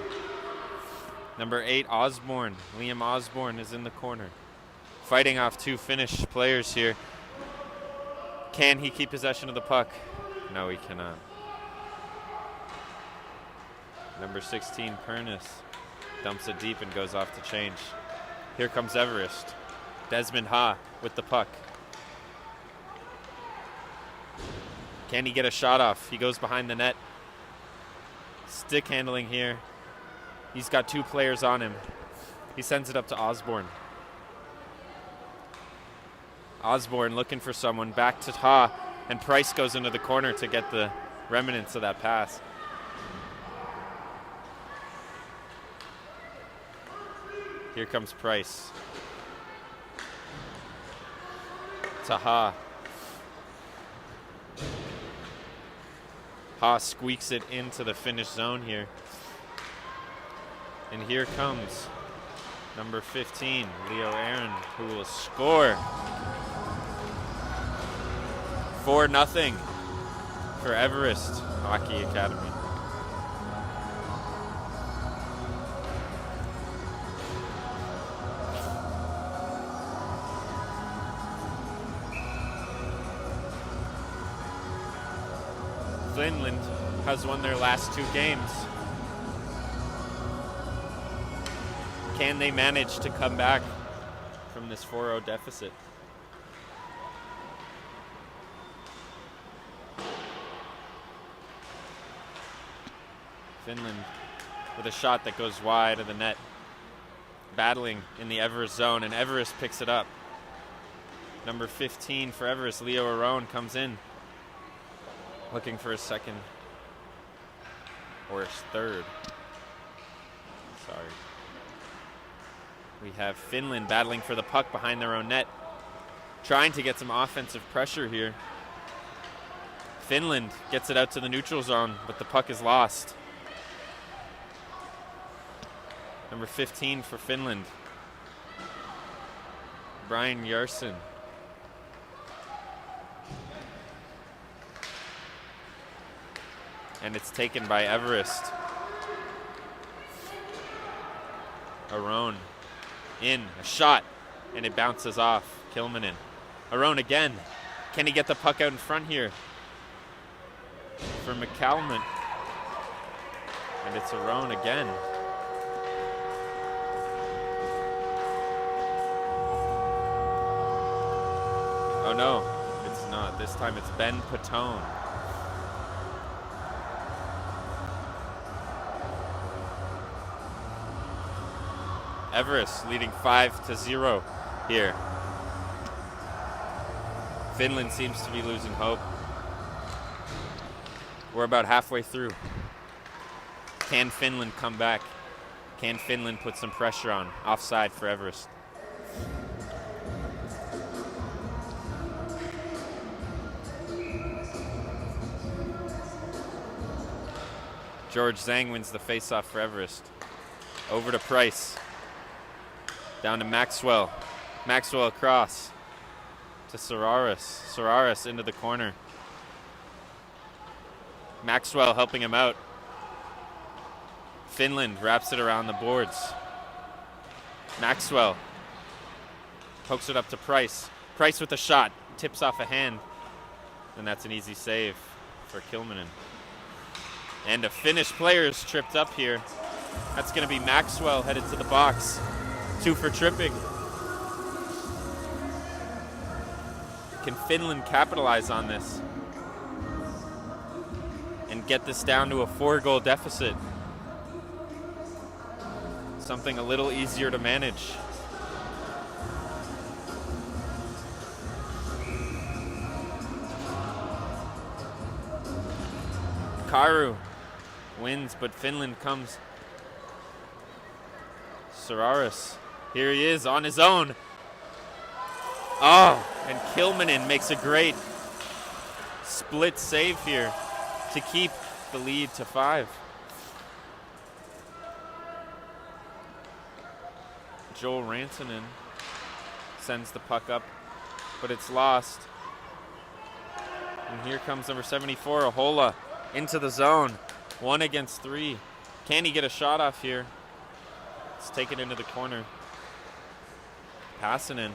Number 8, Osborne. Liam Osborne is in the corner, fighting off 2 Finnish players here. Can he keep possession of the puck? No, he cannot. Number 16, Pernis, dumps it deep and goes off to change. Here comes Everest. Desmond Ha with the puck. Can he get a shot off? He goes behind the net. Stick handling here. He's got 2 players on him. He sends it up to Osborne. Osborne looking for someone, back to Ha, and Price goes into the corner to get the remnants of that pass. Here comes Price. To Ha. Ha squeaks it into the Finnish zone here. And here comes number 15, Leo Aaron, who will score. 4-0 for Everest Hockey Academy. Finland has won their last 2 games. Can they manage to come back from this 4-0 deficit? Finland with a shot that goes wide of the net, battling in the Everest zone, and Everest picks it up. Number 15 for Everest, Leo Arone, comes in, looking for a second, or his third. Sorry. We have Finland battling for the puck behind their own net, trying to get some offensive pressure here. Finland gets it out to the neutral zone, but the puck is lost. Number 15 for Finland, Brian Yarson. And it's taken by Everest. Arone In, a shot, and it bounces off. Kilmanen. Arone again. Can he get the puck out in front here? For McCalman. And it's Arone again. Oh no, it's not. This time it's Ben Patone. Everest leading 5-0 here. Finland seems to be losing hope. We're about halfway through. Can Finland come back? Can Finland put some pressure on? Offside for Everest. George Zhang wins the faceoff for Everest. Over to Price. Down to Maxwell. Maxwell across to Sararis. Sararis into the corner. Maxwell helping him out. Finland wraps it around the boards. Maxwell pokes it up to Price. Price with a shot. Tips off a hand. And that's an easy save for Kilmanen. And a Finnish player is tripped up here. That's going to be Maxwell headed to the box. 2 for tripping. Can Finland capitalize on this and get this down to a 4-goal deficit? Something a little easier to manage. Karu wins, but Finland comes. Sararis, here he is on his own. Oh, and Kilmanen makes a great split save here to keep the lead to 5. Joel Rantanen sends the puck up, but it's lost. And here comes number 74, Ahola, into the zone. 1 against 3. Can he get a shot off here? It's taken into the corner. Passanen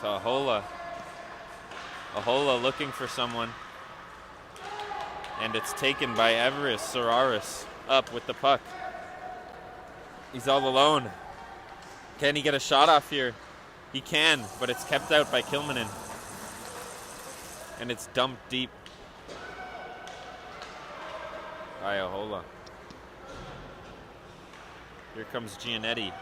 to Ahola. Ahola looking for someone. And it's taken by Everest Sararis up with the puck. He's all alone. Can he get a shot off here? He can, but it's kept out by Kilmanen. And it's dumped deep by Ahola. Here comes Giannetti.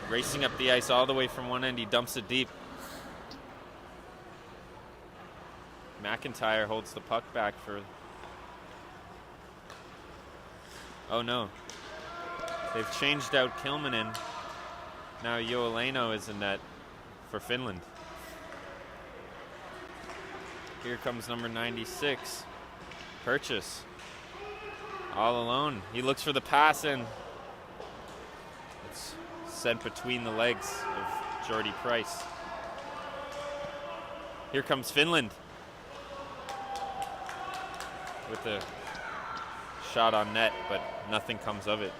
Racing up the ice all the way from one end. He dumps it deep. McIntyre holds the puck back for... Oh no. They've changed out Kilmanen. Now Joeleno is in net for Finland. Here comes number 96. Purchase. All alone. He looks for the pass and it's sent between the legs of Jordy Price. Here comes Finland with a shot on net, but nothing comes of it.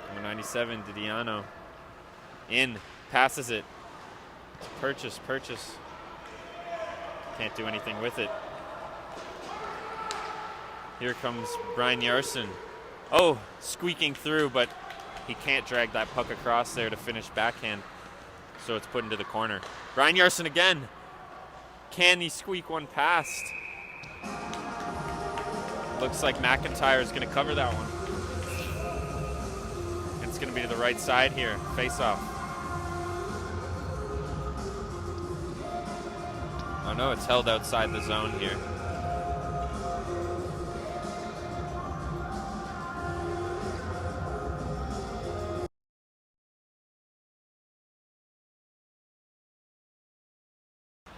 Number 97, Didiano. In, passes it. Purchase. Can't do anything with it. Here comes Brian Yarson. Oh, squeaking through, but he can't drag that puck across there to finish backhand. So it's put into the corner. Brian Yarson again. Can he squeak one past? Looks like McIntyre is going to cover that one. It's going to be to the right side here. Face off. Oh no, it's held outside the zone here.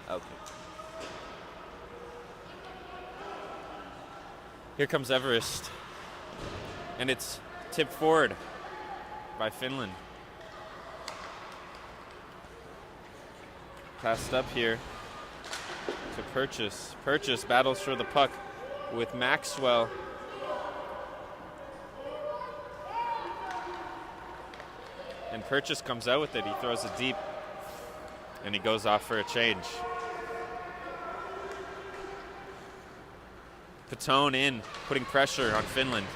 Okay. Here comes Everest. And it's tipped forward by Finland. Passed up here to Purchase. Purchase battles for the puck with Maxwell. And Purchase comes out with it. He throws it deep. And he goes off for a change. Petone in, putting pressure on Finland.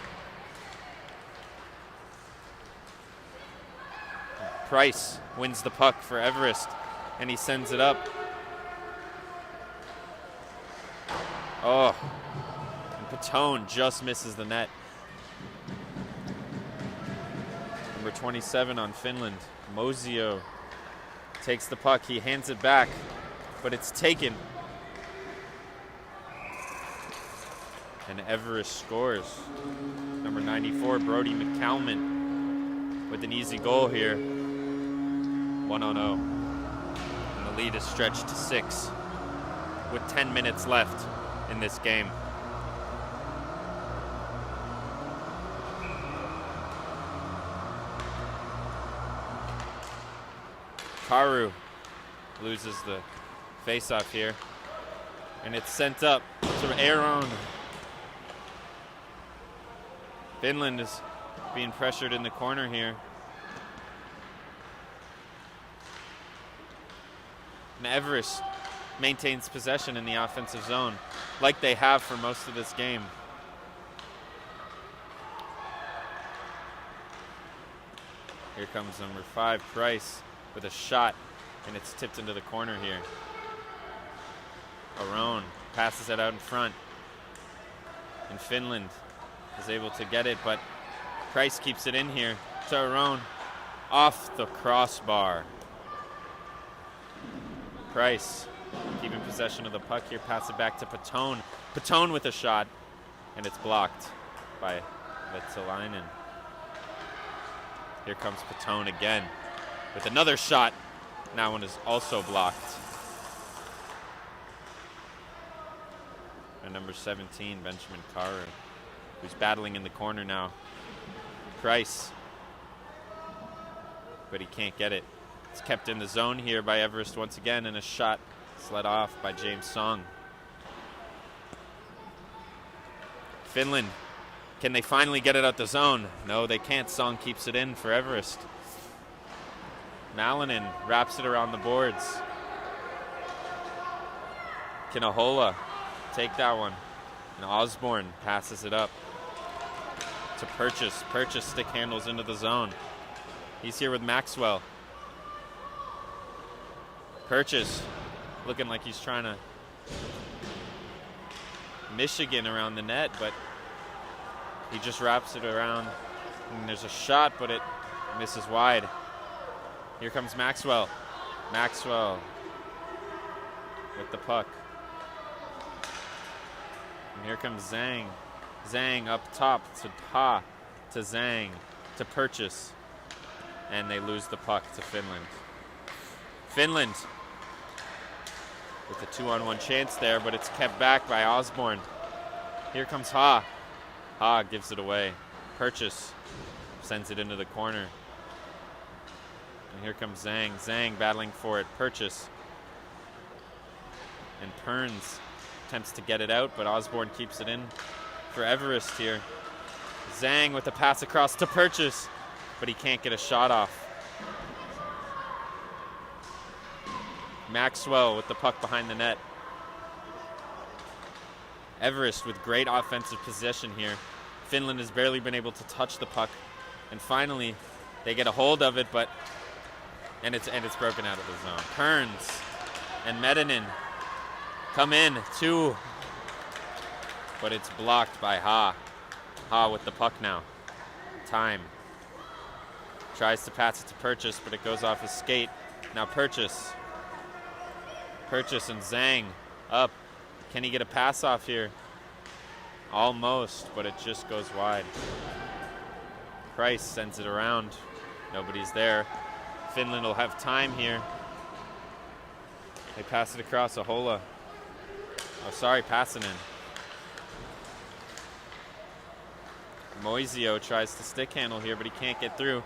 Price wins the puck for Everest, and he sends it up. Oh, and Petone just misses the net. Number 27 on Finland, Mosio takes the puck. He hands it back, but it's taken. And Everest scores. Number 94, Brody McCalman, with an easy goal here. 1-0. And the lead is stretched to 6 with 10 minutes left in this game. Karu loses the face-off here. And it's sent up to Aaron. Finland is being pressured in the corner here. And Everest maintains possession in the offensive zone, like they have for most of this game. Here comes number 5, Price, with a shot, and it's tipped into the corner here. Aron passes it out in front. And Finland is able to get it, but Price keeps it in here to Aron, off the crossbar. Price keeping possession of the puck here, pass it back to Petone. Petone with a shot, and it's blocked by Vettalainen. Here comes Petone again with another shot. And that one is also blocked. And number 17, Benjamin Karu, who's battling in the corner now. Price, but he can't get it. It's kept in the zone here by Everest once again, and a shot slid off by James Song. Finland, can they finally get it out the zone? No, they can't. Song keeps it in for Everest. Malinen wraps it around the boards. Can Ahola take that one? And Osborne passes it up to Purchase. Purchase stick handles into the zone. He's here with Maxwell. Purchase looking like he's trying to Michigan around the net, but he just wraps it around. And there's a shot, but it misses wide. Here comes Maxwell. Maxwell with the puck. And here comes Zhang. Zhang up top to Ha, to Zhang, to Purchase. And they lose the puck to Finland. Finland with a 2-on-1 chance there, but it's kept back by Osborne. Here comes Ha. Ha gives it away. Purchase sends it into the corner. And here comes Zhang. Zhang battling for it. Purchase. And Perns attempts to get it out, but Osborne keeps it in for Everest here. Zhang with the pass across to Purchase, but he can't get a shot off. Maxwell with the puck behind the net. Everest with great offensive possession here. Finland has barely been able to touch the puck, and finally they get a hold of it, but and it's broken out of the zone. Perns and Medinen come in, 2, but it's blocked by Ha. Ha with the puck now. Time. Tries to pass it to Purchase, but it goes off his skate. Now Purchase. Purchase and Zhang up. Can he get a pass off here? Almost, but it just goes wide. Price sends it around. Nobody's there. Finland will have time here. They pass it across Ahola. Oh, sorry, Passanen. Moisio tries to stick handle here, but he can't get through.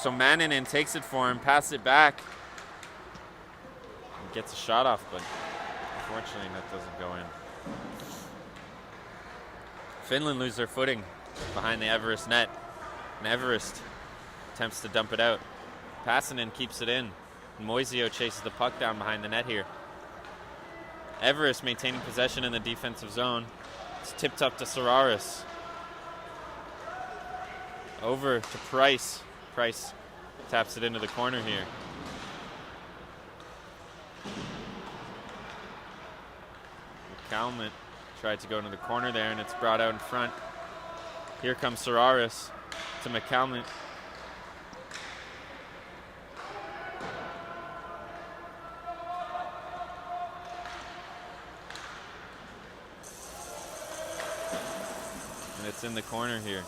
So Manninen takes it for him, passes it back. And gets a shot off, but unfortunately that doesn't go in. Finland lose their footing behind the Everest net. And Everest Attempts to dump it out. Passanen keeps it in. Moisio chases the puck down behind the net here. Everest maintaining possession in the defensive zone. It's tipped up to Sararis. Over to Price. Price taps it into the corner here. McCalmont tried to go into the corner there, and it's brought out in front. Here comes Sararis to McCalmont. And it's in the corner here.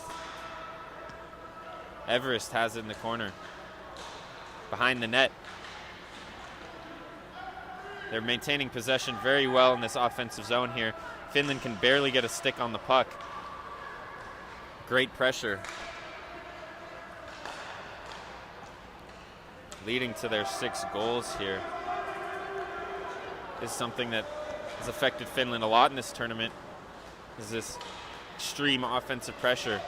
Everest has it in the corner. Behind the net. They're maintaining possession very well in this offensive zone here. Finland can barely get a stick on the puck. Great pressure. Leading to their 6 goals here. Is something that has affected Finland a lot in this tournament. Is this extreme offensive pressure.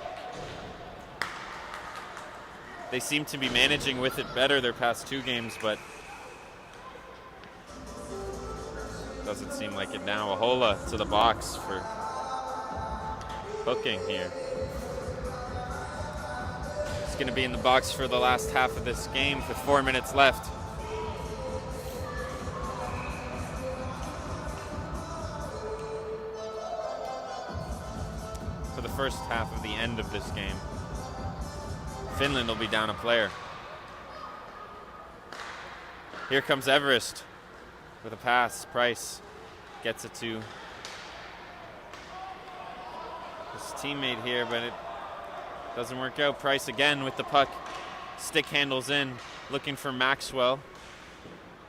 They seem to be managing with it better their past 2 games, but doesn't seem like it now. Ahola to the box for hooking here. He's going to be in the box for the last half of this game with 4 minutes left. For the first half of the end of this game. Finland will be down a player. Here comes Everest with a pass. Price gets it to his teammate here, but it doesn't work out. Price again with the puck. Stick handles in, looking for Maxwell.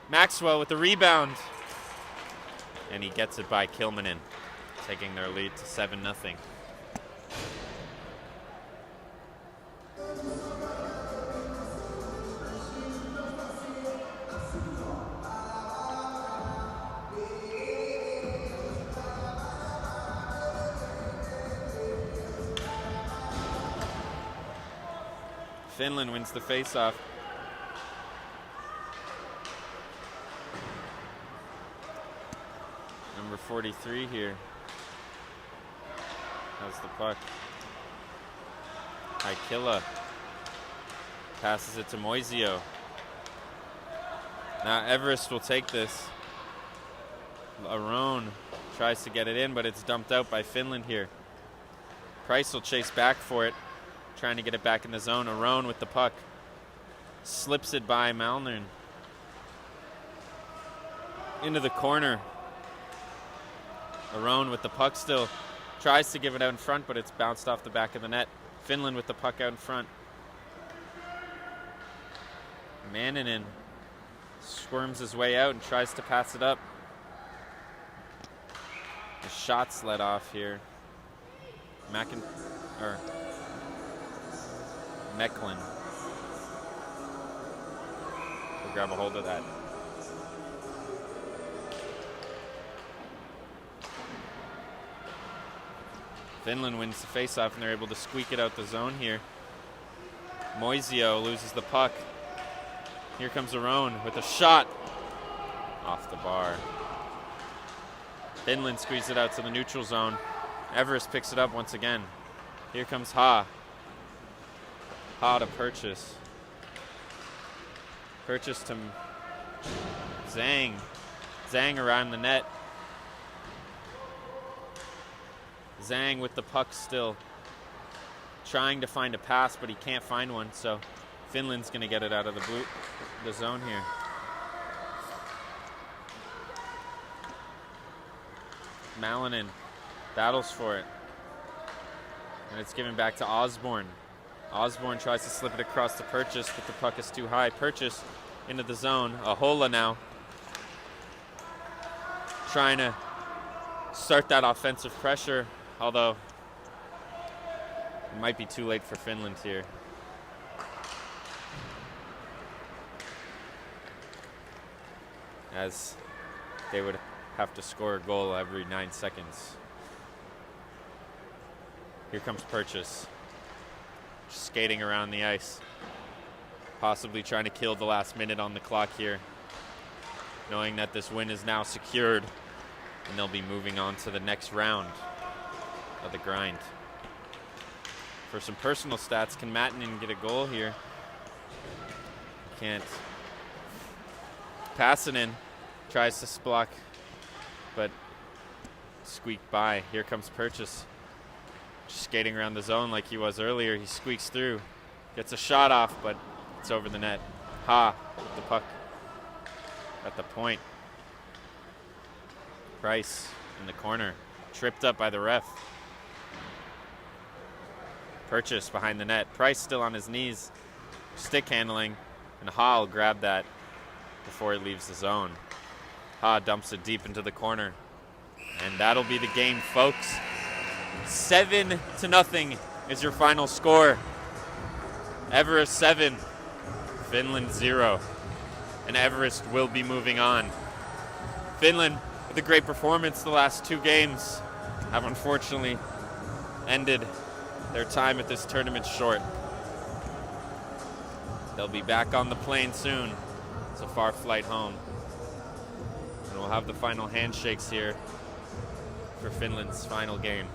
Maxwell with the rebound. And he gets it by Kilmanen, taking their lead to 7-0. Finland wins the faceoff. Number 43 here has the puck. Aikila passes it to Moisio. Now Everest will take this. Aron tries to get it in, but it's dumped out by Finland here. Price will chase back for it, trying to get it back in the zone. Aron with the puck. Slips it by Malnern. Into the corner. Aron with the puck still. Tries to give it out in front, but it's bounced off the back of the net. Finland with the puck out in front. Manninen squirms his way out and tries to pass it up. The shot's let off here. Mecklin will grab a hold of that. Finland wins the faceoff, and they're able to squeak it out the zone here. Moisio loses the puck. Here comes Aron with a shot off the bar. Finland squeezes it out to the neutral zone. Everest picks it up once again. Here comes Ha. Ha to Purchase. Purchase to Zhang. Zhang around the net. Zhang with the puck still. Trying to find a pass, but he can't find one, so Finland's going to get it out of the zone here. Malinen battles for it. And it's given back to Osborne. Osborne tries to slip it across to Purchase, but the puck is too high. Purchase into the zone. Ahola now. Trying to start that offensive pressure, although it might be too late for Finland here. As they would have to score a goal every 9 seconds. Here comes Purchase. Skating around the ice. possibly trying to kill the last minute on the clock here, knowing that this win is now secured and they'll be moving on to the next round of the grind. For some personal stats, can Matanen get a goal here? Can't. Passanen tries to block, but squeaked by. Here comes Purchase. Just skating around the zone like he was earlier. He squeaks through, gets a shot off, but it's over the net. Ha, with the puck at the point. Price in the corner, tripped up by the ref. Purchase behind the net. Price still on his knees, stick handling, and Ha will grab that before it leaves the zone. Ha dumps it deep into the corner, and that'll be the game, folks. 7-0 is your final score. Everest 7, Finland 0, and Everest will be moving on. Finland, with a great performance the last 2 games, have unfortunately ended their time at this tournament short. They'll be back on the plane soon. It's a far flight home. And we'll have the final handshakes here for Finland's final game.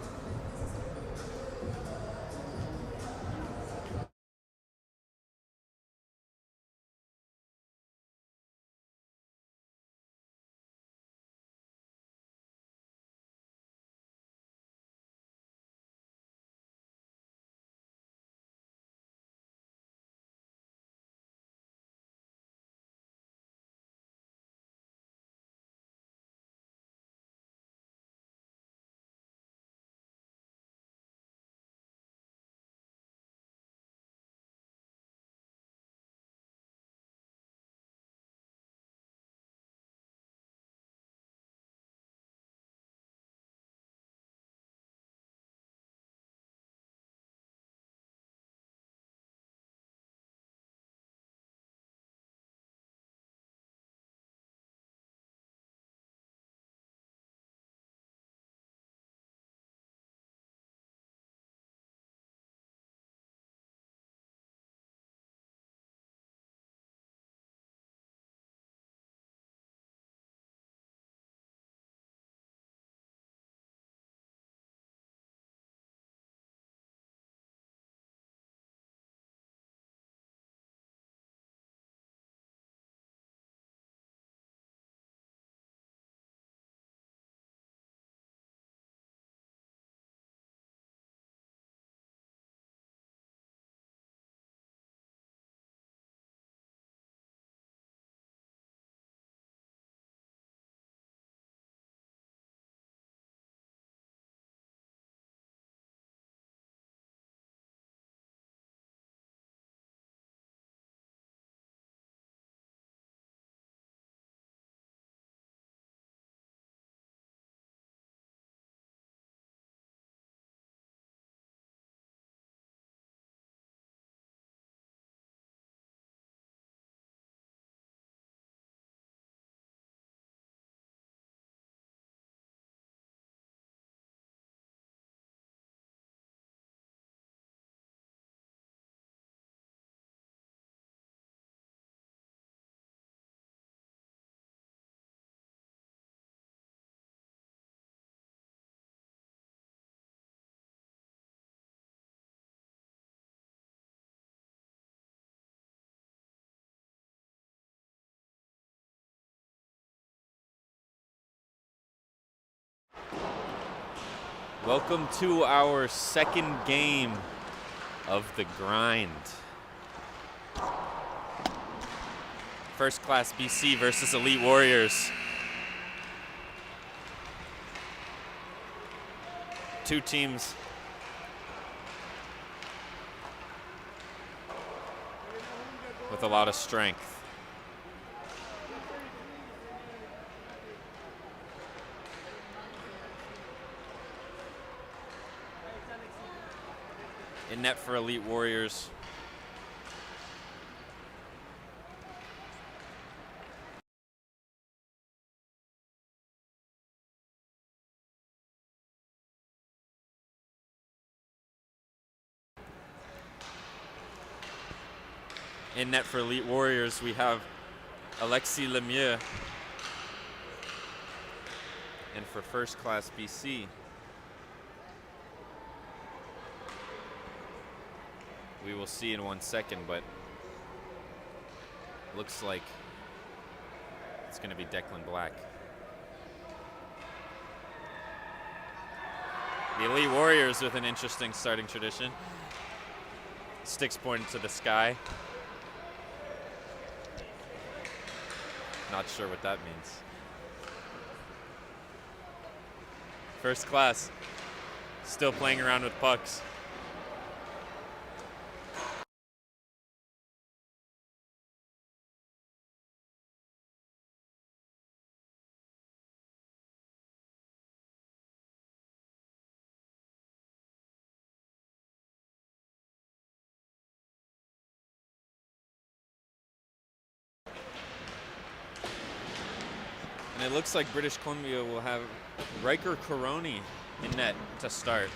Welcome to our second game of the grind. First Class BC versus Elite Warriors. 2 teams with a lot of strength. In net for Elite Warriors. In net for Elite Warriors, we have Alexis Lemieux. And for First Class BC, we will see in 1 second, but looks like it's going to be Declan Black. The Elite Warriors with an interesting starting tradition. Sticks pointed to the sky. Not sure what that means. First Class still playing around with pucks. And it looks like British Columbia will have Riker Coroni in net to start.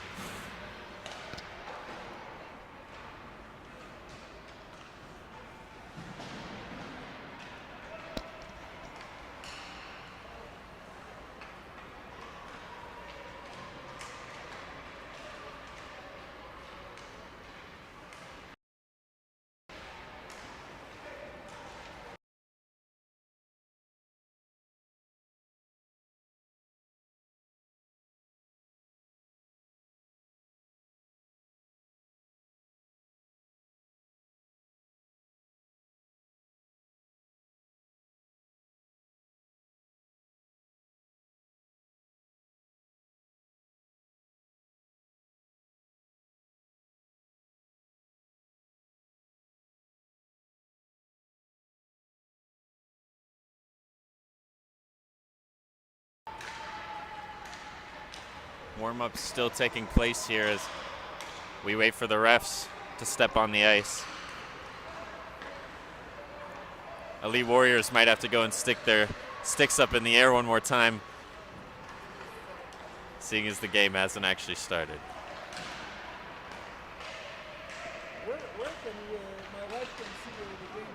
Warm-ups still taking place here as we wait for the refs to step on the ice. Elite Warriors might have to go and stick their sticks up in the air one more time, seeing as the game hasn't actually started. Where can my wife can see the game?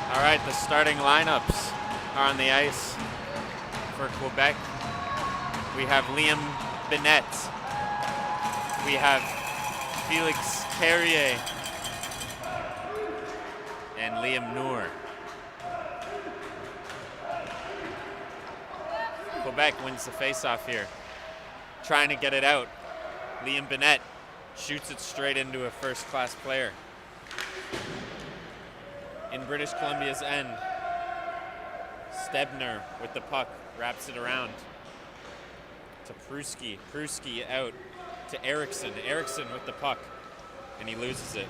All right, the starting lineups are on the ice for Quebec. We have Liam Bennett. We have Felix Carrier and Liam Noor. Quebec wins the faceoff here, trying to get it out. Liam Bennett shoots it straight into a first-class player. In British Columbia's end, Stebner with the puck wraps it around to Pruski. Pruski out to Eriksson. Eriksson with the puck, and he loses it.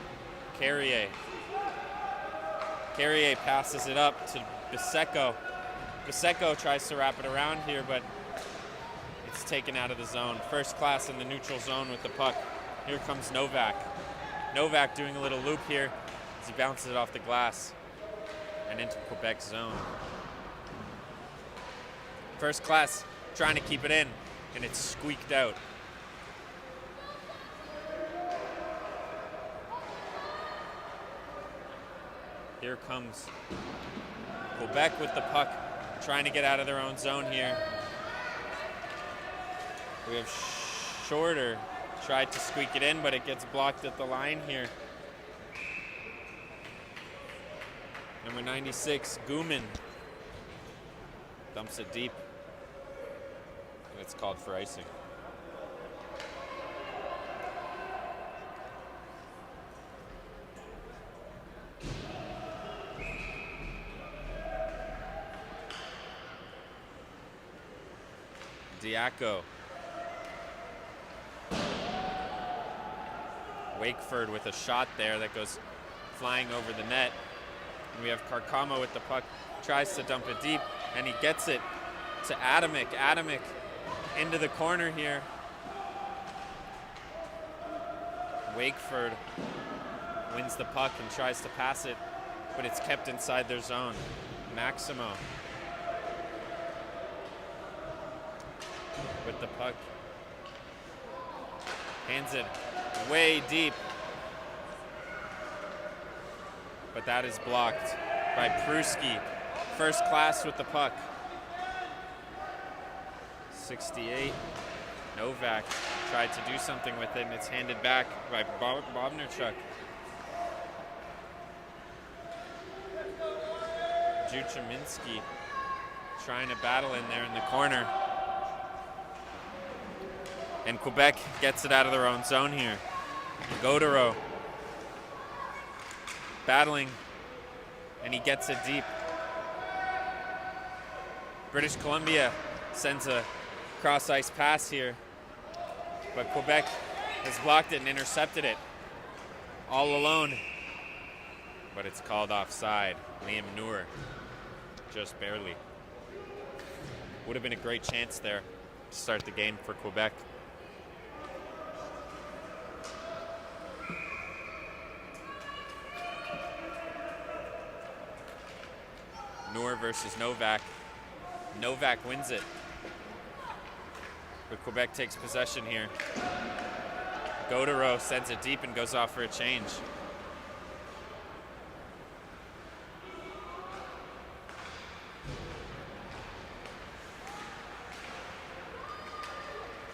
Carrier passes it up to Biseco. Biseco tries to wrap it around here, but it's taken out of the zone. First Class in the neutral zone with the puck. Here comes Novak. Novak doing a little loop here as he bounces it off the glass and into Quebec's zone. First Class trying to keep it in, and it's squeaked out. Here comes Quebec with the puck, trying to get out of their own zone here. We have Shorter tried to squeak it in, but it gets blocked at the line here. Number 96, Guman, dumps it deep, and it's called for icing. Diaco. Wakeford with a shot there that goes flying over the net. And we have Carcamo with the puck, tries to dump it deep, and he gets it to Adamic. Adamic into the corner here. Wakeford wins the puck and tries to pass it, but it's kept inside their zone. Maximo with the puck. Hands it way deep. But that is blocked by Pruski. First class with the puck. 68. Novak tried to do something with it, and it's handed back by Bobnerchuk. Juchaminski trying to battle in there in the corner. And Quebec gets it out of their own zone here. Godero battling, and he gets it deep. British Columbia sends a cross-ice pass here, but Quebec has blocked it and intercepted it all alone. But it's called offside. Liam Noor, just barely. Would have been a great chance there to start the game for Quebec. Noor versus Novak. Novak wins it, but Quebec takes possession here. Godero sends it deep and goes off for a change.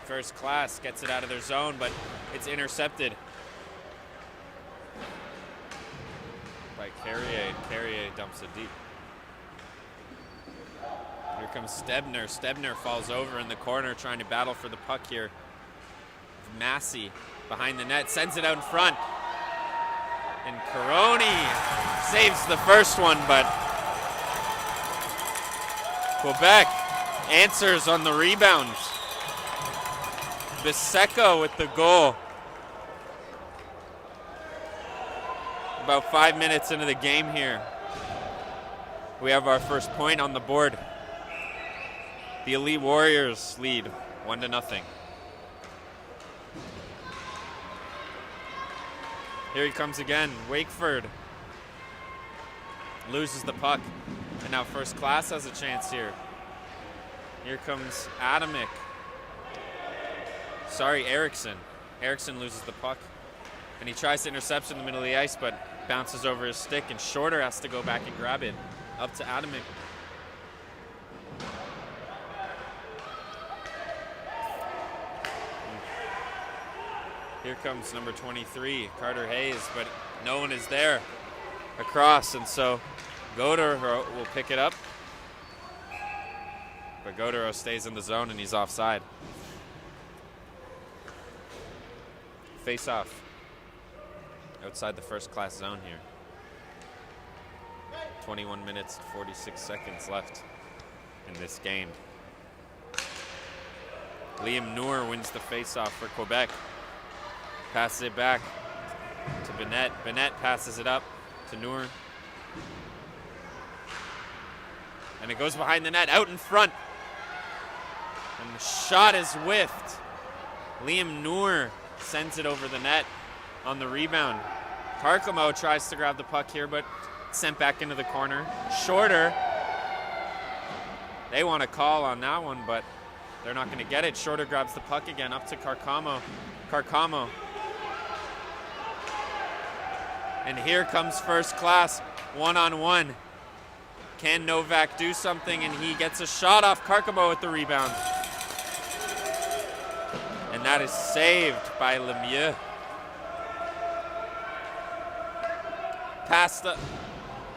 First class gets it out of their zone, but it's intercepted by Carrier. Carrier dumps it deep. Here comes Stebner. Stebner falls over in the corner trying to battle for the puck here. Massey behind the net, sends it out in front. And Caroni saves the first one, but Quebec answers on the rebound. Biseco with the goal. About 5 minutes into the game here. We have our first point on the board. The Elite Warriors lead 1-0. Here he comes again. Wakeford loses the puck. And now First Class has a chance here. Here comes Adamic. Sorry, Erickson. Erickson loses the puck. And he tries to intercept in the middle of the ice, but bounces over his stick, and Shorter has to go back and grab it. Up to Adamic. Here comes number 23, Carter Hayes, but no one is there across, and so Godero will pick it up. But Godero stays in the zone, and he's offside. Face off outside the First Class zone here. 21 minutes, 46 seconds left in this game. Liam Noor wins the face-off for Quebec. Passes it back to Bennett. Bennett passes it up to Noor. And it goes behind the net, out in front. And the shot is whiffed. Liam Noor sends it over the net on the rebound. Carcamo tries to grab the puck here, but sent back into the corner. Shorter. They want a call on that one, but they're not going to get it. Shorter grabs the puck again, up to Carcamo. Carcamo. And here comes First Class, one-on-one. Can Novak do something? And he gets a shot off Carcamo with the rebound. that is saved by Lemieux. Passed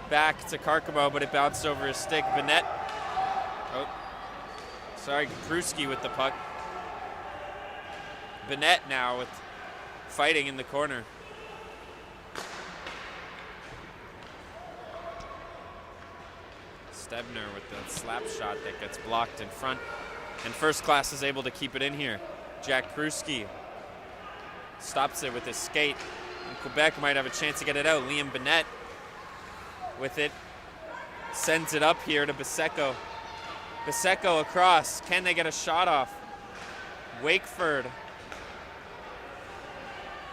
back to Karkamo, but it bounced over his stick. Bennett. Oh, sorry, Kruski with the puck. Bennett now with fighting in the corner. Stebner with the slap shot that gets blocked in front. And First Class is able to keep it in here. Jack Kruski stops it with his skate. And Quebec might have a chance to get it out. Liam Bennett with it. Sends it up here to Biseco. Biseco across. Can they get a shot off? Wakeford.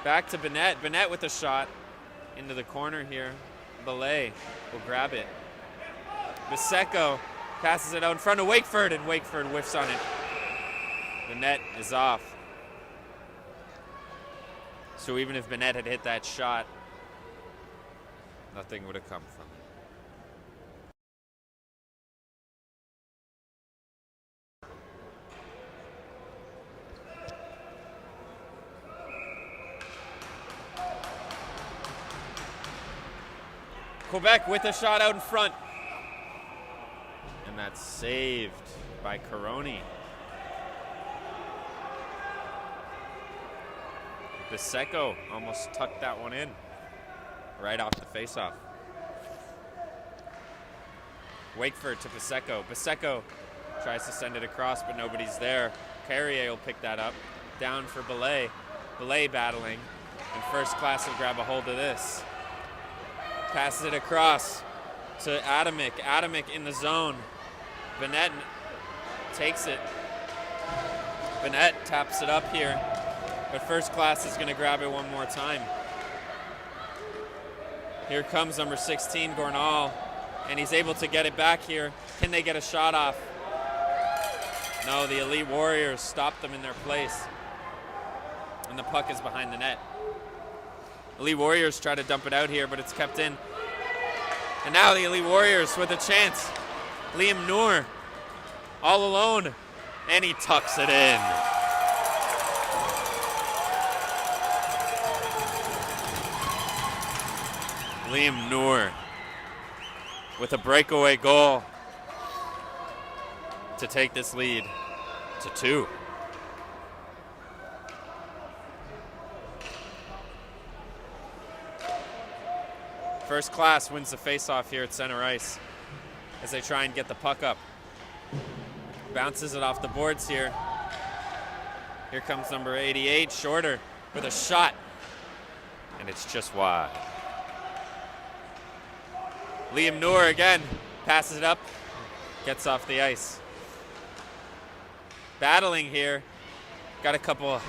Back to Bennett. Bennett with a shot into the corner here. Belay will grab it. Biseco passes it out in front of Wakeford, and Wakeford whiffs on it. The net is off. So even if Bennett had hit that shot, nothing would have come from it. Quebec with a shot out in front. And that's saved by Caroni. Biseco almost tucked that one in right off the faceoff. Wakeford to Biseco. Biseco tries to send it across, but nobody's there. Carrier will pick that up. Down for Belay. Belay battling. And First Class will grab a hold of this. Passes it across to Adamic. Adamic in the zone. Bennett takes it. Bennett taps it up here. But First Class is going to grab it one more time. Here comes number 16, Gornal. And he's able to get it back here. Can they get a shot off? No, the Elite Warriors stopped them in their place. And the puck is behind the net. Elite Warriors try to dump it out here, but it's kept in. And now the Elite Warriors with a chance. Liam Noor all alone. And he tucks it in. Liam Noor with a breakaway goal to take this lead to 2. First Class wins the faceoff here at center ice as they try and get the puck up. Bounces it off the boards here. Here comes number 88, Shorter, with a shot. And it's just wide. Liam Noor again passes it up, gets off the ice. Battling here. Got a couple of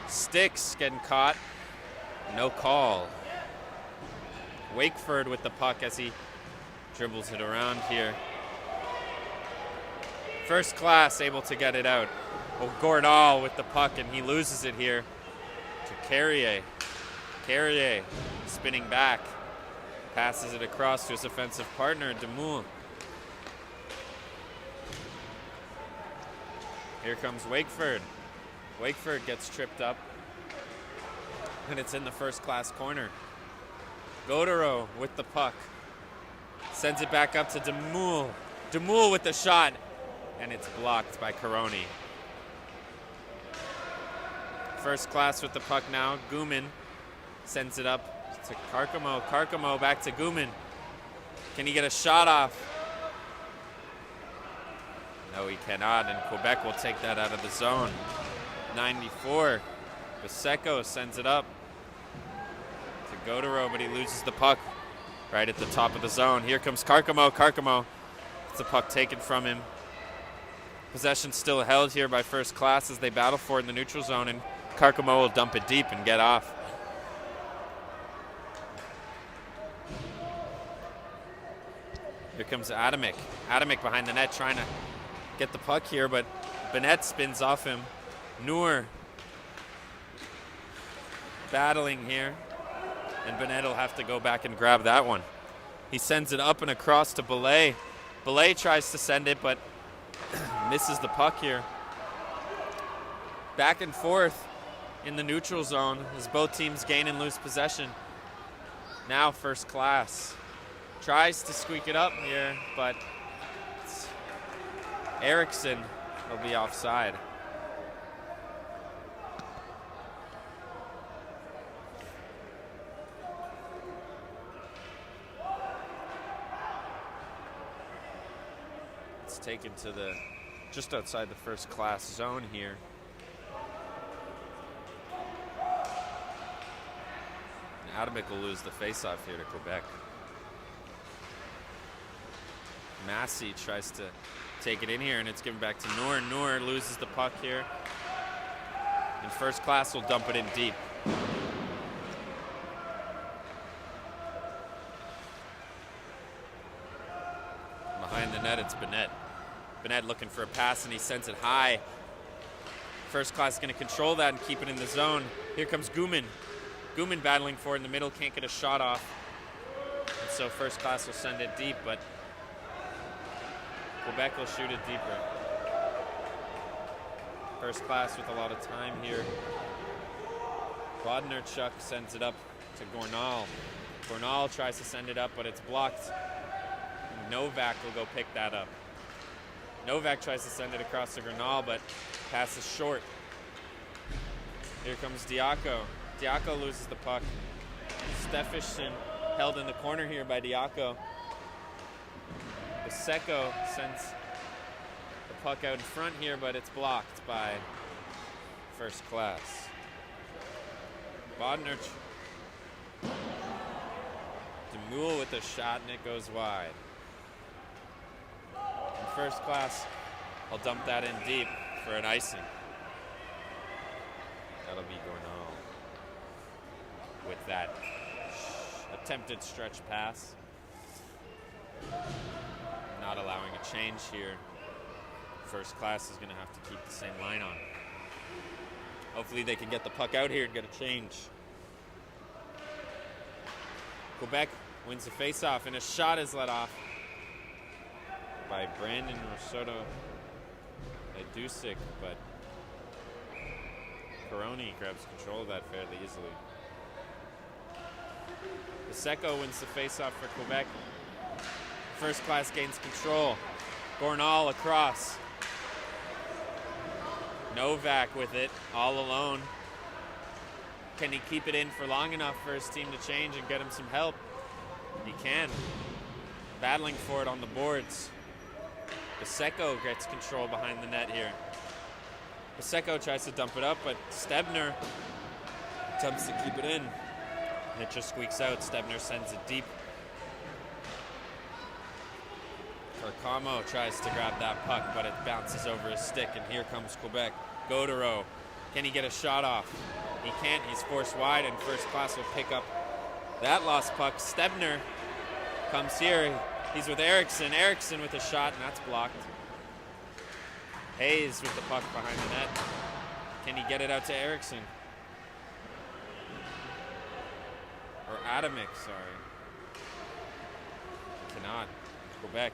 sticks getting caught. No call. Wakeford with the puck as he dribbles it around here. First Class able to get it out. Oh, Gordal with the puck, and he loses it here to Carrier. Carrier spinning back. Passes it across to his offensive partner, Demoule. Here comes Wakeford. Wakeford gets tripped up, and it's in the First Class corner. Godero with the puck. Sends it back up to Demoule. Demoule with the shot, and it's blocked by Caroni. First Class with the puck now. Guman sends it up to Karkamo. Karkamo back to Guman. Can he get a shot off? No, he cannot, and Quebec will take that out of the zone. 94. Biseco sends it up to Godero, but he loses the puck right at the top of the zone. Here comes Karkamo. Karkamo gets the puck taken from him. Possession still held here by First Class as they battle for it in the neutral zone, and Karkamo will dump it deep and get off. Here comes Adamic. Adamic behind the net trying to get the puck here, but Bennett spins off him. Noor battling here, and Bennett will have to go back and grab that one. He sends it up and across to Belay. Belay tries to send it, but misses the puck here. Back and forth in the neutral zone as both teams gain and lose possession. Now First Class tries to squeak it up here, but Eriksson will be offside. It's taken to the just outside the First Class zone here. And Adamek will lose the faceoff here to Quebec. Massey tries to take it in here, and it's given back to Noor. Noor loses the puck here. And First Class will dump it in deep. Behind the net, it's Bennett. Bennett looking for a pass, and he sends it high. First Class is going to control that and keep it in the zone. Here comes Guman. Guman battling for it in the middle, can't get a shot off. And so First Class will send it deep, but Quebec will shoot it deeper. First Class with a lot of time here. Bodnarchuk sends it up to Gornal. Gornal tries to send it up, but it's blocked. Novak will go pick that up. Novak tries to send it across to Gornal, but pass is short. Here comes Diaco. Diaco loses the puck. Steffensen held in the corner here by Diaco. Paseko sends the puck out in front here, but it's blocked by First Class. Bodnarch. Demul with a shot, and it goes wide. And First Class, I'll dump that in deep for an icing. That'll be Gornal with that attempted stretch pass. Not allowing a change here. First Class is going to have to keep the same line on. Hopefully they can get the puck out here and get a change. Quebec wins the face-off, and a shot is let off by Brandon Rosoto Dusik, but Peroni grabs control of that fairly easily. Paseko wins the face-off for Quebec. First Class gains control. Gornal across. Novak with it, all alone. Can he keep it in for long enough for his team to change and get him some help? He can. Battling for it on the boards. Paseko gets control behind the net here. Paseko tries to dump it up, but Stebner attempts to keep it in. And it just squeaks out. Stebner sends it deep. Carcamo tries to grab that puck, but it bounces over his stick, and here comes Quebec. Gaudreau, can he get a shot off? He can't, he's forced wide, and First Class will pick up that lost puck. Stebner comes here, he's with Eriksson. Eriksson with a shot, and that's blocked. Hayes with the puck behind the net. Can he get it out to Eriksson? Or Adamek, sorry. Cannot. Quebec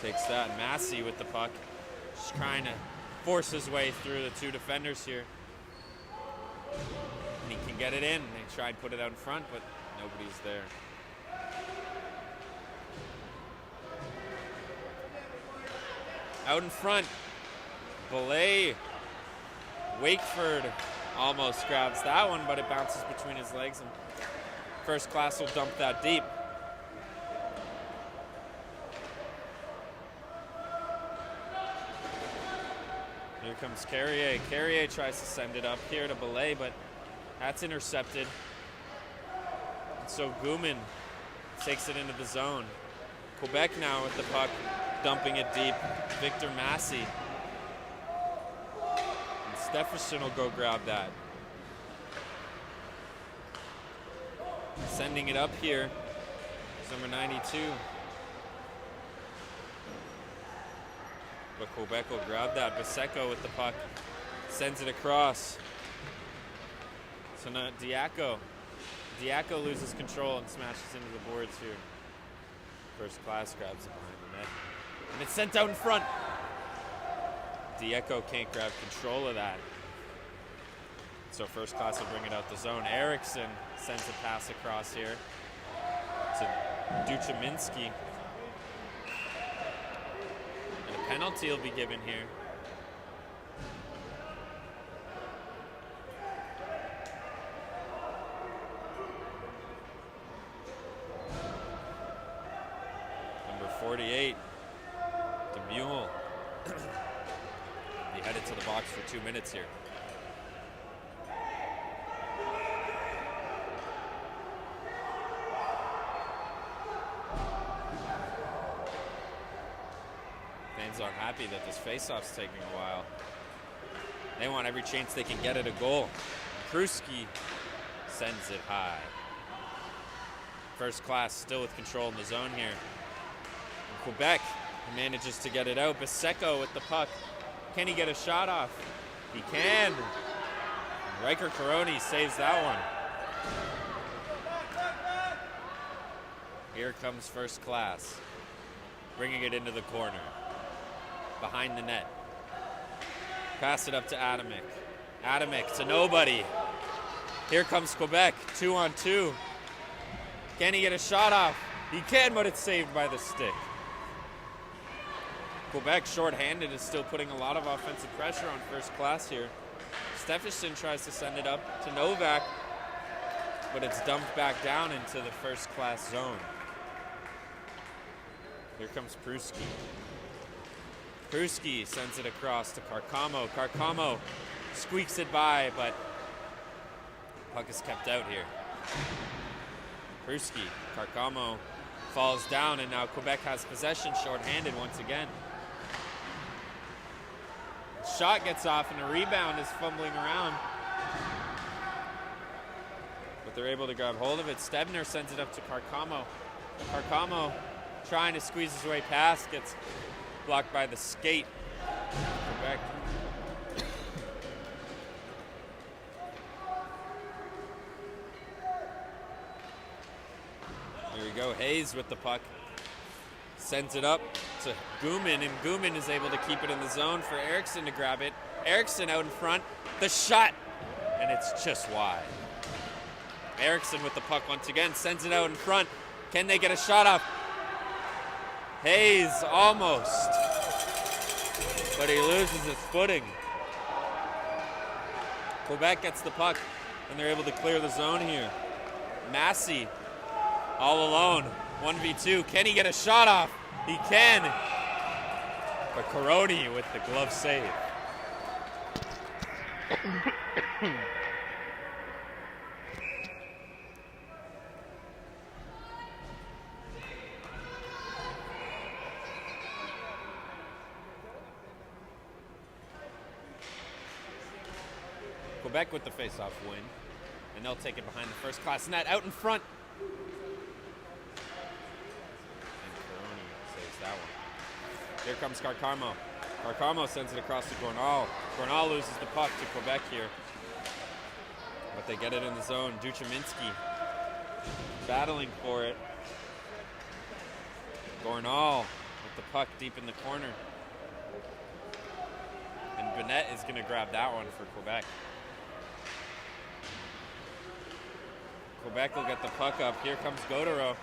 takes that. Massey with the puck. Just trying to force his way through the two defenders here. And he can get it in. They try and put it out in front, but nobody's there. Out in front, Belay. Wakeford almost grabs that one, but it bounces between his legs, and First Class will dump that deep. Here comes Carrier. Carrier tries to send it up here to Belay, but that's intercepted. And so Guman takes it into the zone. Quebec now with the puck, dumping it deep. Victor Massey. And Steffensen will go grab that. Sending it up here is number 92. But Quebec will grab that. Paseko with the puck. Sends it across. So now Diaco. Diaco loses control and smashes into the boards here. First Class grabs it behind the net. And it's sent out in front. Diaco can't grab control of that. So first class will bring it out the zone. Eriksson sends a pass across here to Duchaminski. And a penalty will be given here. Number 48, DeMule. He headed to the box for 2 minutes here. Fans aren't happy that this faceoff's taking a while. They want every chance they can get at a goal. Pruski sends it high. First class still with control in the zone here. And Quebec manages to get it out. Biseco with the puck. Can he get a shot off? He can. And Riker Caroni saves that one. Here comes first class. Bringing it into the corner. Behind the net. Pass it up to Adamic. Adamic to nobody. Here comes Quebec, 2-on-2. Can he get a shot off? He can, but it's saved by the stick. Quebec, short-handed, is still putting a lot of offensive pressure on first class here. Steffensen tries to send it up to Novak, but it's dumped back down into the first class zone. Here comes Pruski. Pruski sends it across to Carcamo. Carcamo squeaks it by, but puck is kept out here. Pruski, Carcamo falls down, and now Quebec has possession, short-handed once again. Shot gets off, and the rebound is fumbling around. But they're able to grab hold of it. Stebner sends it up to Carcamo. Carcamo trying to squeeze his way past, gets blocked by the skate. Quebec. Here we go, Hayes with the puck. Sends it up to Guman, and Guman is able to keep it in the zone for Eriksson to grab it. Eriksson out in front, the shot, and it's just wide. Eriksson with the puck once again, sends it out in front. Can they get a shot off? Hayes almost, but he loses his footing. Quebec gets the puck, and they're able to clear the zone here. Massey all alone, 1v2. Can he get a shot off? He can. But Caroni with the glove save. Quebec with the face-off win, and they'll take it behind the first class net out in front. That one. Here comes Carcamo. Carcamo sends it across to Gornal. Gornal loses the puck to Quebec here. But they get it in the zone. Duchaminski battling for it. Gornal with the puck deep in the corner. And Bennett is going to grab that one for Quebec. Quebec will get the puck up. Here comes Godero.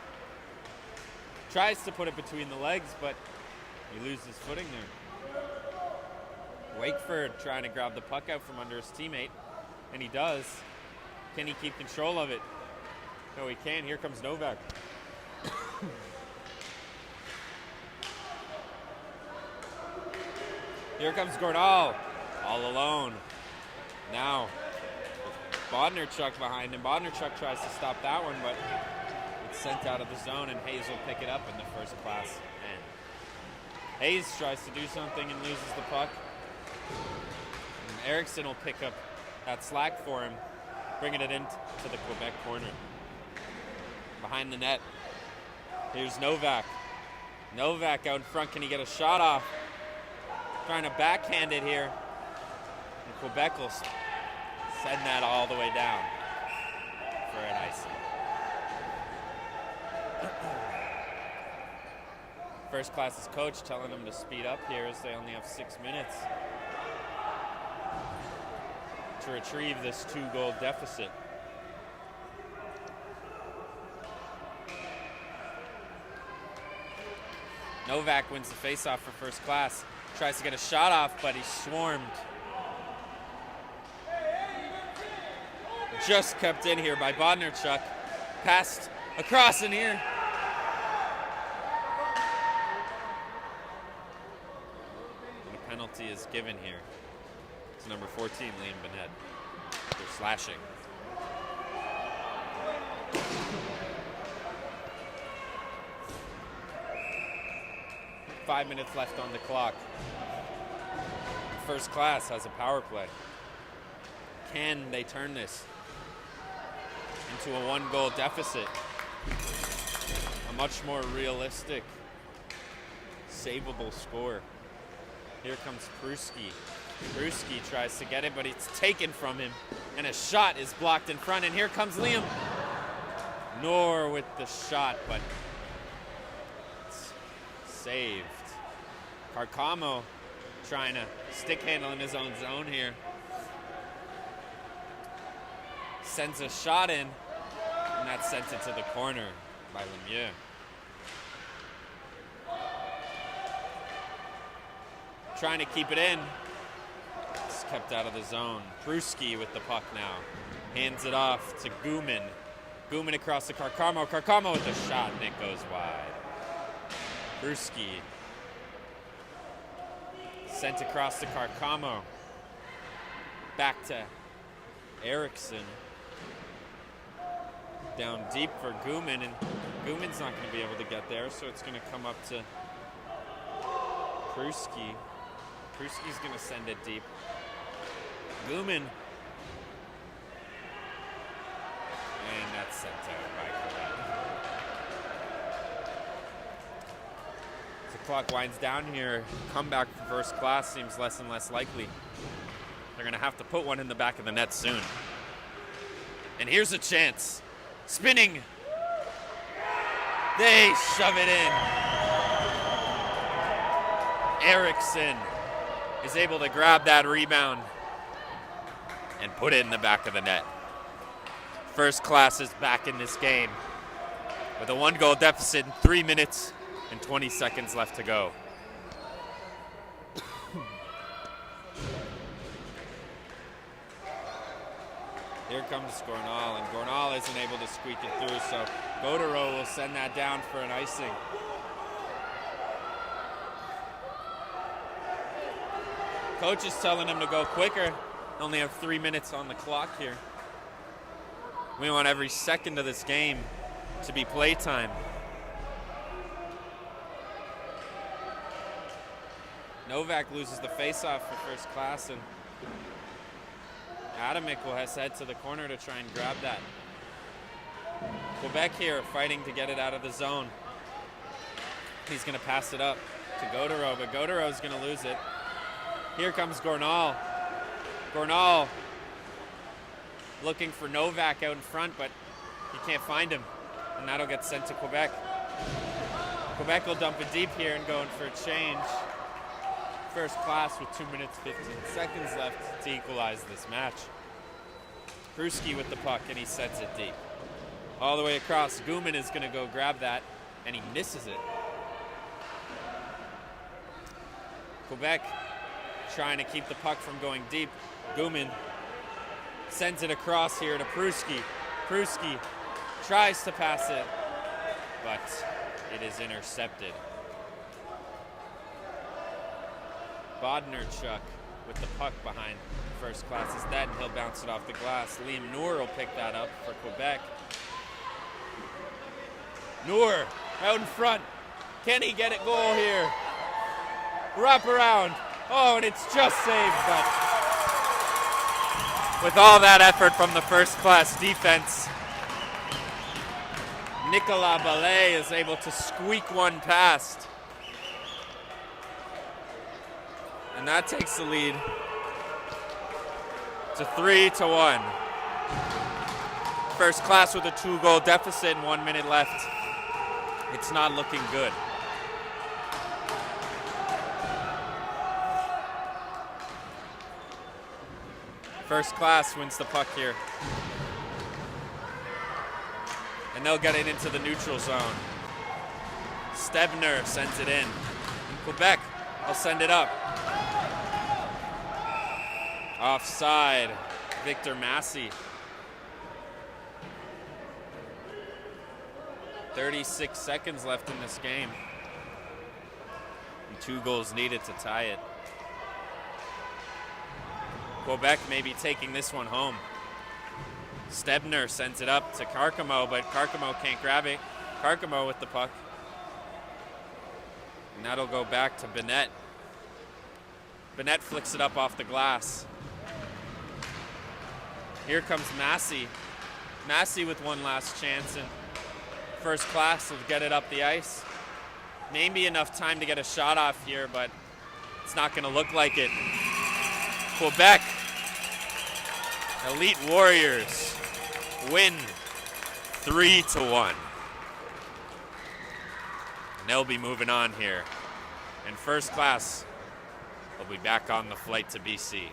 Tries to put it between the legs, but he loses footing there. Wakeford trying to grab the puck out from under his teammate, and he does. Can he keep control of it? No, he can't. Here comes Novak. Here comes Gordal, all alone. Now, Bodnarchuk behind him. Bodnarchuk tries to stop that one, but it's sent out of the zone, and Hayes will pick it up in the first class end. Hayes tries to do something and loses the puck. And Eriksson will pick up that slack for him, bringing it into the Quebec corner. Behind the net, here's Novak. Novak out in front, can he get a shot off? Trying to backhand it here. And Quebec will send that all the way down for an icing. First class's coach telling them to speed up here as they only have 6 minutes. to retrieve this 2-goal deficit. Novak wins the faceoff for First Class. Tries to get a shot off, but he's swarmed. Just kept in here by Bodnarchuk. Passed across in here. And a penalty is given here. It's number 14, Liam Bennett. They're slashing. Five minutes left on the clock. First Class has a power play. Can they turn this into a 1-goal deficit? A much more realistic, savable score. Here comes Pruski. Pruski tries to get it, but it's taken from him, and a shot is blocked in front, and here comes Liam. Nor with the shot, but it's saved. Carcamo trying to stick handle in his own zone here. Sends a shot in, and that sent it to the corner by Lemieux. Trying to keep it in. It's kept out of the zone. Pruski with the puck now. Hands it off to Guman. Guman across to Carcamo. Carcamo with the shot, and it goes wide. Pruski sent across to Carcamo. Back to Eriksson. Down deep for Guman, and Guman's not going to be able to get there, so it's going to come up to Pruski. Pruski's going to send it deep. Guman. And that's sent out by Quebec. As the clock winds down here, comeback for First Class seems less and less likely. They're going to have to put one in the back of the net soon. And here's a chance. Spinning. They shove it in. Eriksson is able to grab that rebound and put it in the back of the net. First Class is back in this game with a 1-goal deficit in 3 minutes and 20 seconds left to go. Here comes Gornal, and Gornal isn't able to squeak it through, so Godero will send that down for an icing. Coach is telling him to go quicker. Only have 3 minutes on the clock here. We want every second of this game to be playtime. Novak loses the faceoff for First Class, and Adamic will head to the corner to try and grab that. Quebec here fighting to get it out of the zone. He's going to pass it up to Godero, but Godero is going to lose it. Here comes Gornal. Gornal looking for Novak out in front, but he can't find him, and that'll get sent to Quebec. Quebec will dump it deep here and go in for a change. First Class with 2 minutes, 15 seconds left to equalize this match. Pruski with the puck, and he sets it deep. All the way across. Guman is going to go grab that, and he misses it. Quebec trying to keep the puck from going deep. Guman sends it across here to Pruski. Pruski tries to pass it, but it is intercepted. Bodnarchuk with the puck behind First Class's net, and he'll bounce it off the glass. Liam Noor will pick that up for Quebec. Noor out in front. Can he get it goal here? Wrap around. Oh, and it's just saved, but with all that effort from the First Class defense, Nicolas Ballet is able to squeak one past. And that takes the lead to 3-1. First Class with a 2-goal deficit and 1 minute left. It's not looking good. First Class wins the puck here. And they'll get it into the neutral zone. Stebner sends it in. Quebec will send it up. Offside, Victor Massey. 36 seconds left in this game. And 2 goals needed to tie it. Quebec may be taking this one home. Stebner sends it up to Carcamo, but Carcamo can't grab it. Carcamo with the puck. And that'll go back to Bennett. Bennett flicks it up off the glass. Here comes Massey. Massey with one last chance, and First Class will get it up the ice. Maybe enough time to get a shot off here, but it's not gonna look like it. Quebec, Elite Warriors win 3-1. And they'll be moving on here. And First Class will be back on the flight to BC.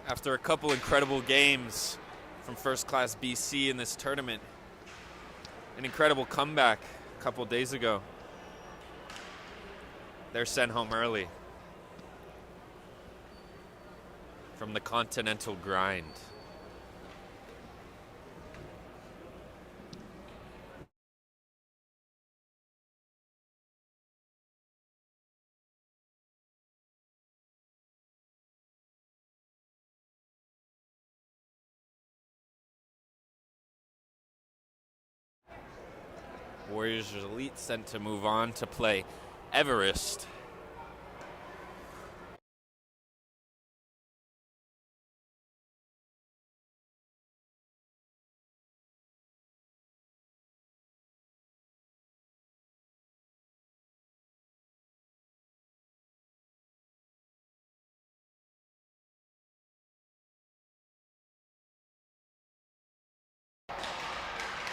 After a couple incredible games from First Class BC in this tournament, an incredible comeback a couple days ago, they're sent home early from the continental grind. Warriors Elite sent to move on to play Everest.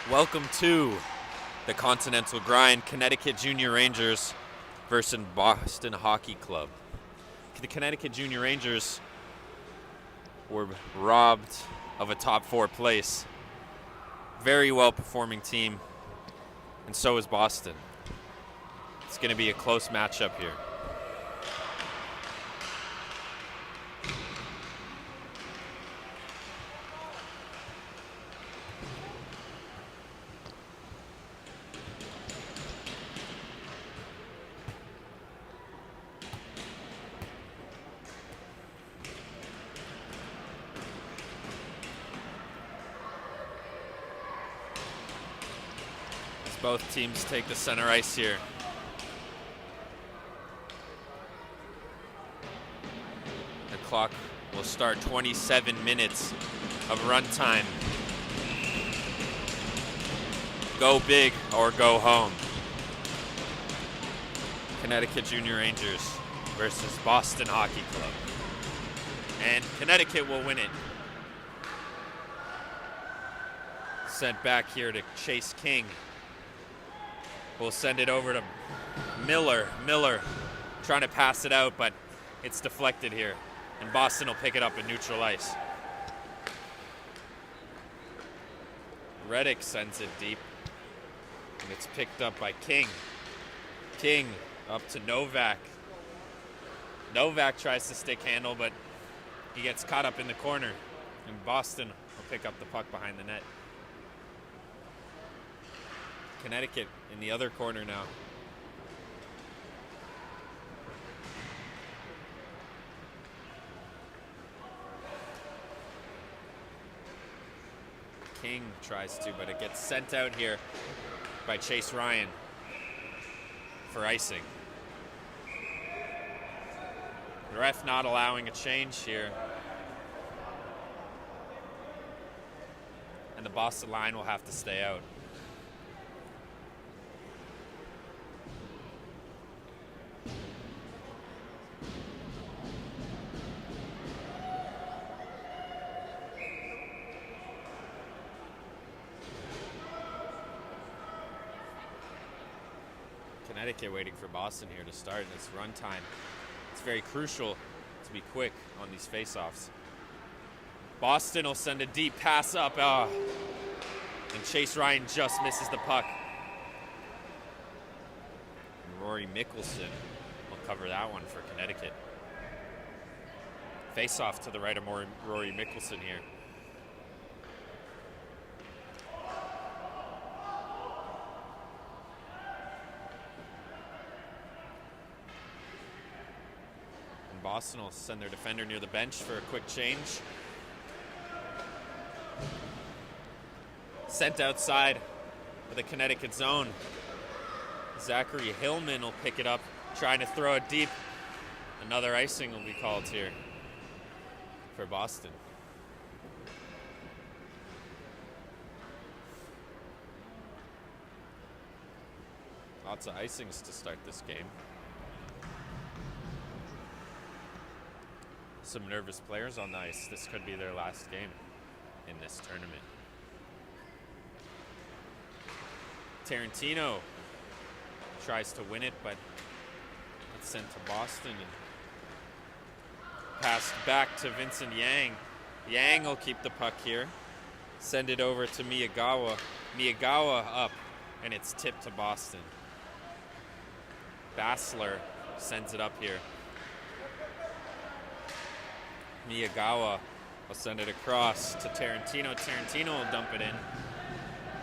Welcome to the Continental Grind, Connecticut Junior Rangers versus Boston Hockey Club. The Connecticut Junior Rangers were robbed of a top 4 place. Very well performing team, and so is Boston. It's going to be a close matchup here. Both teams take the center ice here. The clock will start 27 minutes of runtime. Go big or go home. Connecticut Junior Rangers versus Boston Hockey Club. And Connecticut will win it. Sent back here to Chase King. We'll send it over to Miller. Miller trying to pass it out, but it's deflected here. And Boston will pick it up in neutral ice. Reddick sends it deep. And it's picked up by King. King up to Novak. Novak tries to stick handle, but he gets caught up in the corner. And Boston will pick up the puck behind the net. Connecticut in the other corner now. King tries to, but it gets sent out here by Chase Ryan for icing. The ref not allowing a change here. and the Boston line will have to stay out. Connecticut waiting for Boston here to start this run time. It's very crucial to be quick on these faceoffs. Boston will send a deep pass up, and Chase Ryan just misses the puck. And Rory Mickelson will cover that one for Connecticut. Faceoff to the right of Rory Mickelson here. Boston will send their defender near the bench for a quick change. Sent outside of the Connecticut zone. Zachary Hillman will pick it up, trying to throw it deep. Another icing will be called here for Boston. Lots of icings to start this game. Some nervous players on the ice. This could be their last game in this tournament. Tarantino tries to win it, but it's sent to Boston and passed back to Vincent Yang. Yang will keep the puck here. Send it over to Miyagawa. Miyagawa up, and it's tipped to Boston. Bassler sends it up here. Miyagawa will send it across to Tarantino. Tarantino will dump it in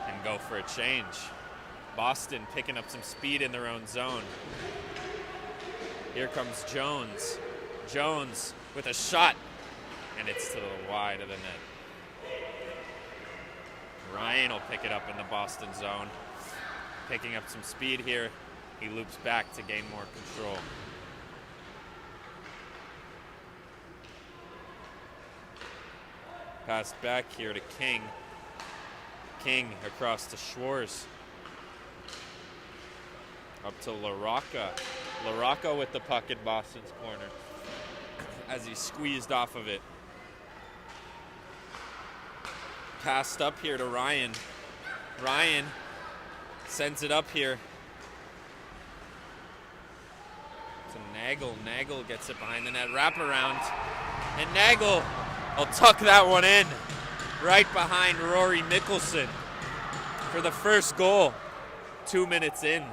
and go for a change. Boston picking up some speed in their own zone. Here comes Jones. Jones with a shot, and it's to the wide of the net. Ryan will pick it up in the Boston zone. Picking up some speed here. He loops back to gain more control. Passed back here to King. King across to Schwartz. Up to LaRocca. LaRocca with the puck in Boston's corner as he squeezed off of it. Passed up here to Ryan. Ryan sends it up here to Nagel. Nagel gets it behind the net. Wraparound. And Nagel will tuck that one in right behind Rory Mickelson for the first goal 2 minutes in.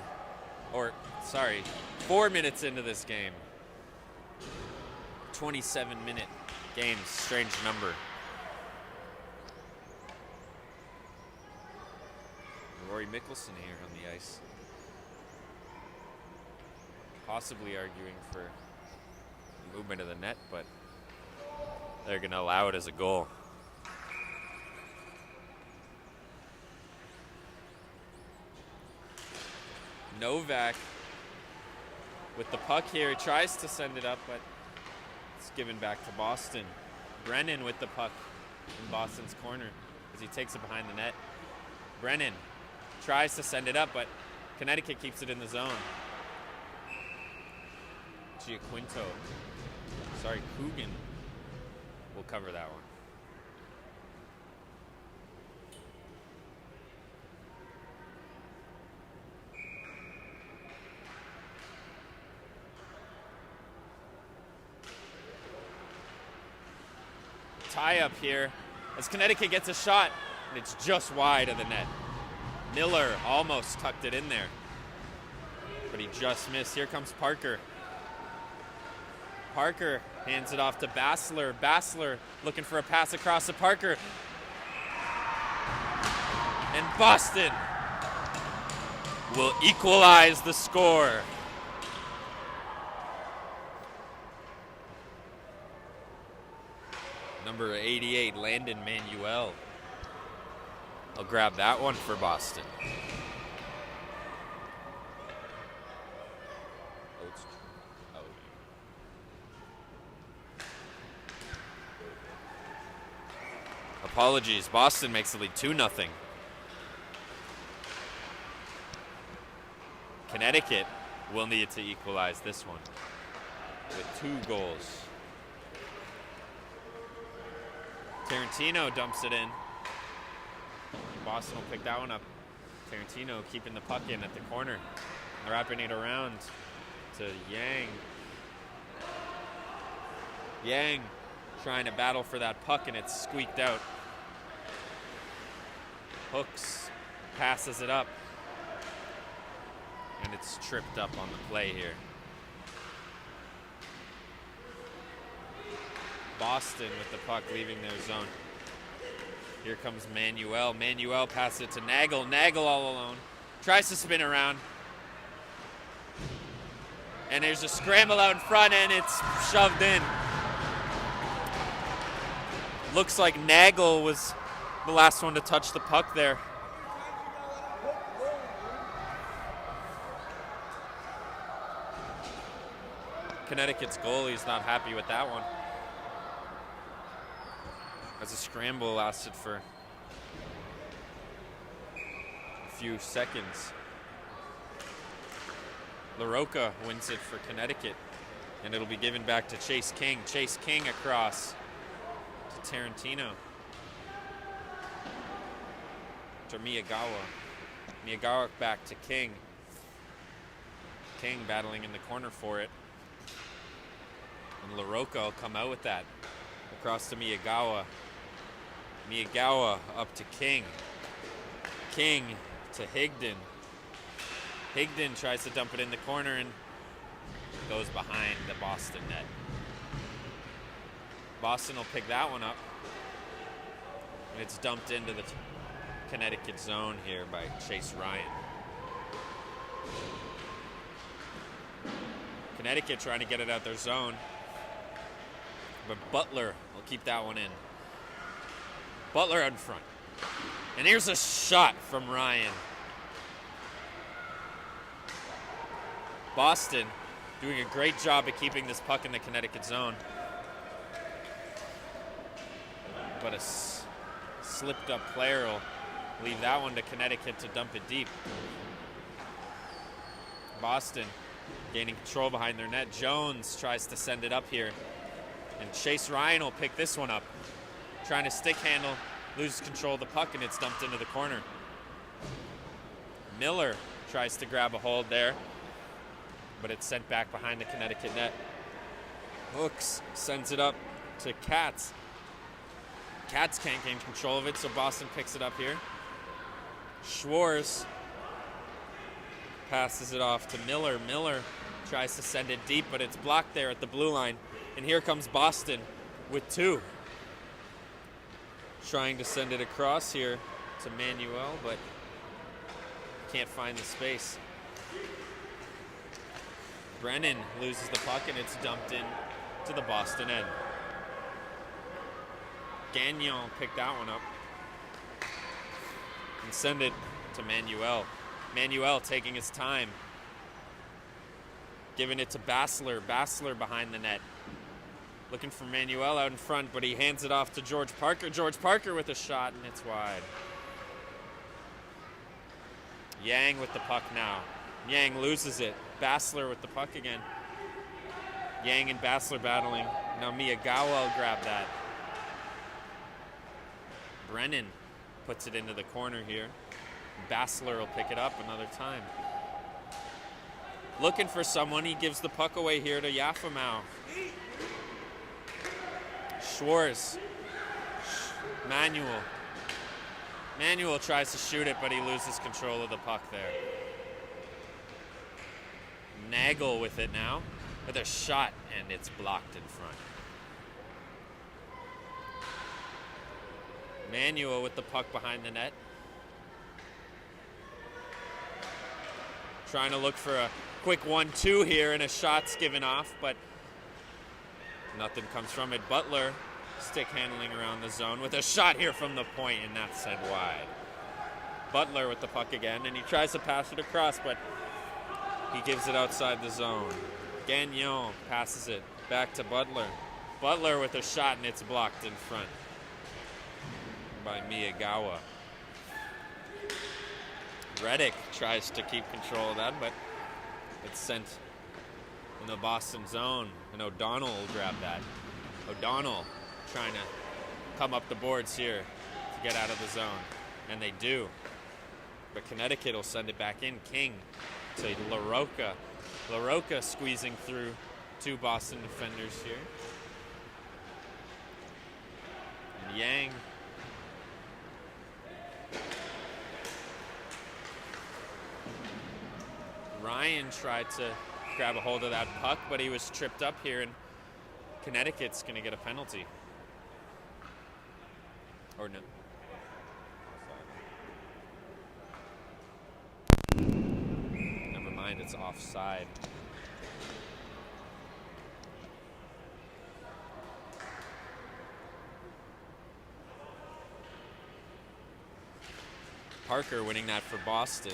4 minutes into this game. 27-minute game, strange number. Rory Mickelson here on the ice. Possibly arguing for movement of the net, but they're going to allow it as a goal. Novak with the puck here. He tries to send it up, but it's given back to Boston. Brennan with the puck in Boston's corner as he takes it behind the net. Brennan tries to send it up, but Connecticut keeps it in the zone. Coogan will cover that one. Tie up here as Connecticut gets a shot, and it's just wide of the net. Miller almost tucked it in there, but he just missed. Here comes Parker. Parker hands it off to Bassler. Bassler looking for a pass across to Parker. And Boston will equalize the score. Number 88, Landon Manuel. I'll grab that one for Boston. Apologies. Boston makes the lead 2-0. Connecticut will need to equalize this one with 2 goals. Tarantino dumps it in. Boston will pick that one up. Tarantino keeping the puck in at the corner. Wrapping it around to Yang. Yang trying to battle for that puck, and it's squeaked out. Hooks passes it up, and it's tripped up on the play here. Boston with the puck leaving their zone. Here comes Manuel. Manuel passes it to Nagel. Nagel all alone. Tries to spin around. And there's a scramble out in front, and it's shoved in. Looks like Nagel was the last one to touch the puck there. Connecticut's goalie's not happy with that one, as a scramble lasted for a few seconds. LaRocca wins it for Connecticut, and it'll be given back to Chase King. Chase King across to Tarantino. To Miyagawa. Miyagawa back to King. King battling in the corner for it. And LaRocca will come out with that. Across to Miyagawa. Miyagawa up to King. King to Higdon. Higdon tries to dump it in the corner and goes behind the Boston net. Boston will pick that one up. And it's dumped into the Connecticut zone here by Chase Ryan. Connecticut trying to get it out their zone. But Butler will keep that one in. Butler out in front. And here's a shot from Ryan. Boston doing a great job of keeping this puck in the Connecticut zone. But a slipped up player will leave that one to Connecticut to dump it deep. Boston gaining control behind their net. Jones tries to send it up here. And Chase Ryan will pick this one up. Trying to stick handle, loses control of the puck, and it's dumped into the corner. Miller tries to grab a hold there, but it's sent back behind the Connecticut net. Hooks sends it up to Katz. Katz can't gain control of it, so Boston picks it up here. Schwartz passes it off to Miller. Miller tries to send it deep, but it's blocked there at the blue line. And here comes Boston with 2. Trying to send it across here to Manuel, but can't find the space. Brennan loses the puck, and it's dumped in to the Boston end. Gagnon picked that one up and send it to Manuel. Manuel taking his time, giving it to Bassler. Bassler behind the net. Looking for Manuel out in front, but he hands it off to George Parker. George Parker with a shot, and it's wide. Yang with the puck now. Yang loses it. Bassler with the puck again. Yang and Bassler battling. Now Miyagawa will grab that. Brennan puts it into the corner here. Bassler will pick it up another time. Looking for someone, he gives the puck away here to Yafamau. Schwartz. Manuel. Manuel tries to shoot it, but he loses control of the puck there. Nagel with it now, with a shot, and it's blocked in front. Manuel with the puck behind the net. Trying to look for a quick 1-2 here, and a shot's given off, but nothing comes from it. Butler stick handling around the zone with a shot here from the point, and that's sent wide. Butler with the puck again, and he tries to pass it across, but he gives it outside the zone. Gagnon passes it back to Butler. Butler with a shot, and it's blocked in front. by Miyagawa. Reddick tries to keep control of that, but it's sent in the Boston zone, and O'Donnell will grab that. O'Donnell trying to come up the boards here to get out of the zone, and they do. But Connecticut will send it back in. King to LaRocca. LaRocca squeezing through two Boston defenders here. And Yang Ryan tried to grab a hold of that puck, but he was tripped up here, and Connecticut's going to get a penalty. Or no. Never mind, it's offside. Parker winning that for Boston.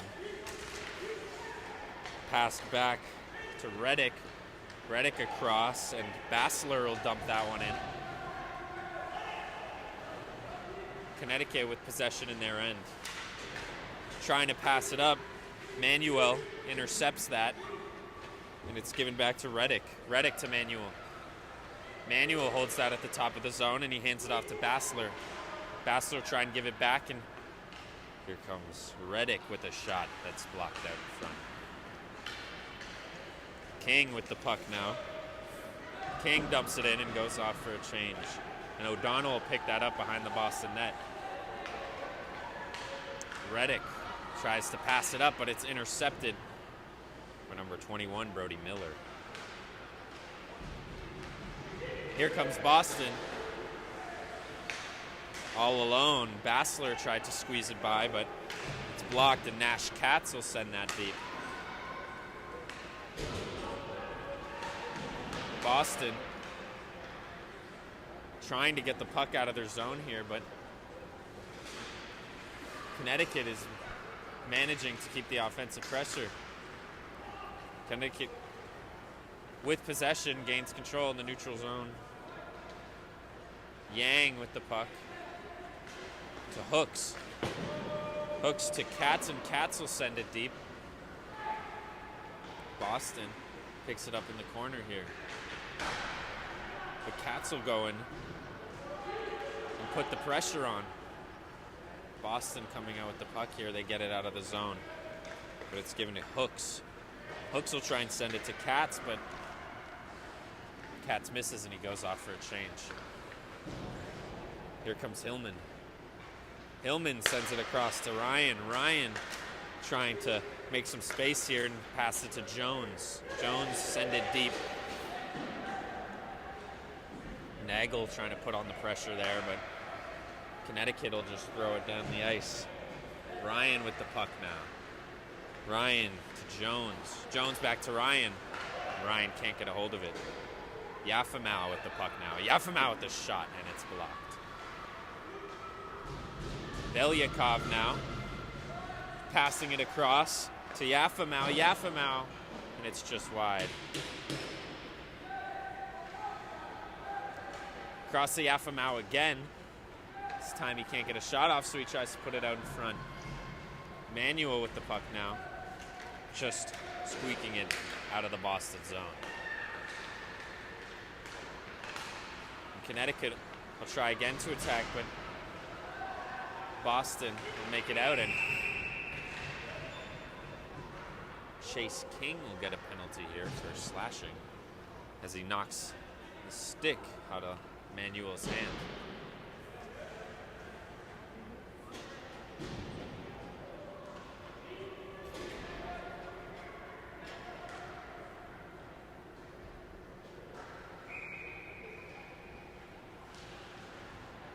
Passed back to Reddick. Reddick across, and Bassler will dump that one in. Connecticut with possession in their end. Trying to pass it up. Manuel intercepts that, and it's given back to Reddick. Reddick to Manuel. Manuel holds that at the top of the zone, and he hands it off to Bassler. Bassler will try and give it back, and here comes Reddick with a shot that's blocked out in front. King with the puck now. King dumps it in and goes off for a change. And O'Donnell will pick that up behind the Boston net. Reddick tries to pass it up, but it's intercepted by number 21, Brody Miller. Here comes Boston. All alone. Bassler tried to squeeze it by, but it's blocked, and Nash Katz will send that deep. Boston trying to get the puck out of their zone here, but Connecticut is managing to keep the offensive pressure. Connecticut, with possession, gains control in the neutral zone. Yang with the puck to Hooks. Hooks to Katz, and Katz will send it deep. Boston picks it up in the corner here. But Katz will go in and put the pressure on. Boston coming out with the puck here. They get it out of the zone, but it's given to Hooks. Hooks will try and send it to Katz, but Katz misses, and he goes off for a change. Here comes Hillman. Hillman sends it across to Ryan. Ryan trying to make some space here and pass it to Jones. Jones send it deep. Nagel trying to put on the pressure there, but Connecticut will just throw it down the ice. Ryan with the puck now. Ryan to Jones. Jones back to Ryan. Ryan can't get a hold of it. Yafamau with the puck now. Yafamau with the shot, and it's blocked. Belyakov now. Passing it across to Yafamau. Yafamau, and it's just wide. Across to Yafamau again. This time he can't get a shot off, so he tries to put it out in front. Manuel with the puck now. Just squeaking it out of the Boston zone. And Connecticut will try again to attack, but Boston will make it out, and Chase King will get a penalty here for slashing as he knocks the stick out of Manuel's hand.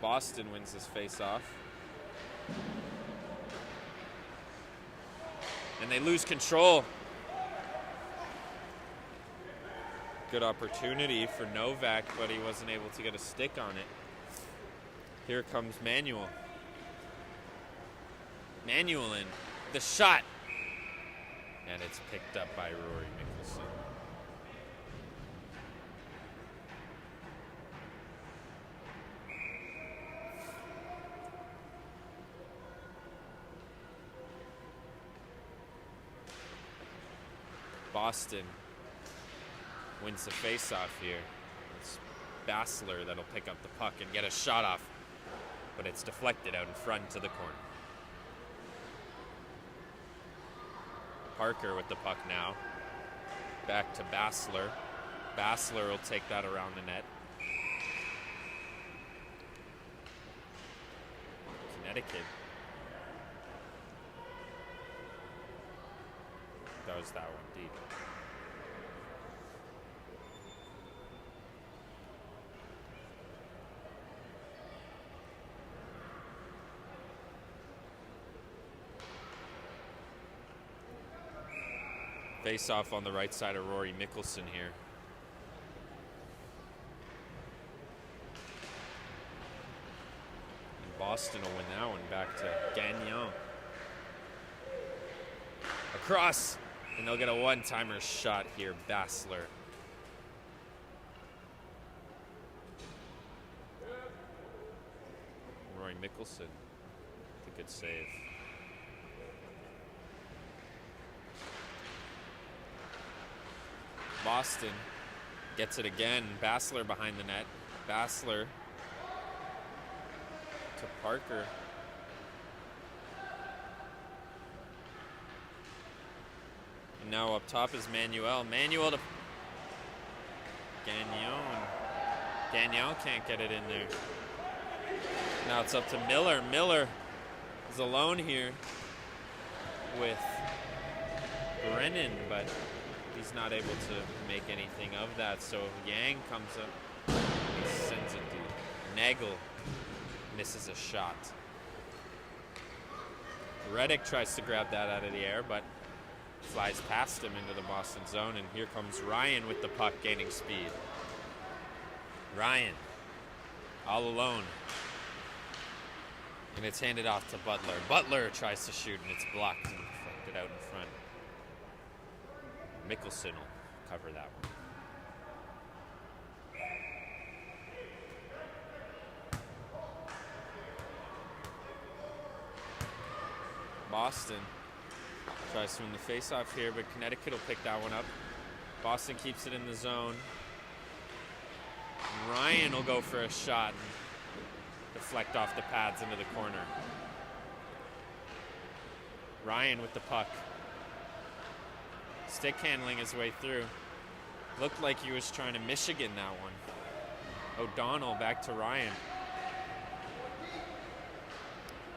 Boston wins this face-off. And they lose control. Good opportunity for Novak, but he wasn't able to get a stick on it. Here comes Manuel. Manuel in. The shot. And it's picked up by Rory Mickelson. Boston wins the face-off here. It's Bassler that'll pick up the puck and get a shot off, but it's deflected out in front to the corner. Parker with the puck now. Back to Bassler. Bassler will take that around the net. Connecticut. Does that one deep. Face off on the right side of Rory Mickelson here. And Boston will win that one back to Gagnon. Across, and they'll get a one-timer shot here, Bassler. Rory Mickelson, a good save. Boston gets it again. Bassler behind the net. Bassler to Parker. And now up top is Manuel. Manuel to Gagnon. Gagnon can't get it in there. Now it's up to Miller. Miller is alone here with Brennan, but he's not able to make anything of that, so Yang comes up. He sends it to Nagel. Misses a shot. Reddick tries to grab that out of the air, but flies past him into the Boston zone, and here comes Ryan with the puck, gaining speed. Ryan, all alone. And it's handed off to Butler. Butler tries to shoot, and it's blocked and deflected out in front. Mickelson will cover that one. Boston tries to win the face-off here, but Connecticut will pick that one up. Boston keeps it in the zone. Ryan will go for a shot and deflect off the pads into the corner. Ryan with the puck. Stick handling his way through. Looked like he was trying to Michigan that one. O'Donnell back to Ryan.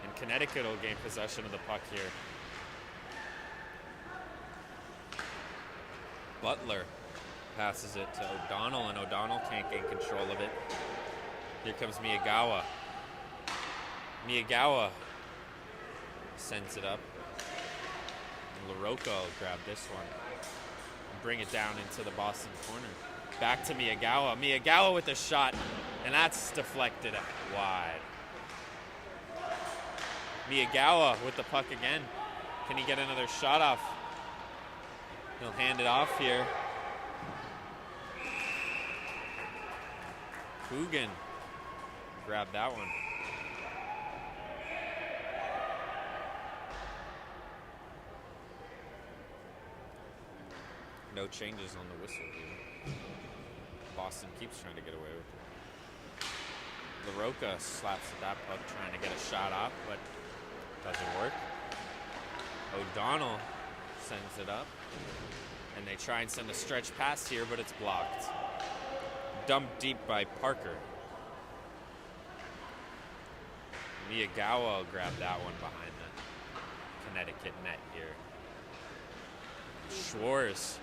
And Connecticut will gain possession of the puck here. Butler passes it to O'Donnell, and O'Donnell can't gain control of it. Here comes Miyagawa. Miyagawa sends it up. And LaRocca will grab this one and bring it down into the Boston corner. Back to Miyagawa. Miyagawa with a shot, and that's deflected wide. Miyagawa with the puck again. Can he get another shot off? He'll hand it off here. Coogan grabbed that one. No changes on the whistle here. Boston keeps trying to get away with it. LaRocca slaps at that puck, trying to get a shot off, but doesn't work. O'Donnell sends it up, and they try and send a stretch pass here, but it's blocked. Dumped deep by Parker. Miyagawa will grab that one behind the Connecticut net here. Schwartz.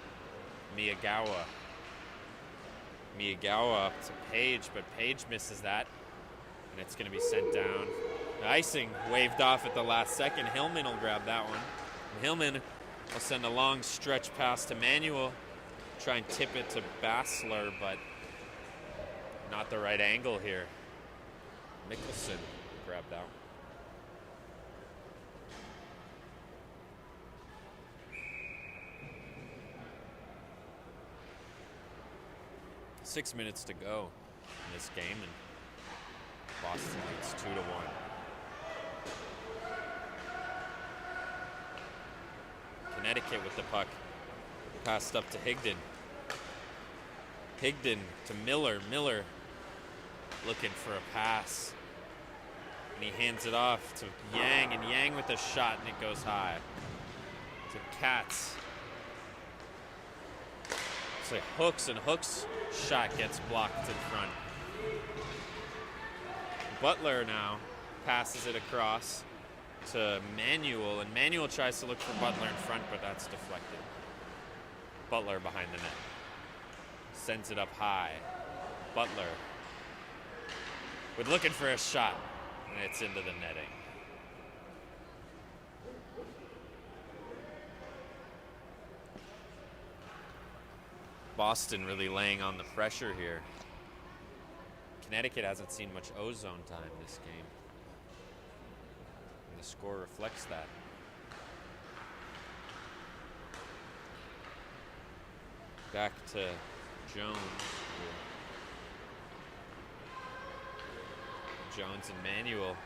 Miyagawa. Miyagawa up to Page, but Page misses that, and it's going to be sent down. The icing waved off at the last second. Hillman will grab that one. And Hillman will send a long stretch pass to Manuel. Try and tip it to Bassler, but not the right angle here. Mickelson will grab that one. Six minutes to go in this game, and Boston leads 2-1. Connecticut with the puck. Passed up to Higdon. Higdon to Miller. Miller looking for a pass. And he hands it off to Yang, and Yang with a shot, and it goes high. To Katz. So Hooks, and Hooks' shot gets blocked in front. Butler now passes it across to Manuel, and Manuel tries to look for Butler in front, but that's deflected. Butler behind the net. Sends it up high. Butler with looking for a shot, and it's into the netting. Boston really laying on the pressure here. Connecticut hasn't seen much ozone time this game. And the score reflects that. Back to Jones. Jones and Manuel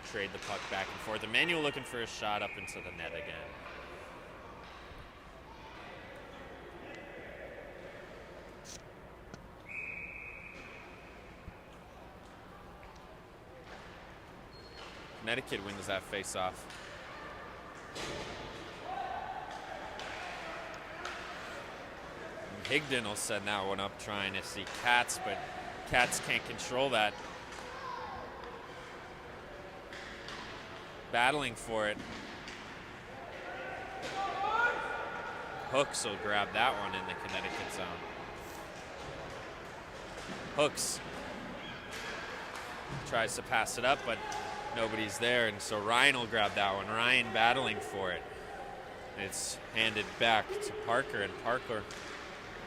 trade the puck back and forth. Manuel looking for a shot up into the net again. Connecticut wins that face-off. Higdon will send that one up trying to see Katz, but Katz can't control that. Battling for it. Hooks will grab that one in the Connecticut zone. Hooks tries to pass it up, but nobody's there, and so Ryan will grab that one. Ryan battling for it. It's handed back to Parker, and Parker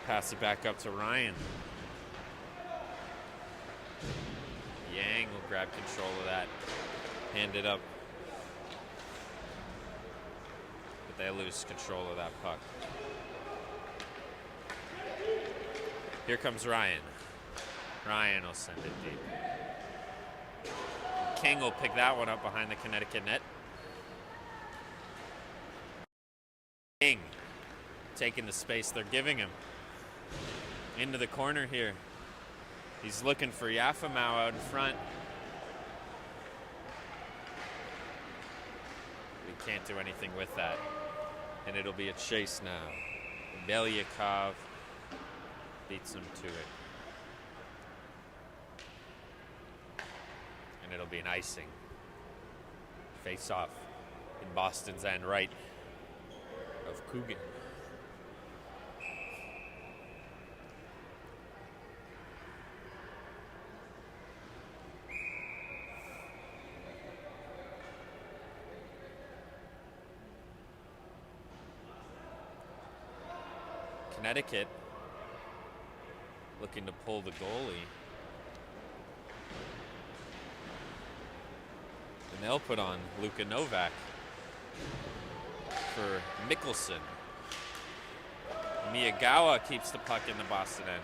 pass it back up to Ryan. Yang will grab control of that. Hand it up. But they lose control of that puck. Here comes Ryan. Ryan will send it deep. King will pick that one up behind the Connecticut net. King taking the space they're giving him. Into the corner here. He's looking for Yafamau out in front. We can't do anything with that. And it'll be a chase now. Belyakov beats him to it. And it'll be an icing. Face off in Boston's end right of Coogan. Connecticut looking to pull the goalie. And they'll put on Luka Novak for Mickelson. Miyagawa keeps the puck in the Boston end.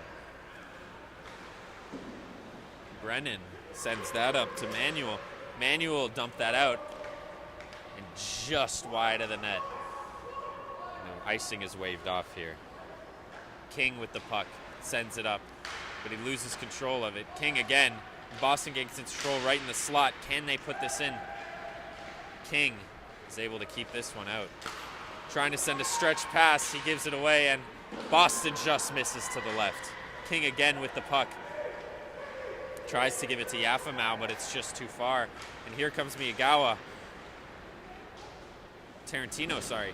Brennan sends that up to Manuel. Manuel dumped that out and just wide of the net. No, icing is waved off here. King with the puck, sends it up, but he loses control of it. King again. Boston gets control right in the slot. Can they put this in? King is able to keep this one out. Trying to send a stretch pass. He gives it away, and Boston just misses to the left. King again with the puck. Tries to give it to Yafamau, but it's just too far. And here comes Miyagawa. Tarantino, sorry.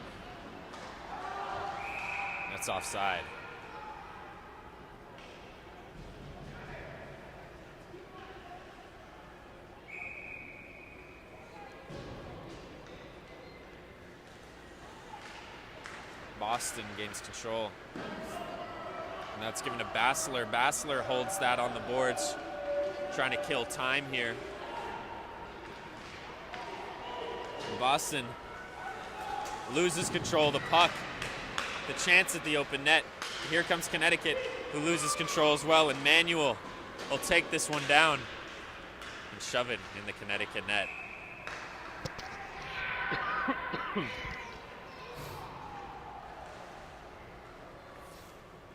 That's offside. Boston gains control. And that's given to Bassler. Bassler holds that on the boards, trying to kill time here. And Boston loses control of the puck. The chance at the open net. Here comes Connecticut, who loses control as well, and Manuel will take this one down and shove it in the Connecticut net.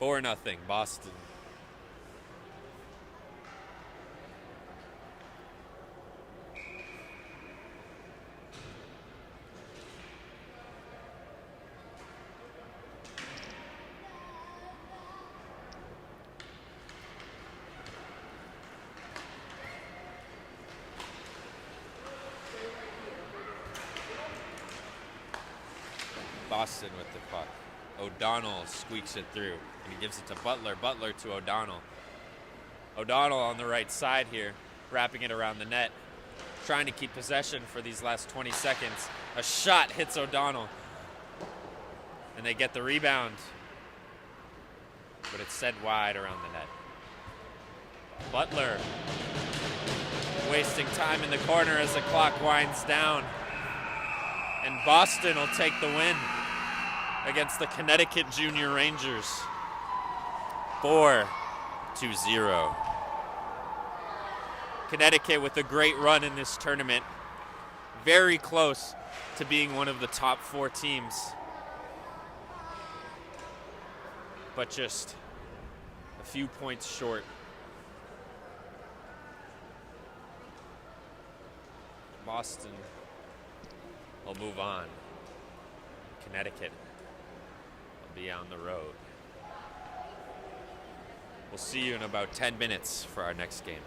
4-0, Boston. Boston with the puck. O'Donnell squeaks it through, and he gives it to Butler. Butler to O'Donnell. O'Donnell on the right side here, wrapping it around the net, trying to keep possession for these last 20 seconds. A shot hits O'Donnell, and they get the rebound, but it's sent wide around the net. Butler wasting time in the corner as the clock winds down, and Boston will take the win against the Connecticut Junior Rangers. 4-0. Connecticut with a great run in this tournament. Very close to being one of the top 4 teams. But just a few points short. Boston will move on. Connecticut will be on the road. We'll see you in about 10 minutes for our next game.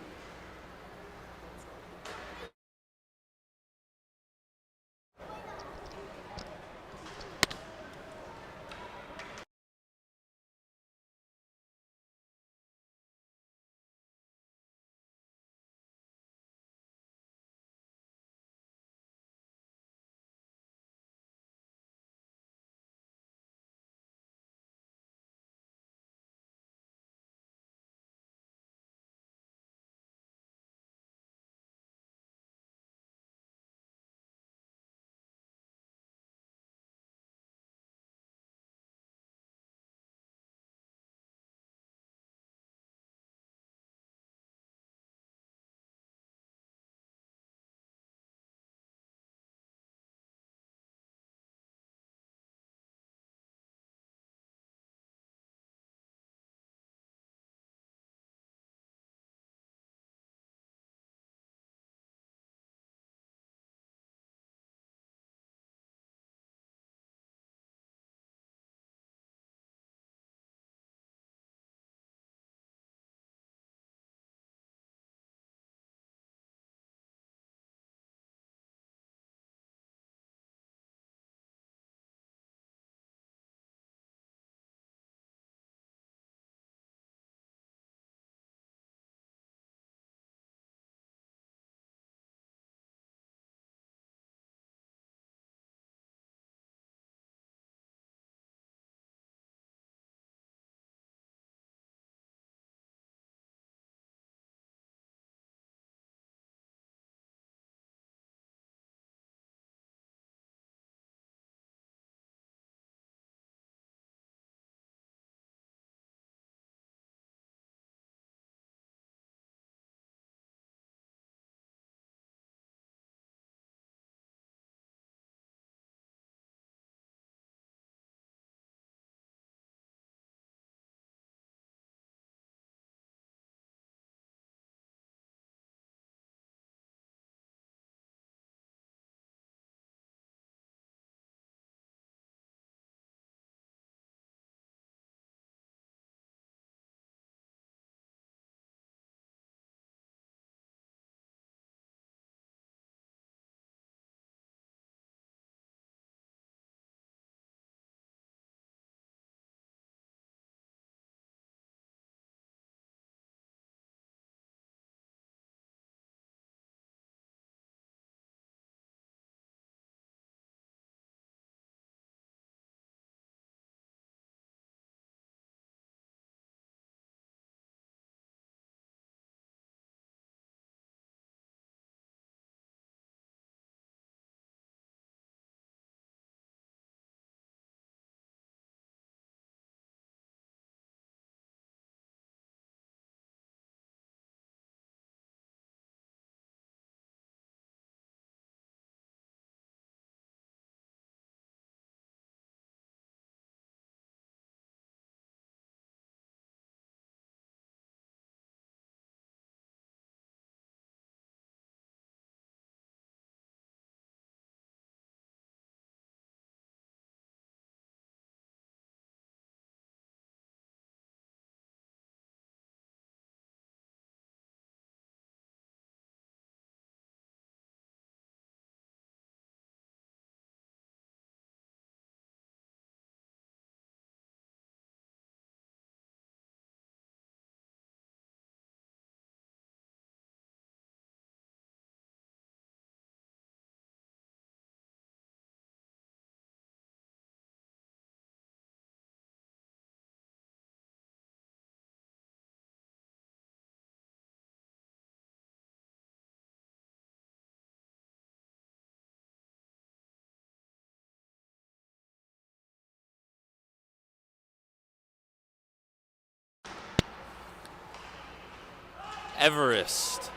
Everest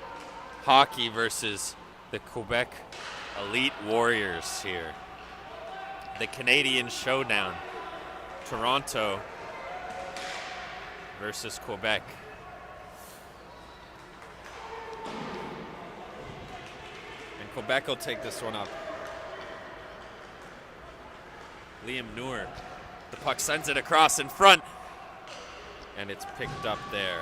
hockey versus the Quebec Elite Warriors here. The Canadian showdown. Toronto versus Quebec. And Quebec will take this one up. Liam Noor. The puck sends it across in front. And it's picked up there.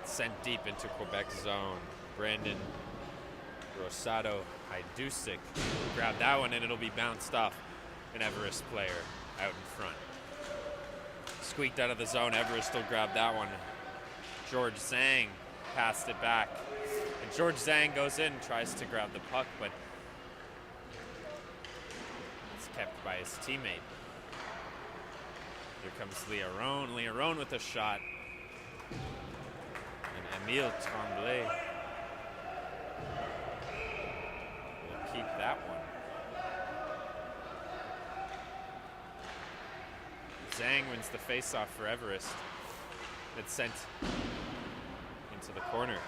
Sent deep into Quebec zone. Brandon Rosado Hajdusik grabbed that one, and it'll be bounced off an Everest player out in front. Squeaked out of the zone. Everest will grab that one. George Zhang passed it back. And George Zhang goes in, tries to grab the puck, but it's kept by his teammate. Here comes Leon. Leon with a shot. And Emile Tremblay will keep that one. Zhang wins the faceoff for Everest. It's sent into the corner.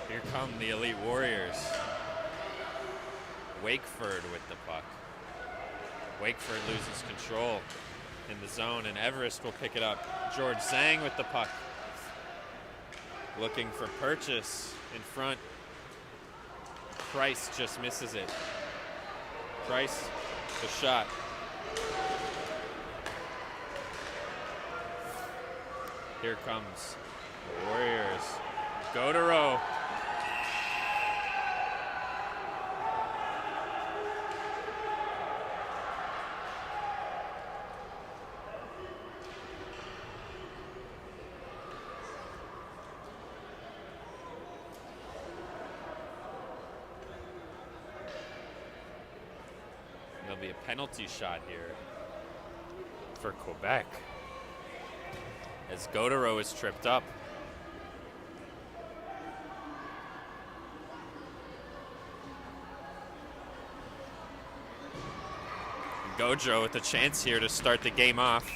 Here come the Elite Warriors. Wakeford with the puck. Wakeford loses control in the zone, and Everest will pick it up. George Zhang with the puck. Looking for Purchase in front. Price just misses it. Price, the shot. Here comes the Warriors. Go to row. There'll be a penalty shot here for Quebec as Gaudreau is tripped up. Gaudreau with a chance here to start the game off.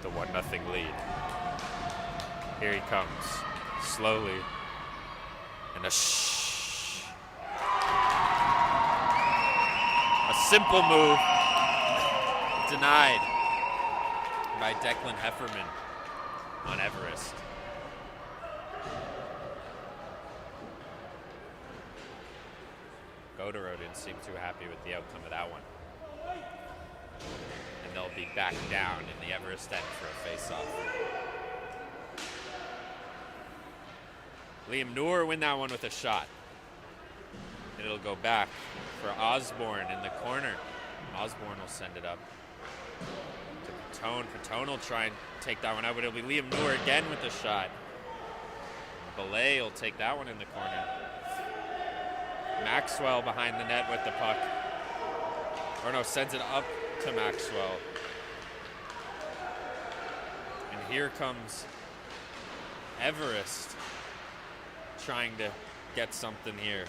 The 1-0 lead. Here he comes, slowly, and a simple move, denied by Declan Hefferman on Everest. Gaudreau didn't seem too happy with the outcome of that one. And they'll be back down in the Everest end for a face-off. Liam Noor win that one with a shot. And it'll go back for Osborne in the corner. Osborne will send it up to Patone. Patone will try and take that one out, but it'll be Liam Noor again with the shot. Belay will take that one in the corner. Maxwell behind the net with the puck. Or no, sends it up to Maxwell. And here comes Everest trying to get something here.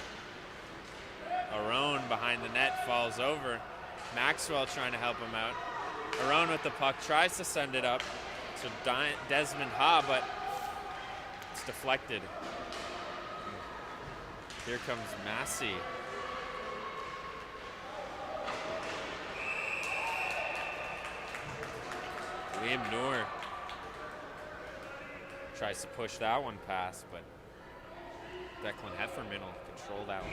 Aron behind the net falls over. Maxwell trying to help him out. Aron with the puck tries to send it up to Desmond Ha, but it's deflected. Here comes Massey. Liam Noor tries to push that one past, but Declan Hefferman will control that one.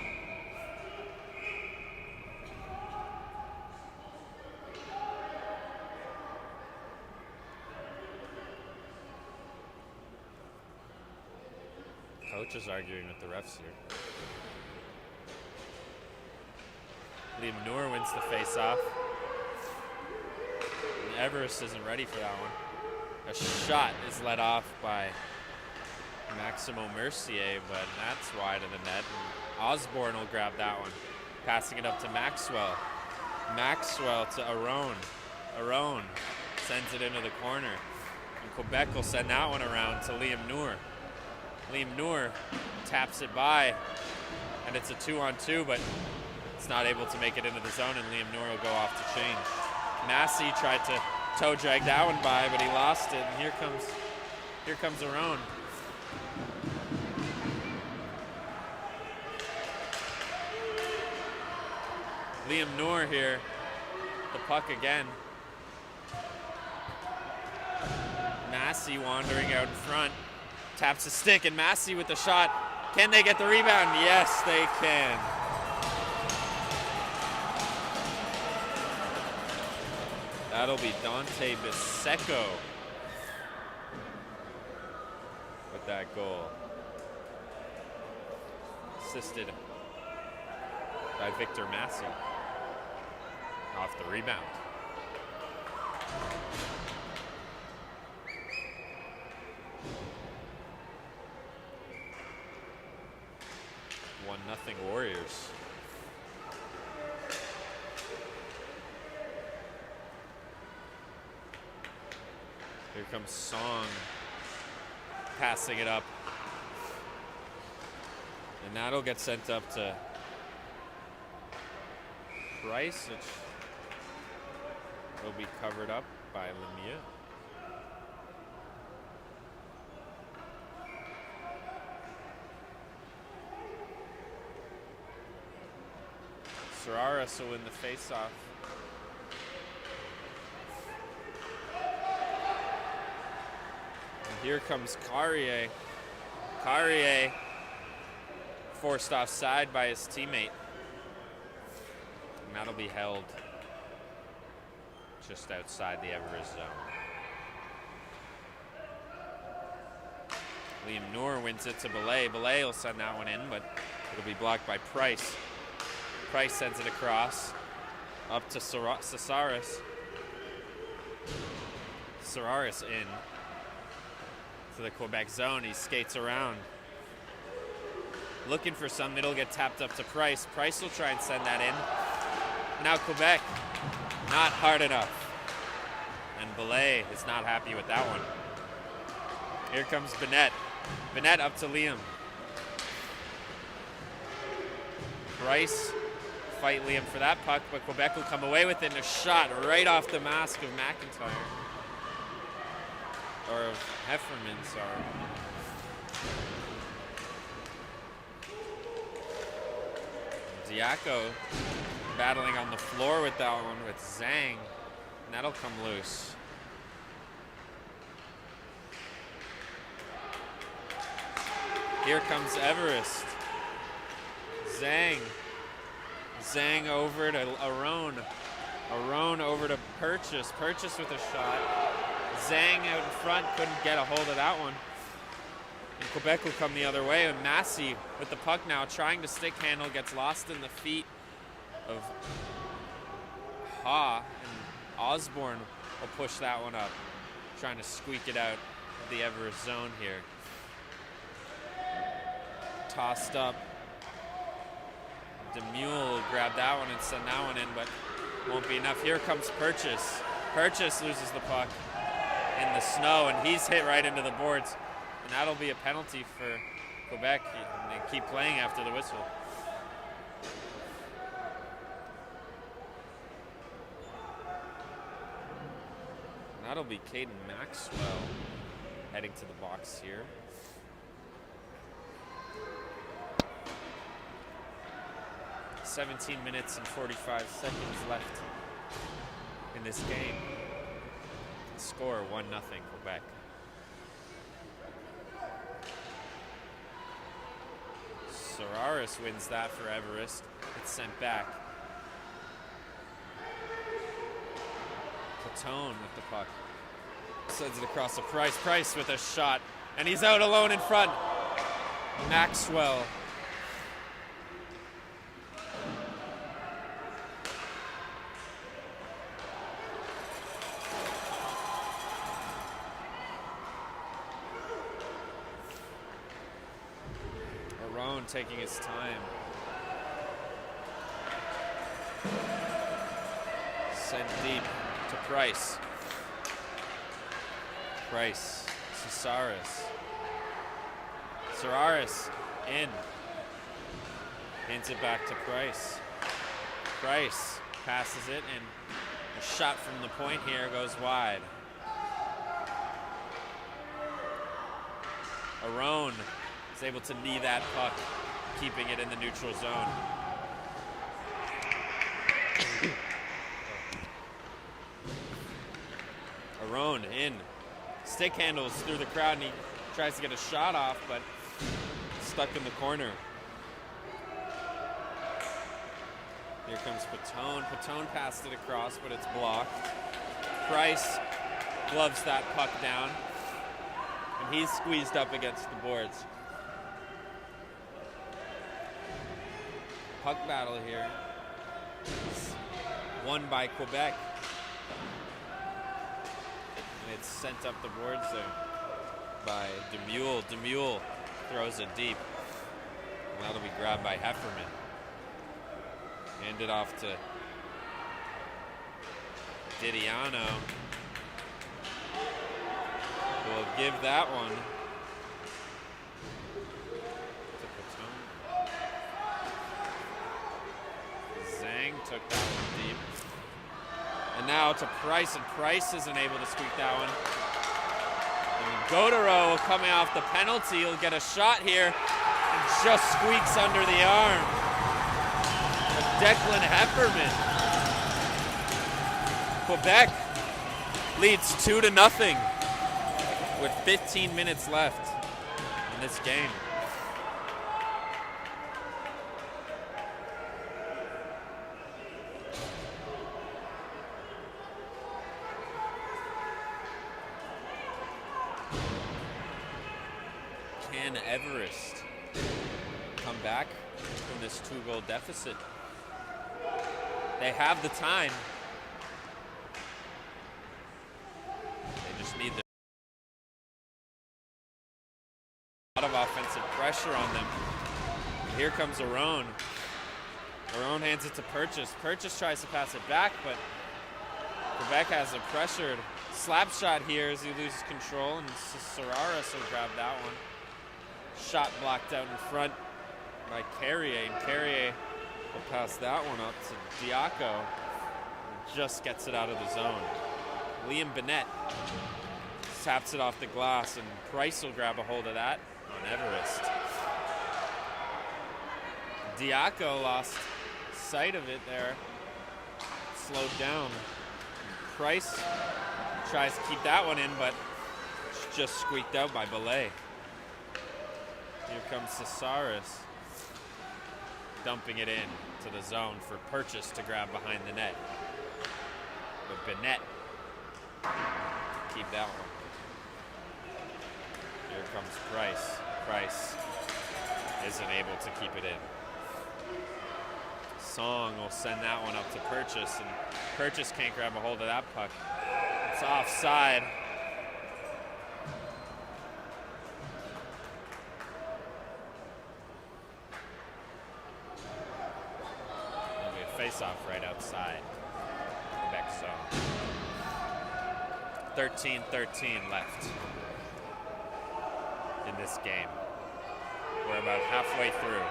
Coach is arguing with the refs here. Liam Noor wins the face-off. And Everest isn't ready for that one. A shot is let off by Maximo Mercier, but that's wide of the net. And Osborne will grab that one, passing it up to Maxwell. Maxwell to Aron. Aron sends it into the corner. And Quebec will send that one around to Liam Noor. Liam Noor taps it by And it's a 2-on-2, but it's not able to make it into the zone, and Liam Noor will go off to change. Massey tried to toe drag that one by, but he lost it, and here comes Arone. Liam Noor here, the puck again. Massey wandering out in front, taps a stick, and Massey with the shot. Can they get the rebound? Yes, they can. That'll be Dante Bisecco with that goal. Assisted by Victor Massey off the rebound. Nothing Warriors. Here comes Song passing it up. And that'll get sent up to Price, which will be covered up by Lemieux. Sararas will win the face-off. And here comes Carrier. Carrier forced offside by his teammate. And that'll be held just outside the Everest zone. Liam Noor wins it to Belay. Belay will send that one in, but it'll be blocked by Price. Price sends it across, up to Casares. Casares in to the Quebec zone. He skates around, looking for some. It'll get tapped up to Price. Price will try and send that in. Now Quebec, not hard enough. And Belay is not happy with that one. Here comes Bennett. Bennett up to Liam. Price fight Liam for that puck, but Quebec will come away with it, and a shot right off the mask of McIntyre. Or of Hefferman, sorry. Diaco battling on the floor with that one with Zhang, and that'll come loose. Here comes Everest. Zhang over to Arone. Arone over to Purchase. Purchase with a shot. Zhang out in front, couldn't get a hold of that one. And Quebec will come the other way, and Massey with the puck now, trying to stick handle, gets lost in the feet of Ha, and Osborne will push that one up, trying to squeak it out of the Everest zone here. Tossed up. Demule will grab that one and send that one in, but won't be enough. Here comes Purchase. Purchase loses the puck in the snow, and he's hit right into the boards. And that'll be a penalty for Quebec, and they keep playing after the whistle. And that'll be Caden Maxwell heading to the box here. 17 minutes and 45 seconds left in this game. Score 1-0 Quebec. Sararas wins that for Everest. It's sent back. Platone with the puck. Sends it across to Price. Price with a shot. And he's out alone in front. Maxwell. Taking his time. Sent deep to Price. Price. Casares. Sararas in. Hands it back to Price. Price passes it, and a shot from the point here goes wide. Arone is able to knee that puck, keeping it in the neutral zone. Arone in. Stick handles through the crowd, and he tries to get a shot off, but stuck in the corner. Here comes Patone. Patone passed it across, but it's blocked. Price gloves that puck down, and he's squeezed up against the boards. Puck battle here. It's won by Quebec. And it's sent up the boards there by Demule. Demule throws it deep. And that'll be grabbed by Hefferman. Handed off to Didiano. We'll give that one to Patone. Zhang took that one deep. And now to Price, and Price isn't able to squeak that one. And Gaudreau coming off the penalty, he'll get a shot here and just squeaks under the arm of Declan Hefferman. Quebec leads 2-0 with 15 minutes left in this game. Can Everest come back from this 2-goal deficit? They have the time. They just need the lot of offensive pressure on them. And here comes Arone. Arone hands it to Purchase. Purchase tries to pass it back, but Quebec has a pressured slap shot here as he loses control, and Sararas will grab that one. Shot blocked out in front by Carrier, and Carrier will pass that one up to Diaco. Just gets it out of the zone. Liam Bennett taps it off the glass, and Price will grab a hold of that on Everest. Diaco lost sight of it there. Slowed down. Price tries to keep that one in, but it's just squeaked out by Belay. Here comes Cesaris, dumping it in to the zone for Purchase to grab behind the net. But Bennett, keep that one. Here comes Price. Price isn't able to keep it in. Song will send that one up to Purchase, and Purchase can't grab a hold of that puck. It's offside. Face-off right outside Quebec zone. 13-13 left in this game. We're about halfway through.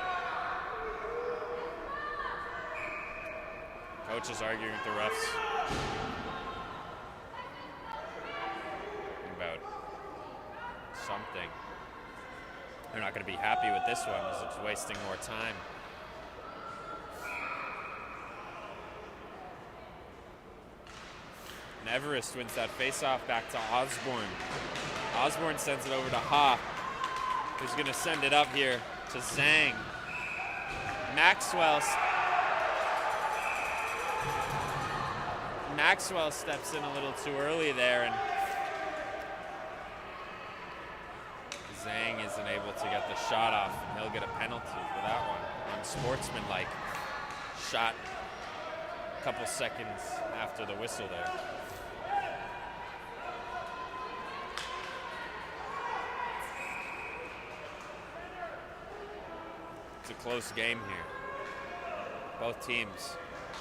Coach is arguing with the refs about something. They're not going to be happy with this one as it's wasting more time. And Everest wins that face-off back to Osborne. Osborne sends it over to Ha, who's going to send it up here to Zhang. Maxwell steps in a little too early there, and Zhang isn't able to get the shot off, and he'll get a penalty for that one. Unsportsmanlike shot a couple seconds after the whistle there. It's a close game here. Both teams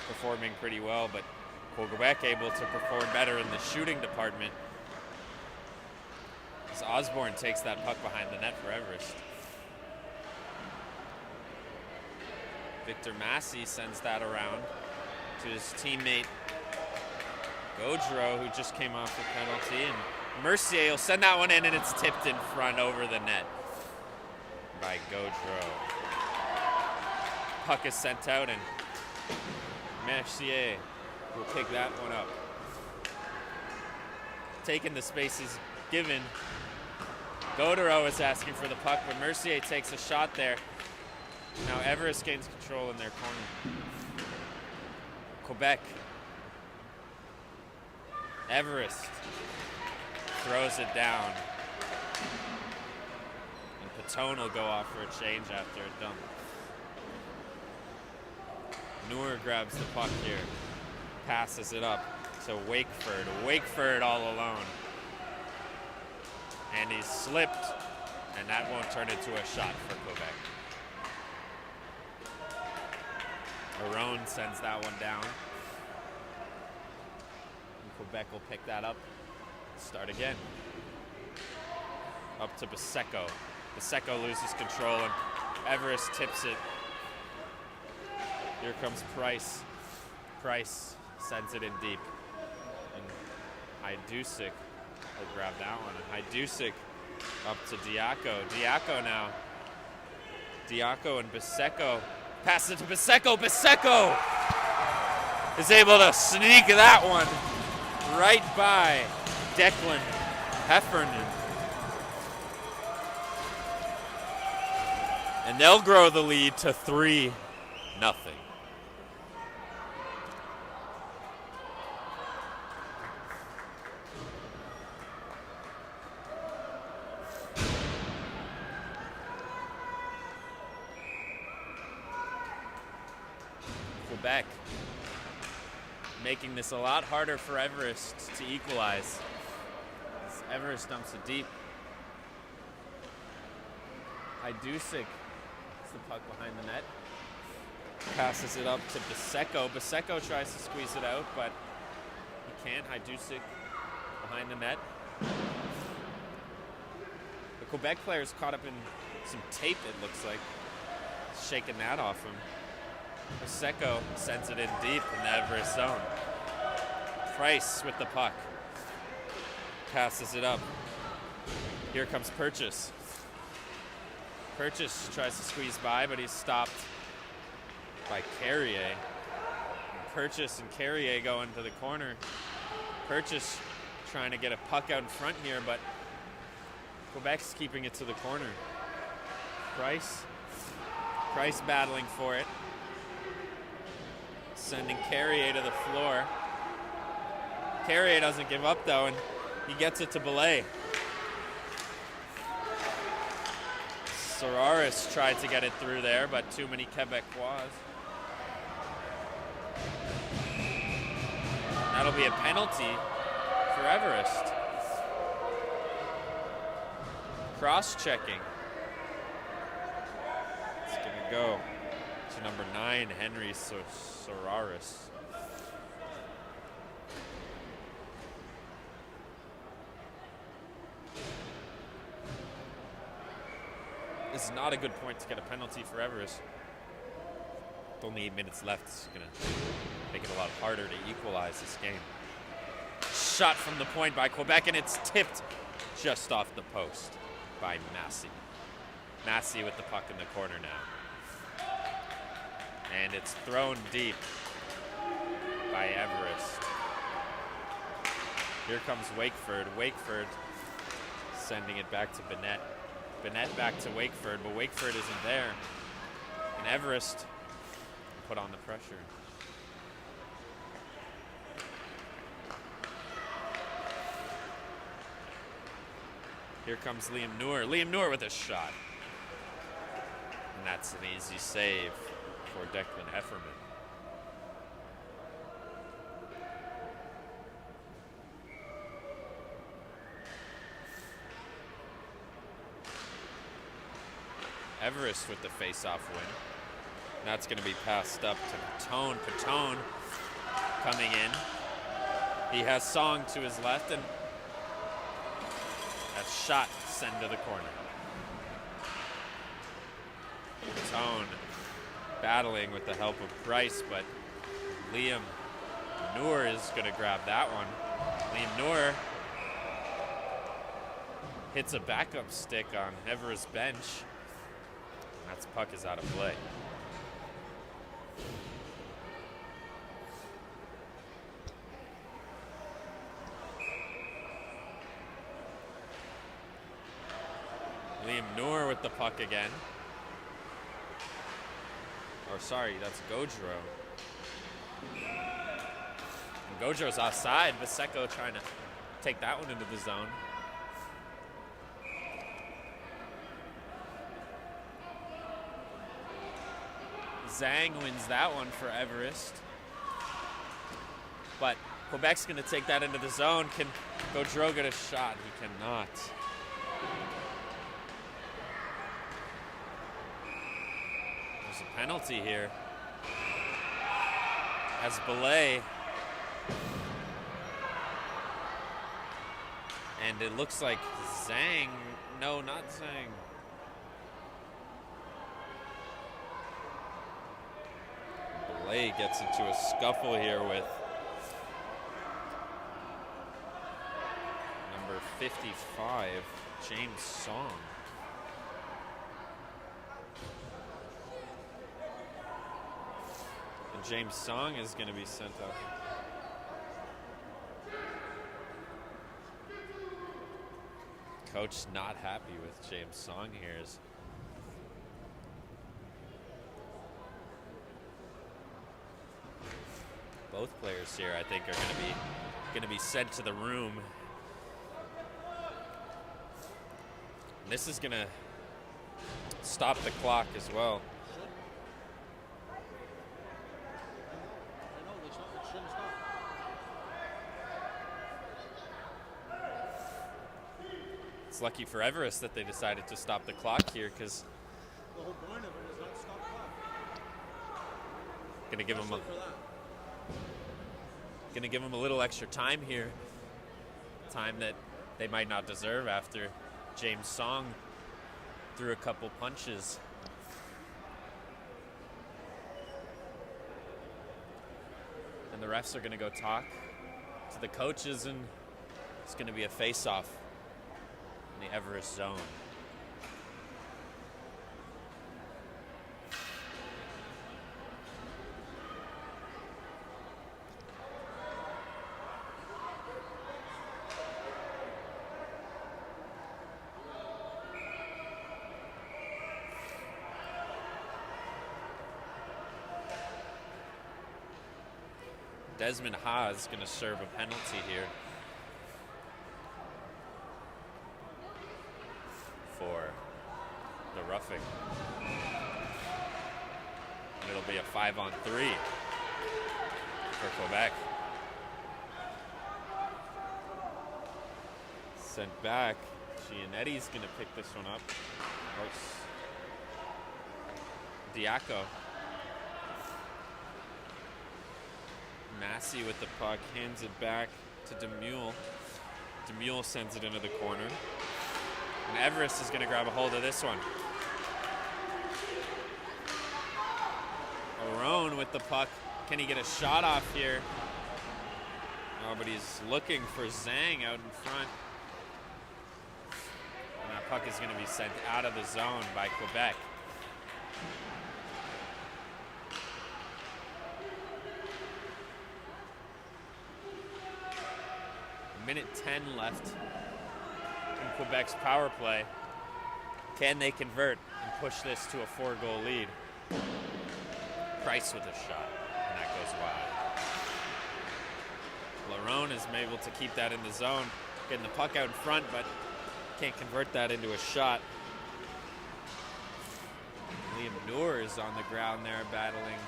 performing pretty well, but Quebec able to perform better in the shooting department as Osborne takes that puck behind the net for Everest. Victor Massey sends that around to his teammate Gaudreau, who just came off the penalty, and Mercier will send that one in, and it's tipped in front over the net by Gaudreau. Puck is sent out, and Mercier will pick that one up. Taking the space he's given. Gaudreau is asking for the puck, but Mercier takes a shot there. Now Everest gains control in their corner. Quebec. Everest throws it down. And Patone will go off for a change after a dump. Noor grabs the puck here. Passes it up to Wakeford. Wakeford all alone. And he's slipped, and that won't turn into a shot for Quebec. Arone sends that one down. And Quebec will pick that up. Start again. Up to Biseco. Biseco loses control, and Everest tips it. Here comes Price. Price sends it in deep. And Hajdusik will grab that one. And Hajdusik up to Diaco. Diaco now. Diaco and Biseco. Pass it to Biseco. Biseco is able to sneak that one right by Declan Heffernan. And they'll grow the lead to 3-0. Quebec making this a lot harder for Everest to equalize. As Everest dumps it deep. Hajdusik gets the puck behind the net. Passes it up to Biseco. Biseco tries to squeeze it out, but he can't. Hajdusik behind the net. The Quebec player's caught up in some tape, it looks like. Shaking that off him. Biseco sends it in deep in the Everest zone. Price with the puck. Passes it up. Here comes Purchase. Purchase tries to squeeze by, but he's stopped by Carrier. Purchase and Carrier go into the corner. Purchase trying to get a puck out in front here, but Quebec's keeping it to the corner. Price battling for it. Sending Carrier to the floor. Carrier doesn't give up though, and he gets it to Belay. Sararis tried to get it through there, but too many Quebecois. That'll be a penalty for Everest. Cross-checking. It's gonna go to number 9, Henry Sararis. This is not a good point to get a penalty for Everest. With only 8 minutes left, it's gonna make it a lot harder to equalize this game. Shot from the point by Quebec, and it's tipped just off the post by Massey. Massey with the puck in the corner now. And it's thrown deep by Everest. Here comes Wakeford. Wakeford sending it back to Bennett. Bennett back to Wakeford, but Wakeford isn't there. And Everest put on the pressure. Here comes Liam Noor. Liam Noor with a shot. And that's an easy save for Declan Heffernan. Everest with the face-off win. And that's going to be passed up to Patone. Patone coming in. He has Song to his left, and a shot sent to the corner. Patone battling with the help of Price, but Liam Noor is going to grab that one. Liam Noor hits a backup stick on Everest bench. That puck is out of play. Liam Noor with the puck again. Or sorry, that's Gaudreau. And Gaudreau's offside. Vaseko trying to take that one into the zone. Zhang wins that one for Everest. But Quebec's going to take that into the zone. Can Gaudreau get a shot? He cannot. There's a penalty here. As Belay. And it looks like Zhang. No, not Zhang. Belay gets into a scuffle here with number 55, James Song. And James Song is going to be sent up. Coach not happy with James Song here. Both players here, I think, are going to be sent to the room. And this is going to stop the clock as well. It's lucky for Everest that they decided to stop the clock here, because The whole point of it is not stop clock. going to give them a little extra time here. Time that they might not deserve after James Song threw a couple punches. And the refs are going to go talk to the coaches, and it's going to be a face-off in the Everest zone. Desmond Ha is going to serve a penalty here for the roughing. And it'll be a 5-on-3 for Quebec. Sent back. Gianetti's going to pick this one up. Diaco. Massey with the puck, hands it back to Demule. Demule sends it into the corner. And Everest is going to grab a hold of this one. Arone with the puck. Can he get a shot off here? Oh, but he's looking for Zhang out in front. And that puck is going to be sent out of the zone by Quebec. Minute 10 left in Quebec's power play. Can they convert and push this to a 4-goal lead? Price with a shot, and that goes wide. Larone is able to keep that in the zone, getting the puck out in front, but can't convert that into a shot. Liam Noor is on the ground there battling.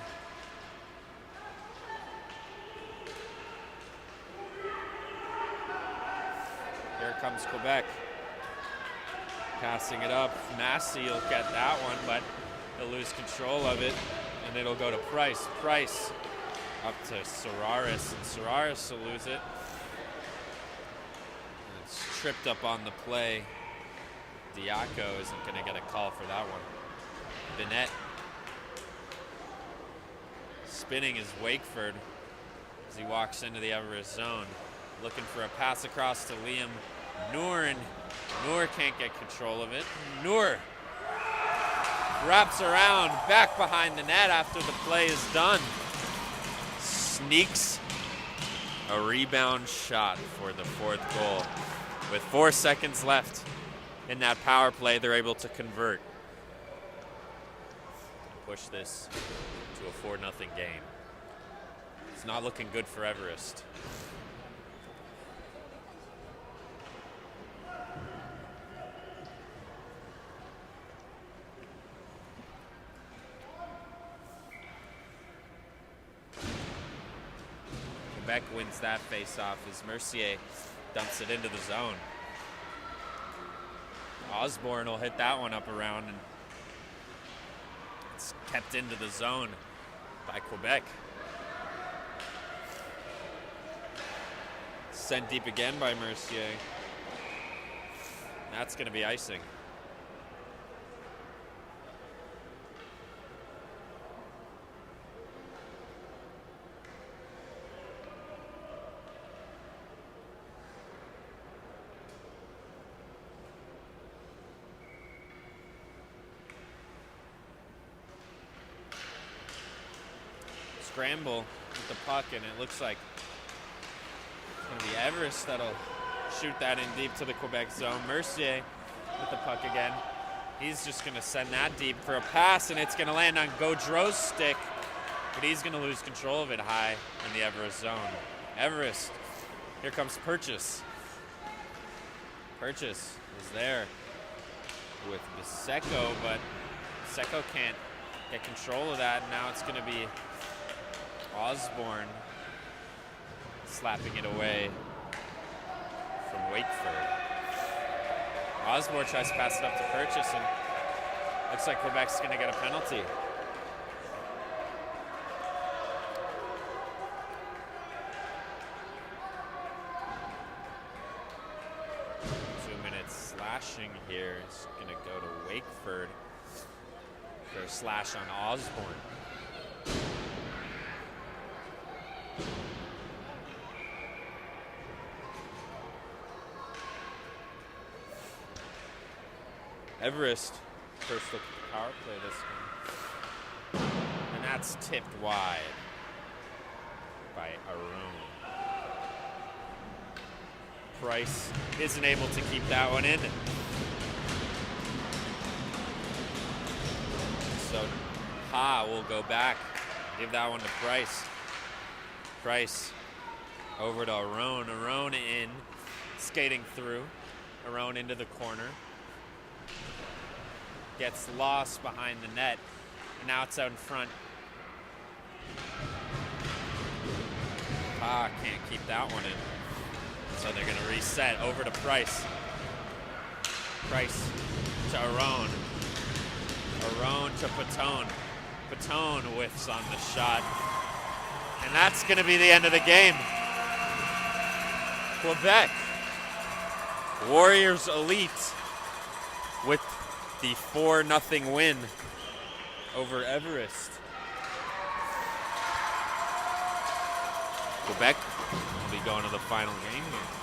Here comes Quebec. Passing it up. Massey will get that one, but he'll lose control of it, and it'll go to Price. Price up to Sararis, and Sararis will lose it. And it's tripped up on the play. Diaco isn't going to get a call for that one. Binet spinning is Wakeford as he walks into the Everest zone. Looking for a pass across to Liam Noor, and Noor can't get control of it. Noor wraps around back behind the net after the play is done. Sneaks a rebound shot for the 4th goal. With 4 seconds left in that power play, they're able to convert. Push this to a 4-0 game. It's not looking good for Everest. Quebec wins that face-off as Mercier dumps it into the zone. Osborne will hit that one up around, and it's kept into the zone by Quebec. Sent deep again by Mercier. That's going to be icing. Scramble with the puck, and it looks like it's going to be Everest that'll shoot that in deep to the Quebec zone. Mercier with the puck again. He's just going to send that deep for a pass, and it's going to land on Gaudreau's stick, but he's going to lose control of it high in the Everest zone. Everest, here comes Purchase. Purchase is there with Biseco, but Biseco can't get control of that. Now it's going to be Osborne slapping it away from Wakeford. Osborne tries to pass it up to Purchase, and looks like Quebec's going to get a penalty. Slashing here is going to go to Wakeford for a slash on Osborne. Everest first look at the power play this one, and that's tipped wide by Arun. Price isn't able to keep that one in. So Ha will go back, give that one to Price. Price over to Arun. Arun in, skating through. Arun into the corner. Gets lost behind the net. And now it's out in front. Ha can't keep that one in. So they're going to reset over to Price. Price to Arun. Arun to Patone. Patone whiffs on the shot. And that's going to be the end of the game. Quebec. Warriors Elite with the 4-0 win over Everest. Quebec will be going to the final game here.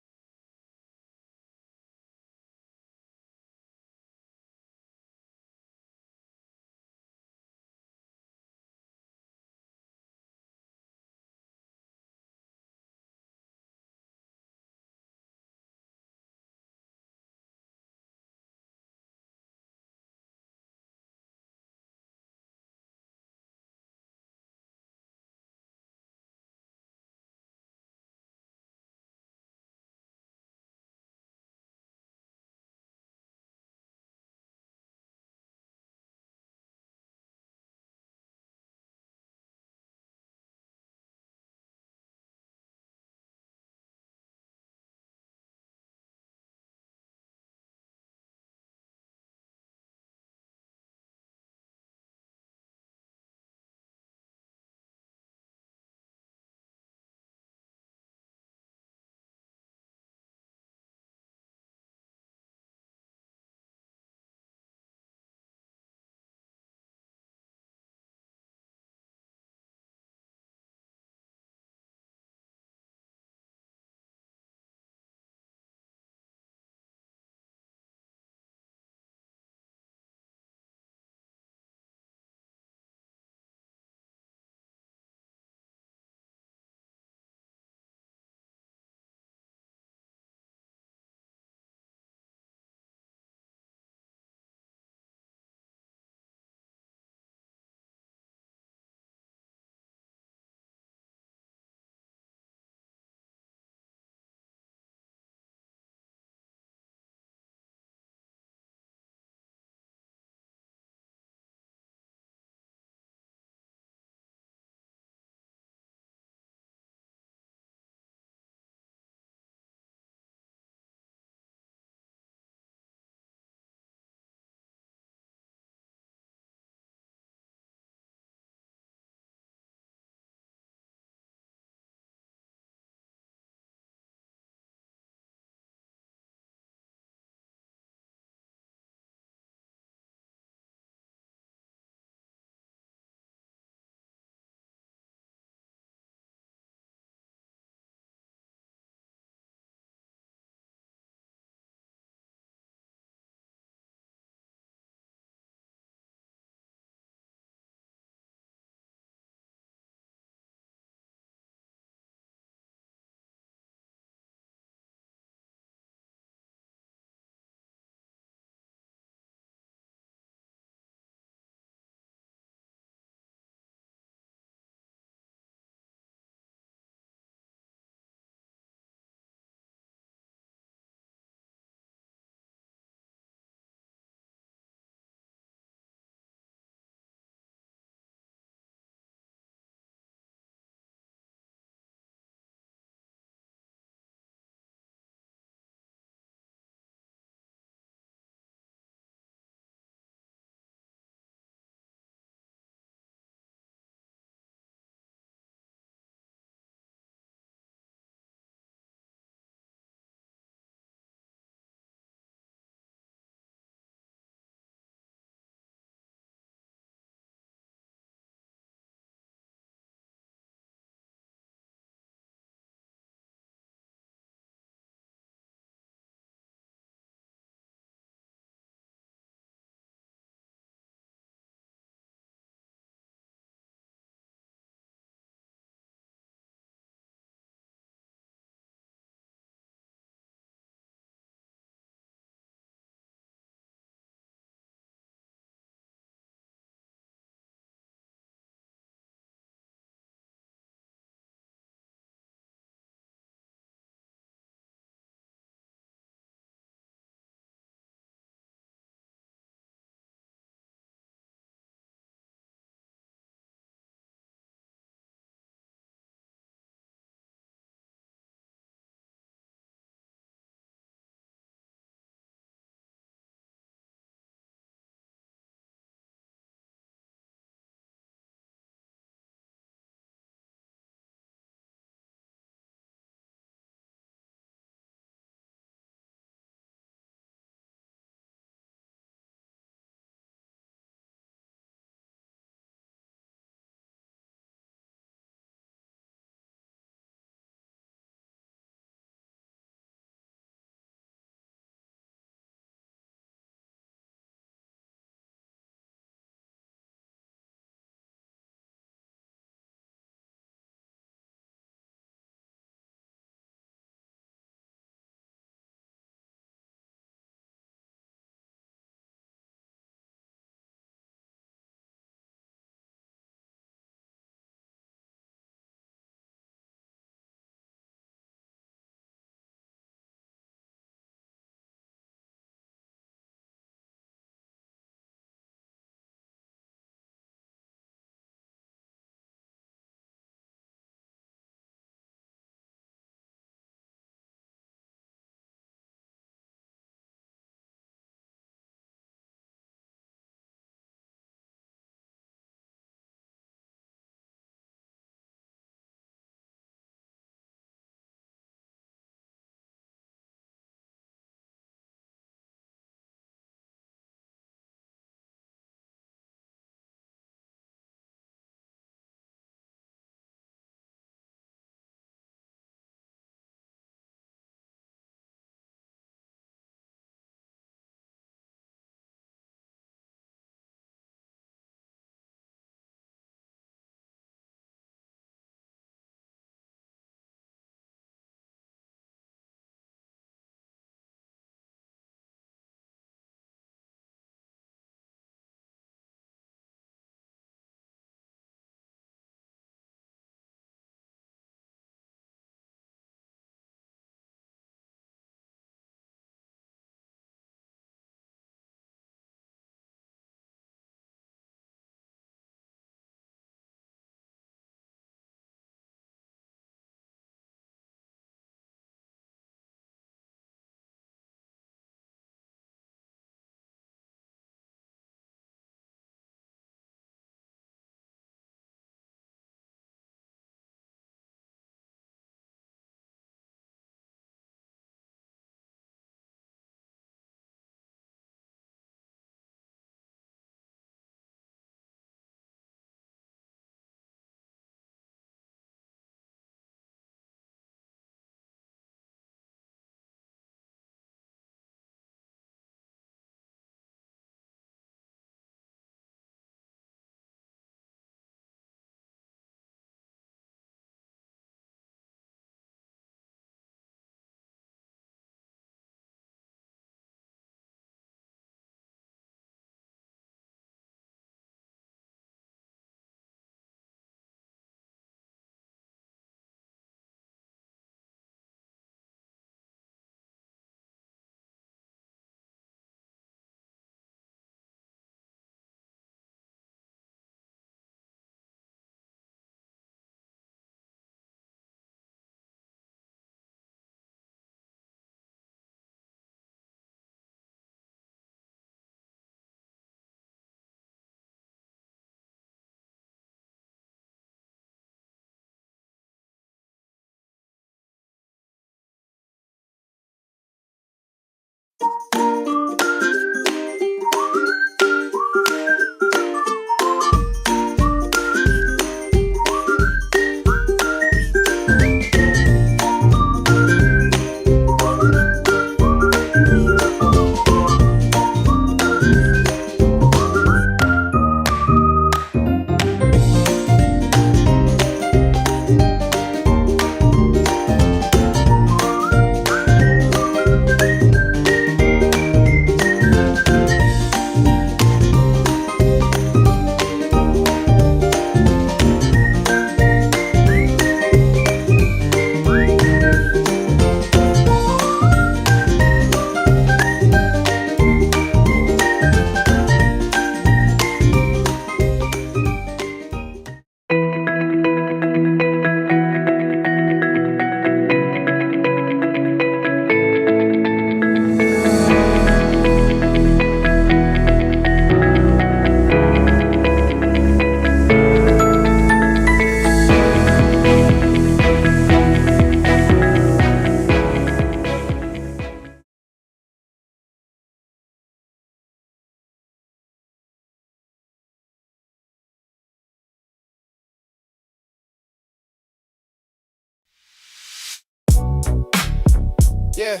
Yeah.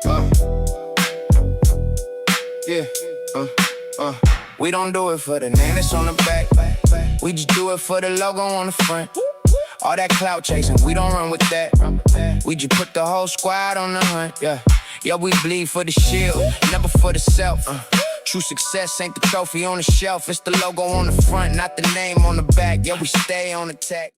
Uh. Yeah. We don't do it for the name that's on the back. We just do it for the logo on the front. All that clout chasing, we don't run with that. We just put the whole squad on the hunt. Yeah. Yeah, we bleed for the shield, never for the self. True success ain't the trophy on the shelf. It's the logo on the front, not the name on the back. Yeah, we stay on attack.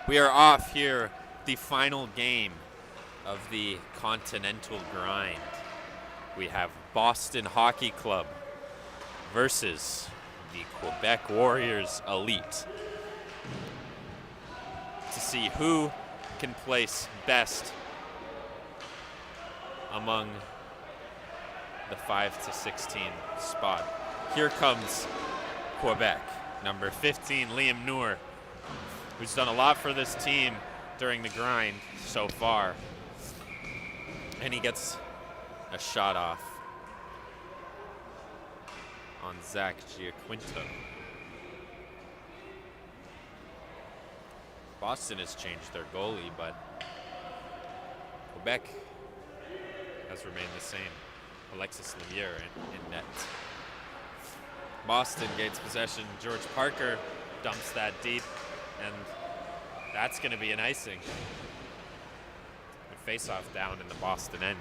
We are off here, the final game of the Continental Grind. We have Boston Hockey Club versus the Quebec Warriors Elite to see who can place best among the 5 to 16 spot. Here comes Quebec, number 15, Liam Noor, who's done a lot for this team during the grind so far. And he gets a shot off on Zach Giaquinto. Boston has changed their goalie, but Quebec has remained the same. Alexis Lemieux in net. Boston gains possession. George Parker dumps that deep, and that's going to be an icing. A face-off down in the Boston end.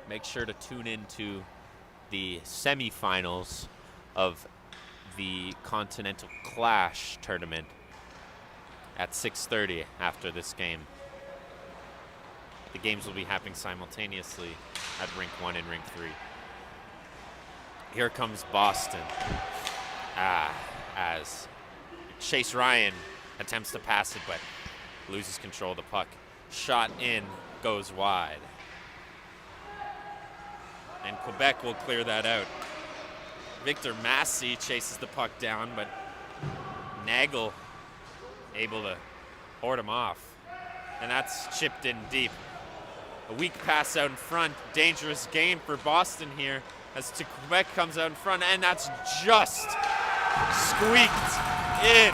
Make sure to tune into the semifinals of the Continental Clash tournament at 6:30 after this game. The games will be happening simultaneously at Rink 1 and Rink 3. Here comes Boston. As Chase Ryan attempts to pass it, but loses control of the puck. Shot in, goes wide. And Quebec will clear that out. Victor Massey chases the puck down, but Nagel able to hoard him off. And that's chipped in deep. A weak pass out in front. Dangerous game for Boston here as Quebec comes out in front, and that's just squeaked in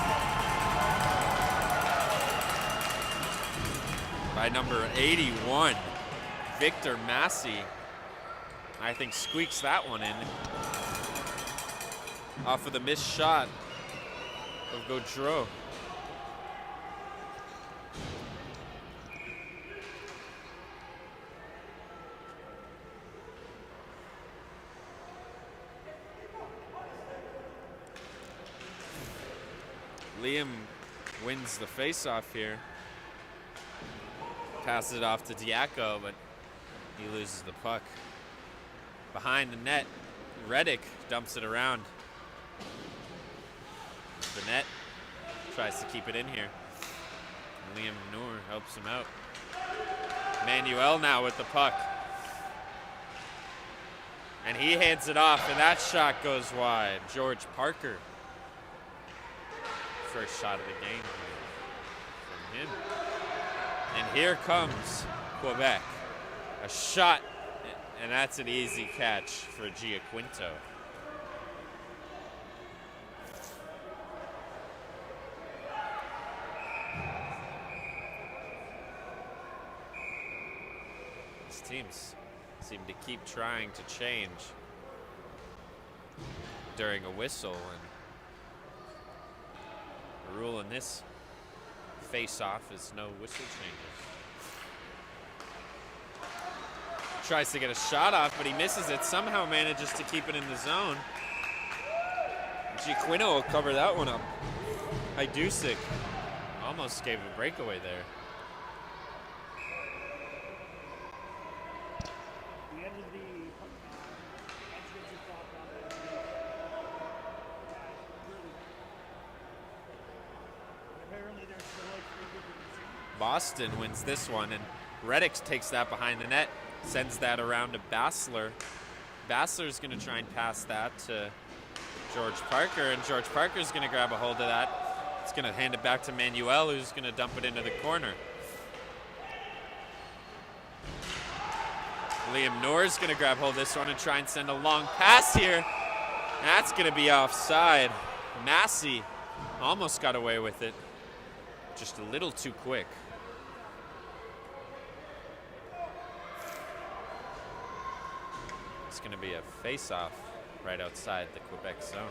by number 81, Victor Massey. I think squeaks that one in off of the missed shot of Gaudreau. Liam wins the face-off here. Passes it off to Diaco, but he loses the puck. Behind the net, Reddick dumps it around. The net tries to keep it in here. Liam Noor helps him out. Manuel now with the puck. And he hands it off, and that shot goes wide. George Parker. First shot of the game from him. And here comes Quebec. A shot, and that's an easy catch for Giaquinto. These teams seem to keep trying to change during a whistle, and the rule in this face-off is no whistle changes. Tries to get a shot off, but he misses it. Somehow manages to keep it in the zone. Giaquinto will cover that one up. Hajdusik almost gave a breakaway there. The end of the apparently there's still like 3 different teams. Boston wins this one, and Reddick takes that behind the net, sends that around to Bassler. Bassler's going to try and pass that to George Parker, and George Parker's going to grab a hold of that. He's going to hand it back to Manuel, who's going to dump it into the corner. Liam Noor's going to grab hold of this one and try and send a long pass here. That's going to be offside. Massey almost got away with it. Just a little too quick. It's going to be a face-off right outside the Quebec zone.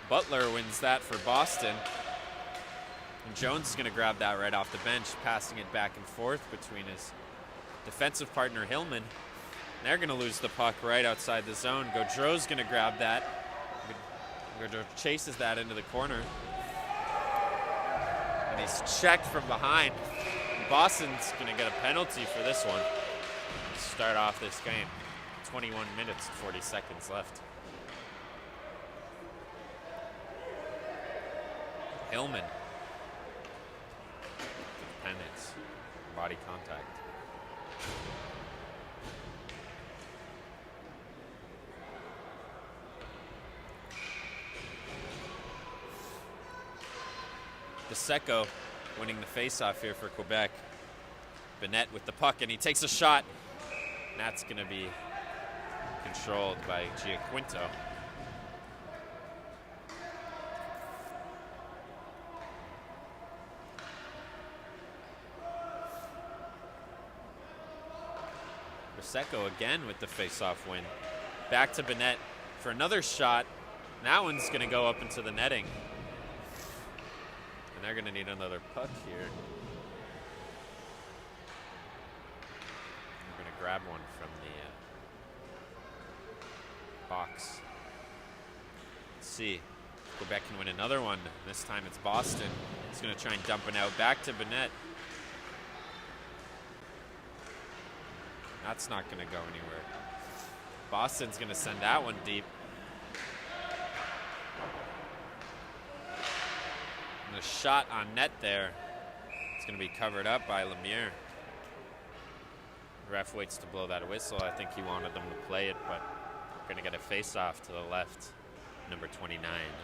Butler wins that for Boston. And Jones is going to grab that right off the bench, passing it back and forth between his defensive partner Hillman. They're going to lose the puck right outside the zone. Gaudreau's going to grab that. Gaudreau chases that into the corner. And he's checked from behind. Boston's going to get a penalty for this one. Start off this game. 21 minutes and 40 seconds left. Hillman. Dependence. Body contact. DeSecco winning the faceoff here for Quebec. Bennett with the puck, and he takes a shot. And that's going to be controlled by Giaquinto. DeSecco again with the faceoff win. Back to Bennett for another shot. And that one's going to go up into the netting. And they're going to need another puck here. We're going to grab one from the box. Let's see. Quebec can win another one. This time it's Boston. He's going to try and dump it out back to Bennett. That's not going to go anywhere. Boston's going to send that one deep. And the shot on net there. It's going to be covered up by Lemieux. The ref waits to blow that whistle. I think he wanted them to play it, but we're going to get a face-off to the left. Number 29,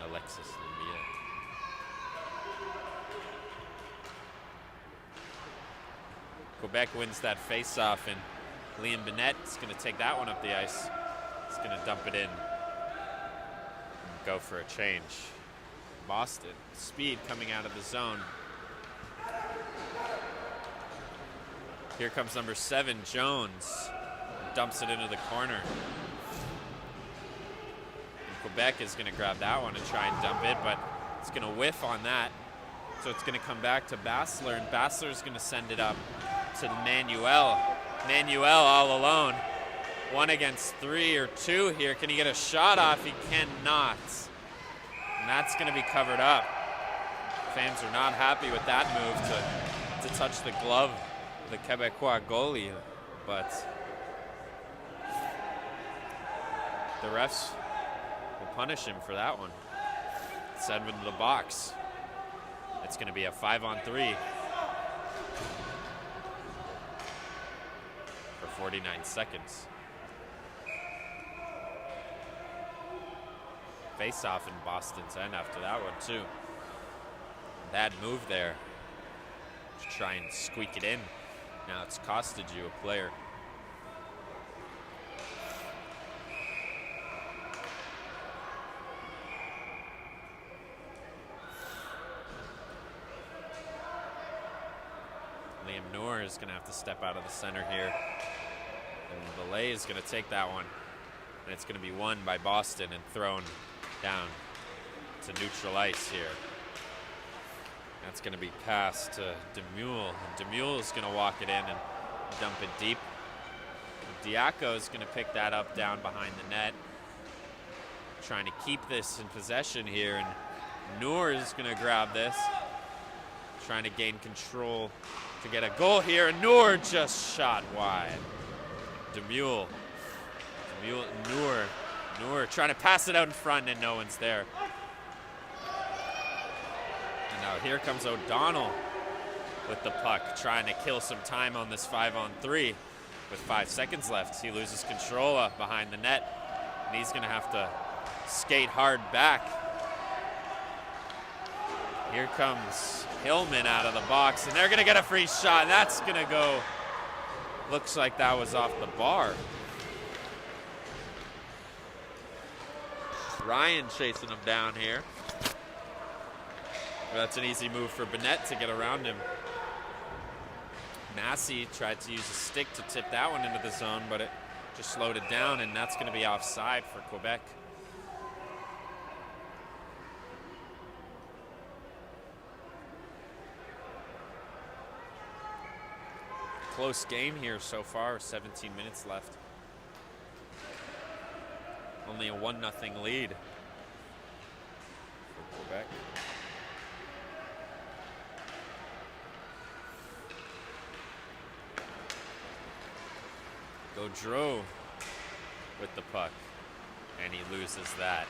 Alexis Lemieux. Quebec wins that face-off, and Liam Bennett is going to take that one up the ice. He's going to dump it in and go for a change. Boston, speed coming out of the zone. Here comes number 7, Jones. Dumps it into the corner. And Quebec is going to grab that one and try and dump it, but it's going to whiff on that. So it's going to come back to Bassler, and Bassler's going to send it up to Manuel. Manuel all alone. 1 against 3 or 2 here. Can he get a shot off? He cannot. And that's going to be covered up. Fans are not happy with that move to touch the glove of the Quebecois goalie. But the refs will punish him for that one. Send him to the box. It's going to be a 5-on-3 for 49 seconds. Face off in Boston's end after that one too. Bad move there to try and squeak it in. Now it's costed you a player. Liam Noor is going to have to step out of the center here. And Belay is going to take that one. And it's going to be won by Boston and thrown down to neutral ice here. That's going to be passed to Demule. And Demule is going to walk it in and dump it deep. Diaco is going to pick that up down behind the net. Trying to keep this in possession here. And Noor is going to grab this. Trying to gain control to get a goal here. And Noor just shot wide. Demule, Noor trying to pass it out in front and no one's there. And now here comes O'Donnell with the puck, trying to kill some time on this 5-on-3 with 5 seconds left. He loses control behind the net and he's gonna have to skate hard back. Here comes Hillman out of the box and they're gonna get a free shot. And that's gonna go, looks like that was off the bar. Ryan chasing him down here. That's an easy move for Bennett to get around him. Massey tried to use a stick to tip that one into the zone, but it just slowed it down, and that's going to be offside for Quebec. Close game here so far, 17 minutes left. Only a 1-0 lead for Quebec. Gaudreau with the puck, and he loses that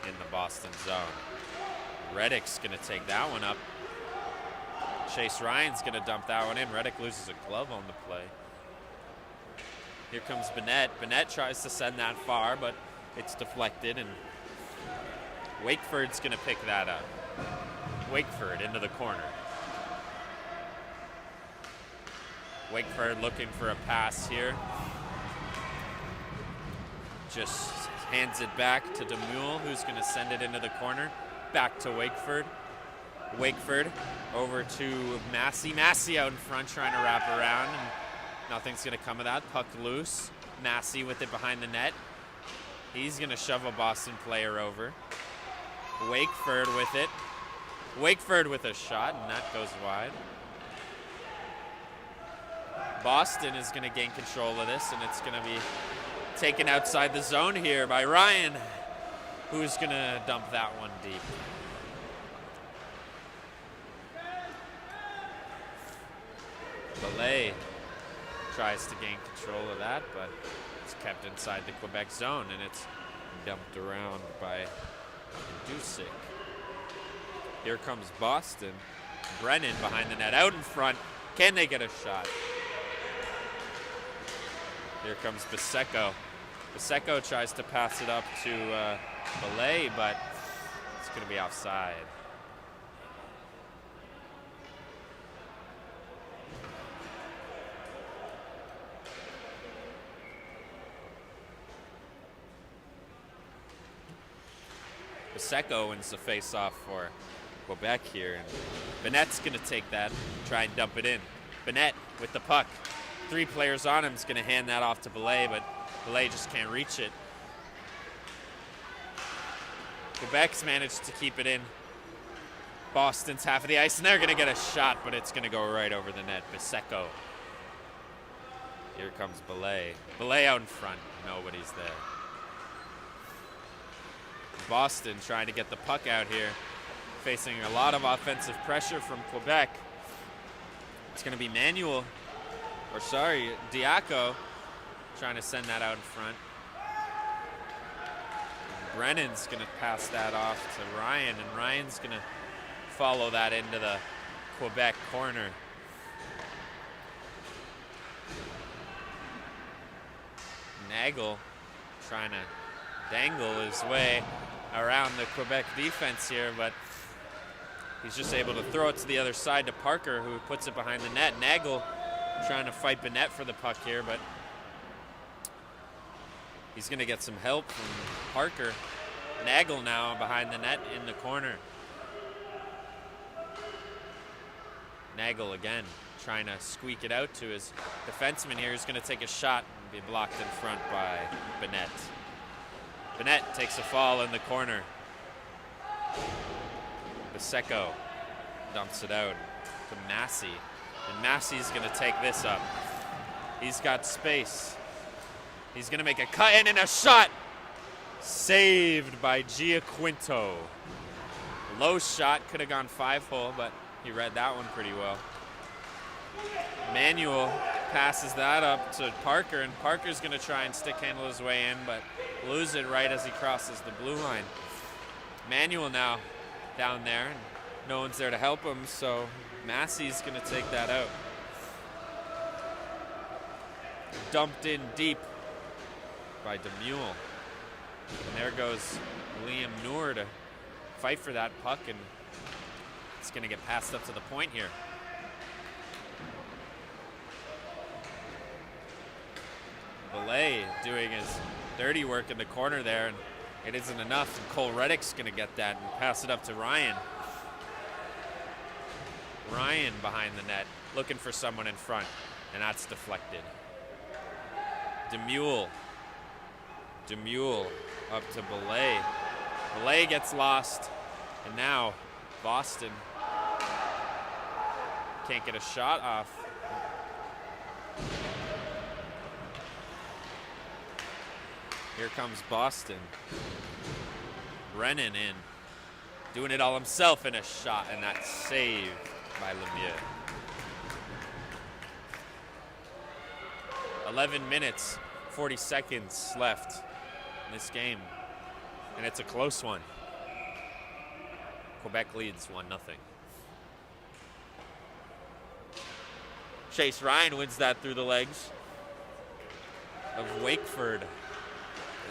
in the Boston zone. Reddick's gonna take that one up. Chase Ryan's gonna dump that one in. Reddick loses a glove on the play. Here comes Bennett. Bennett tries to send that far, but it's deflected, and Wakeford's gonna pick that up. Wakeford into the corner. Wakeford looking for a pass here. Just hands it back to Demule, who's gonna send it into the corner. Back to Wakeford. Wakeford over to Massey. Massey out in front trying to wrap around, and nothing's gonna come of that. Puck loose. Massey with it behind the net. He's gonna shove a Boston player over. Wakeford with it. Wakeford with a shot, and that goes wide. Boston is gonna gain control of this, and it's gonna be taken outside the zone here by Ryan, who's gonna dump that one deep. Belay tries to gain control of that, but it's kept inside the Quebec zone, and it's dumped around by Dusick. Here comes Boston. Brennan behind the net, out in front. Can they get a shot? Here comes Biseco. Biseco tries to pass it up to Belay, but it's going to be offside. Biseco wins the face-off for Quebec here. And Bennett's going to take that, try and dump it in. Bennett with the puck. 3 players on him is going to hand that off to Belay, but Belay just can't reach it. Quebec's managed to keep it in Boston's half of the ice, and they're going to get a shot, but it's going to go right over the net. Biseco. Here comes Belay. Belay out in front. Nobody's there. Boston trying to get the puck out here, facing a lot of offensive pressure from Quebec. It's going to be Diaco trying to send that out in front. Brennan's going to pass that off to Ryan, and Ryan's going to follow that into the Quebec corner. Nagel trying to dangle his way around the Quebec defense here, but he's just able to throw it to the other side to Parker, who puts it behind the net. Nagel trying to fight Bennett for the puck here, but he's going to get some help from Parker. Nagel now behind the net in the corner. Nagel again trying to squeak it out to his defenseman here. He's going to take a shot and be blocked in front by Bennett. Bennett takes a fall in the corner. Baseco dumps it out to Massey. And Massey's going to take this up. He's got space. He's going to make a cut in and a shot. Saved by Giaquinto. Low shot, could have gone 5-hole, but he read that one pretty well. Manuel passes that up to Parker, and Parker's going to try and stick handle his way in, but lose it right as he crosses the blue line. Manuel now down there, and no one's there to help him, so Massey's going to take that out. Dumped in deep by Demule. And there goes Liam Noor to fight for that puck, and it's going to get passed up to the point here. Belay doing his dirty work in the corner there, and it isn't enough. And Cole Reddick's going to get that and pass it up to Ryan. Ryan behind the net, looking for someone in front, and that's deflected. Demule up to Belay. Belay gets lost, and now Boston can't get a shot off. Here comes Boston. Brennan in, doing it all himself in a shot, and that's saved by Lemieux. 11 minutes, 40 seconds left in this game, and it's a close one. Quebec leads 1-0. Chase Ryan wins that through the legs of Wakeford.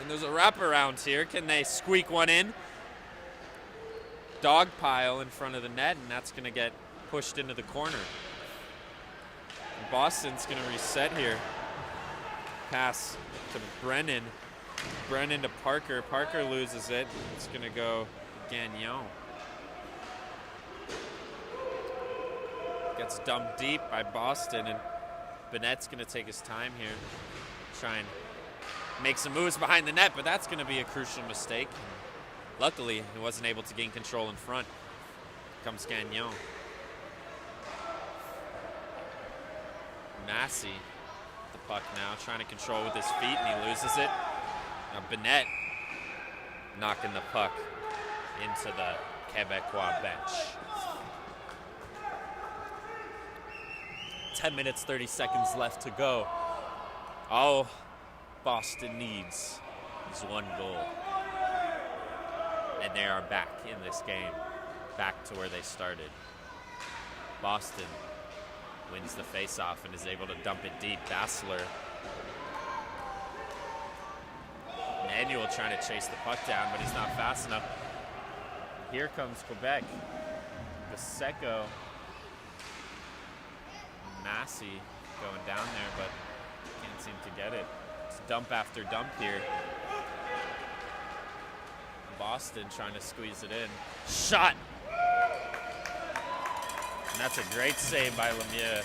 And there's a wraparound here. Can they squeak one in? Dog pile in front of the net, and that's going to get pushed into the corner. And Boston's going to reset here. Pass to Brennan. Brennan to Parker. Parker loses it. It's going to go Gagnon. Gets dumped deep by Boston, and Bennett's going to take his time here. Try and make some moves behind the net, but that's going to be a crucial mistake. Luckily, he wasn't able to gain control in front. Comes Gagnon. Massey, the puck now, trying to control with his feet, and he loses it. Now Bennett knocking the puck into the Quebecois bench. 10 minutes, 30 seconds left to go. All Boston needs is one goal. And they are back in this game, back to where they started. Boston wins the faceoff and is able to dump it deep. Bassler. Manuel trying to chase the puck down, but he's not fast enough. Here comes Quebec. Baseco. Massey going down there, but can't seem to get it. It's dump after dump here. Boston trying to squeeze it in. Shot! And that's a great save by Lemieux.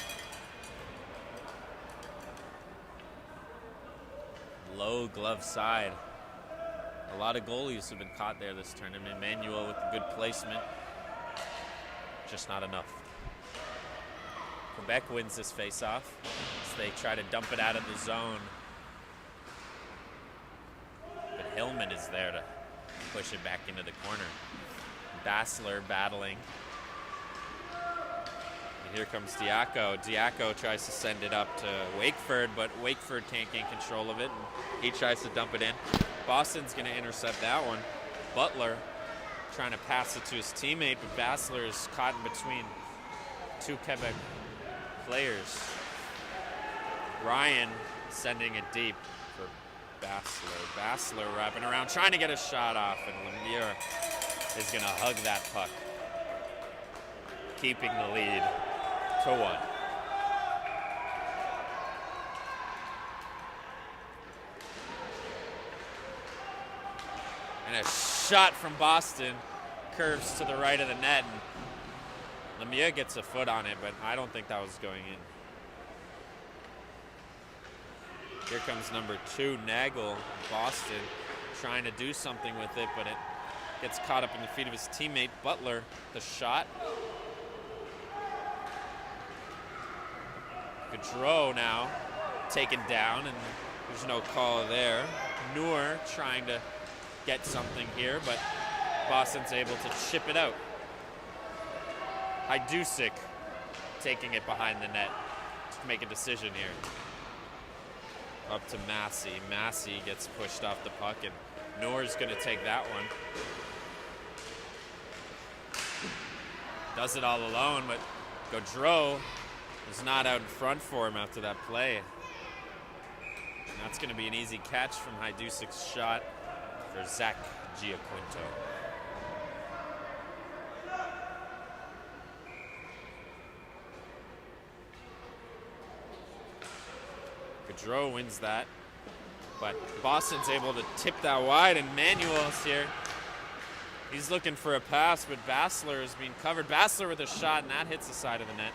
Low glove side. A lot of goalies have been caught there this tournament. Manuel with a good placement. Just not enough. Quebec wins this faceoff as they try to dump it out of the zone. But Hillman is there to push it back into the corner. Bassler battling. And here comes Diaco. Diaco tries to send it up to Wakeford, but Wakeford can't gain control of it, and he tries to dump it in. Boston's going to intercept that one. Butler trying to pass it to his teammate, but Bassler is caught in between two Quebec players. Ryan sending it deep for Bassler. Bassler wrapping around, trying to get a shot off, and Lemieux is going to hug that puck, keeping the lead to 1. And a shot from Boston curves to the right of the net, and Lemieux gets a foot on it, but I don't think that was going in. Here comes number 2, Nagel. Boston trying to do something with it, but it gets caught up in the feet of his teammate. Butler, the shot. Gaudreau now taken down, and there's no call there. Noor trying to get something here, but Boston's able to chip it out. Hajdusek taking it behind the net to make a decision here. Up to Massey. Massey gets pushed off the puck, and Noor's going to take that one. Does it all alone, but Gaudreau is not out in front for him after that play. And that's going to be an easy catch from Hajdusek's shot for Zach Giaquinto. Gaudreau wins that, but Boston's able to tip that wide, and Manuel's here. He's looking for a pass, but Bassler is being covered. Bassler with a shot, and that hits the side of the net.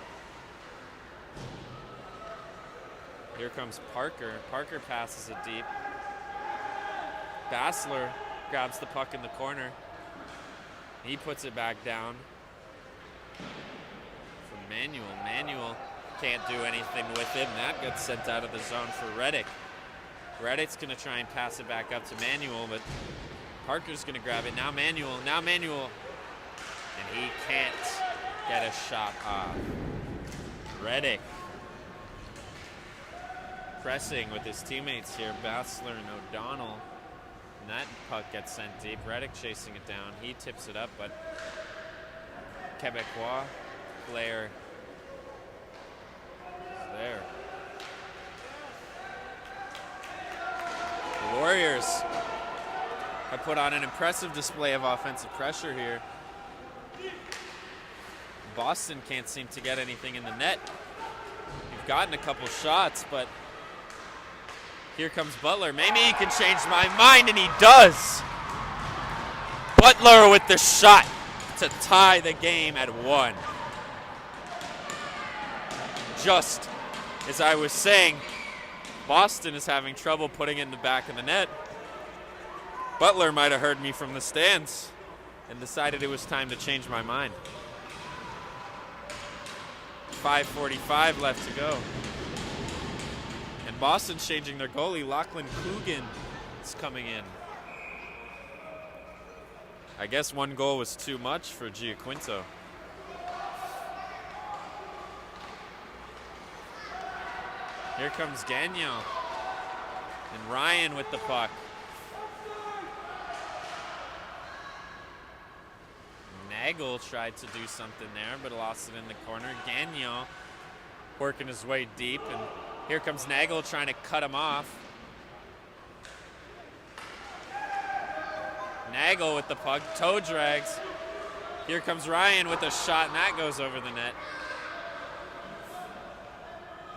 Here comes Parker. Parker passes it deep. Bassler grabs the puck in the corner. He puts it back down for Manuel. Manuel can't do anything with it, and that gets sent out of the zone for Reddick. Reddick's going to try and pass it back up to Manuel, but Parker's going to grab it. Now Manuel. And he can't get a shot off. Reddick pressing with his teammates here, Bassler and O'Donnell. And that puck gets sent deep. Reddick chasing it down. He tips it up, but Quebecois player is there. The Warriors have put on an impressive display of offensive pressure here. Boston can't seem to get anything in the net. You've gotten a couple shots, but here comes Butler. Maybe he can change my mind, and he does. Butler with the shot to tie the game at 1. Just as I was saying, Boston is having trouble putting it in the back of the net. Butler might have heard me from the stands and decided it was time to change my mind. 5:45 left to go. And Boston's changing their goalie. Lachlan Coogan is coming in. I guess one goal was too much for Giaquinto. Here comes Gagnon. And Ryan with the puck. Nagel tried to do something there, but lost it in the corner. Gagnon working his way deep, and here comes Nagel trying to cut him off. Nagel with the puck, toe drags. Here comes Ryan with a shot, and that goes over the net.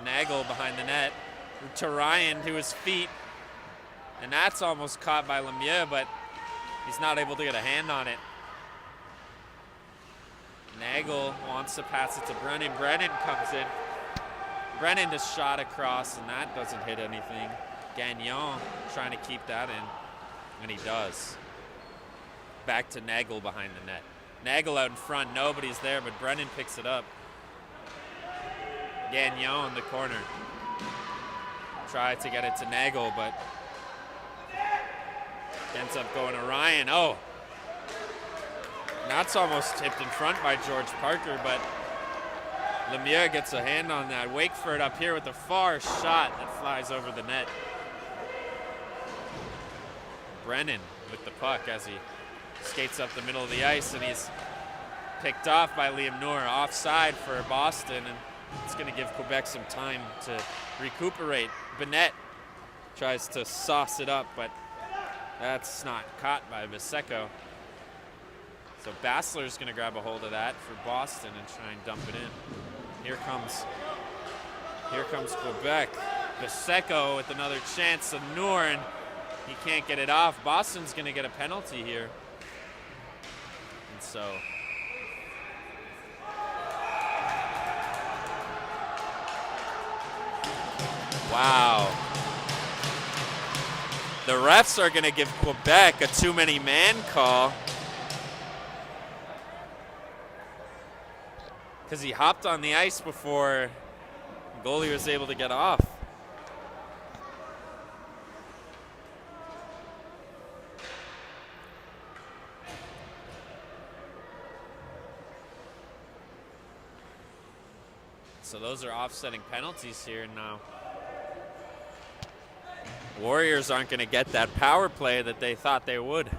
Nagel behind the net to Ryan to his feet, and that's almost caught by Lemieux, but he's not able to get a hand on it. Nagel wants to pass it to Brennan. Brennan comes in. Brennan just shot across, and that doesn't hit anything. Gagnon trying to keep that in, and he does. Back to Nagel behind the net. Nagel out in front, nobody's there, but Brennan picks it up. Gagnon in the corner. Tried to get it to Nagel, but ends up going to Ryan. Oh! That's almost tipped in front by George Parker, but Lemieux gets a hand on that. Wakeford up here with a far shot that flies over the net. Brennan with the puck as he skates up the middle of the ice, and he's picked off by Liam Noor, offside for Boston, and it's going to give Quebec some time to recuperate. Bennett tries to sauce it up, but that's not caught by Biseco. So Bassler's going to grab a hold of that for Boston and try and dump it in. Here comes Quebec. Biseco with another chance of Noor, and he can't get it off. Boston's going to get a penalty here. And so wow. The refs are going to give Quebec a too many man call because he hopped on the ice before the goalie was able to get off. So those are offsetting penalties here now. Warriors aren't going to get that power play that they thought they would.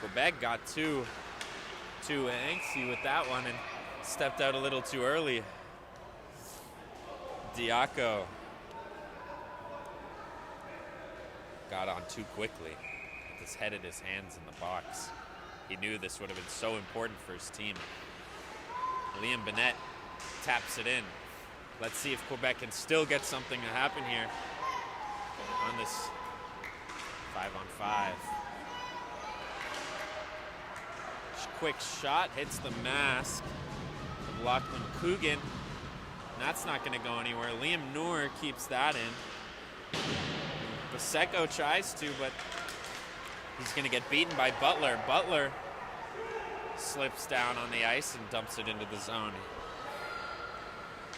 Quebec got too angsty with that one and stepped out a little too early. Diaco got on too quickly with his head in his hands in the box. He knew this would have been so important for his team. Liam Bennett taps it in. Let's see if Quebec can still get something to happen here on this 5-on-5. Quick shot hits the mask of Lachlan Coogan. And that's not going to go anywhere. Liam Noor keeps that in. Biseco tries to, but he's going to get beaten by Butler. Butler slips down on the ice and dumps it into the zone.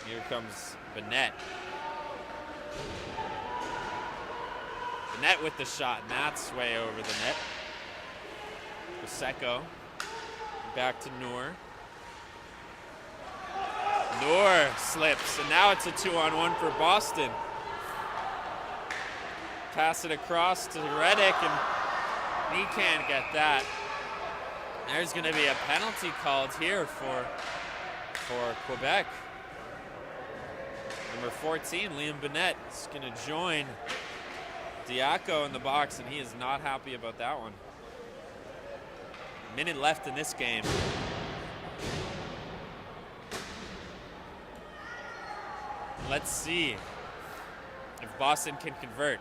Here comes Bennett. Bennett with the shot, and that's way over the net. Biseco back to Noor. Noor slips, and now it's a 2-on-1 for Boston. Pass it across to Reddick, and he can't get that. There's going to be a penalty called here for Quebec. Number 14, Liam Bennett, is going to join Diaco in the box, and he is not happy about that one. Minute left in this game. Let's see if Boston can convert,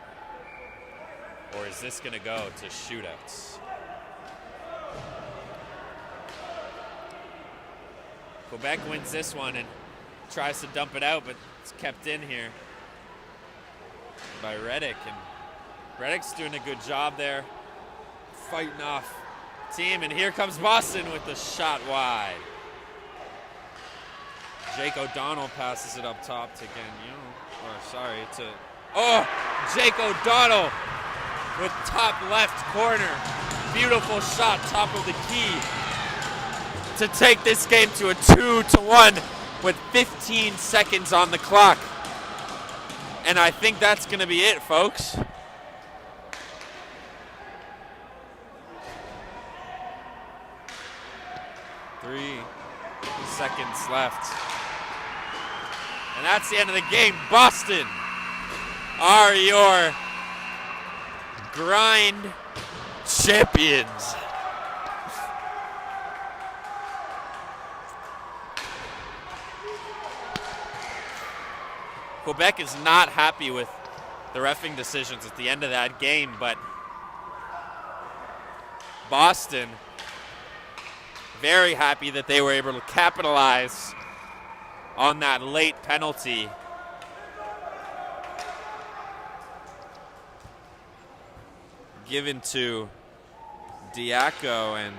or is this going to go to shootouts? Quebec wins this one and tries to dump it out, but it's kept in here by Reddick, and Reddick's doing a good job there, fighting off team, and here comes Boston with the shot wide. Jake O'Donnell passes it up top to Jake O'Donnell with top left corner. Beautiful shot, top of the key to take this game to a 2-1 with 15 seconds on the clock. And I think that's going to be it, folks. Three seconds left. And that's the end of the game. Boston are your grind champions. Quebec is not happy with the reffing decisions at the end of that game, but Boston very happy that they were able to capitalize on that late penalty. Given to Diaco and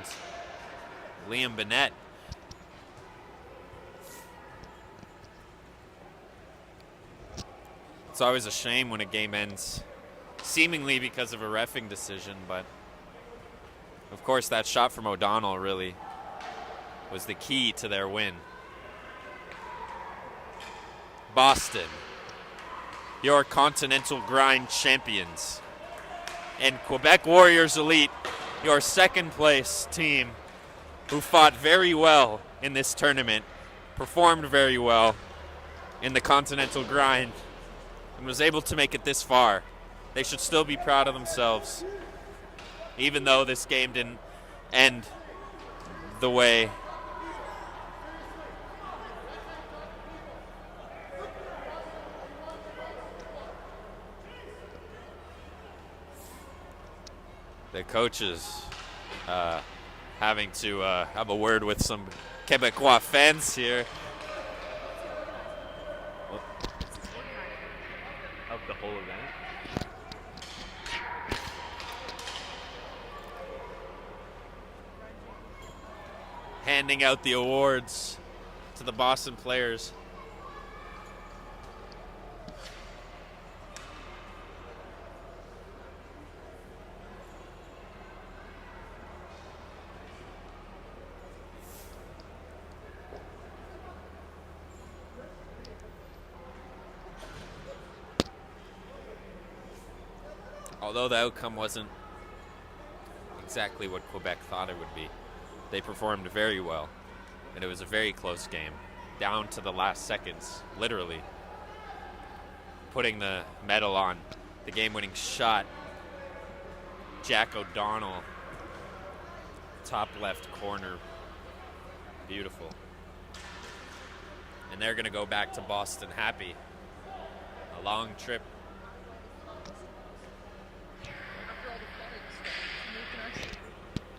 Liam Bennett. It's always a shame when a game ends seemingly because of a reffing decision, but of course that shot from O'Donnell really was the key to their win. Boston, your Continental Grind champions, and Quebec Warriors Elite, your second place team, who fought very well in this tournament, performed very well in the Continental Grind, and was able to make it this far. They should still be proud of themselves, even though this game didn't end the way the coaches having to have a word with some Quebecois fans here. Of the whole event. Handing out the awards to the Boston players. Although the outcome wasn't exactly what Quebec thought it would be, they performed very well, and it was a very close game, down to the last seconds, literally. Putting the medal on the game-winning shot, Jack O'Donnell, top left corner, beautiful. And they're gonna go back to Boston happy. A long trip.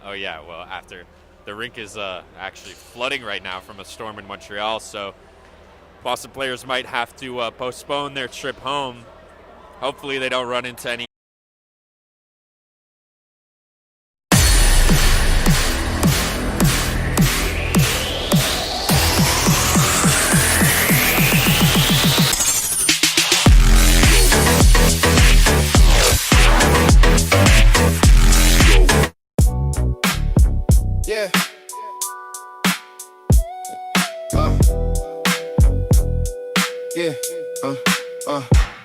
Oh yeah, well, after the rink is actually flooding right now from a storm in Montreal, so Boston players might have to postpone their trip home. Hopefully they don't run into any Yeah. Yeah.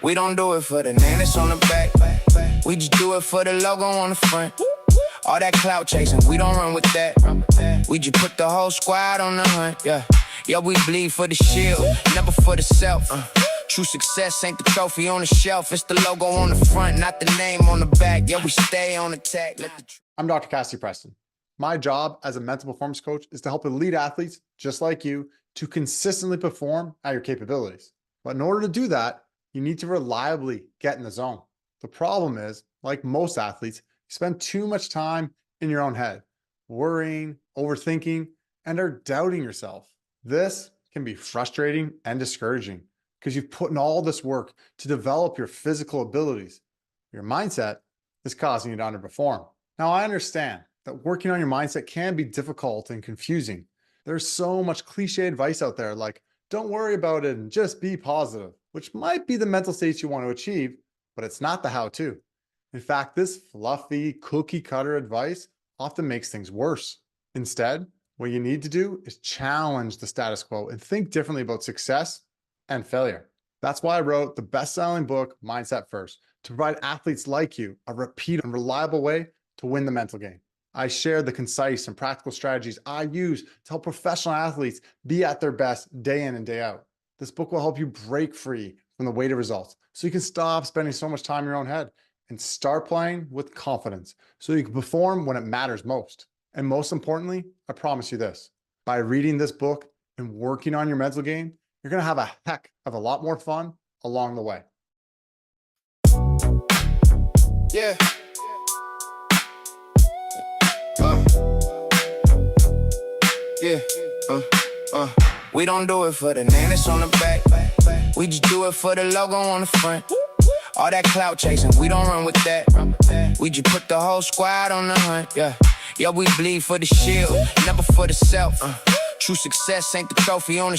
We don't do it for the name that's on the back. We just do it for the logo on the front. All that clout chasing, we don't run with that. We just put the whole squad on the hunt. Yeah. Yeah, we bleed for the shield, never for the self. True success ain't the trophy on the shelf. It's the logo on the front, not the name on the back. Yeah, we stay on attack. I'm Dr. Cassie Preston. My job as a mental performance coach is to help elite athletes just like you to consistently perform at your capabilities. But in order to do that, you need to reliably get in the zone. The problem is, like most athletes, you spend too much time in your own head, worrying, overthinking, and are doubting yourself. This can be frustrating and discouraging because you've put in all this work to develop your physical abilities. Your mindset is causing you to underperform. Now, I understand that working on your mindset can be difficult and confusing. There's so much cliche advice out there like, don't worry about it and just be positive, which might be the mental state you want to achieve, but it's not the how-to. In fact, this fluffy cookie cutter advice often makes things worse. Instead, what you need to do is challenge the status quo and think differently about success and failure. That's why I wrote the best-selling book, Mindset First, to provide athletes like you a repeat and reliable way to win the mental game. I share the concise and practical strategies I use to help professional athletes be at their best day in and day out. This book will help you break free from the weight of results so you can stop spending so much time in your own head and start playing with confidence so you can perform when it matters most. And most importantly, I promise you this, by reading this book and working on your mental game, you're going to have a heck of a lot more fun along the way. Yeah. Yeah. We don't do it for the name that's on the back. We just do it for the logo on the front. All that clout chasing, we don't run with that. We just put the whole squad on the hunt. Yeah. Yeah, we bleed for the shield, never for the self. True success ain't the trophy on the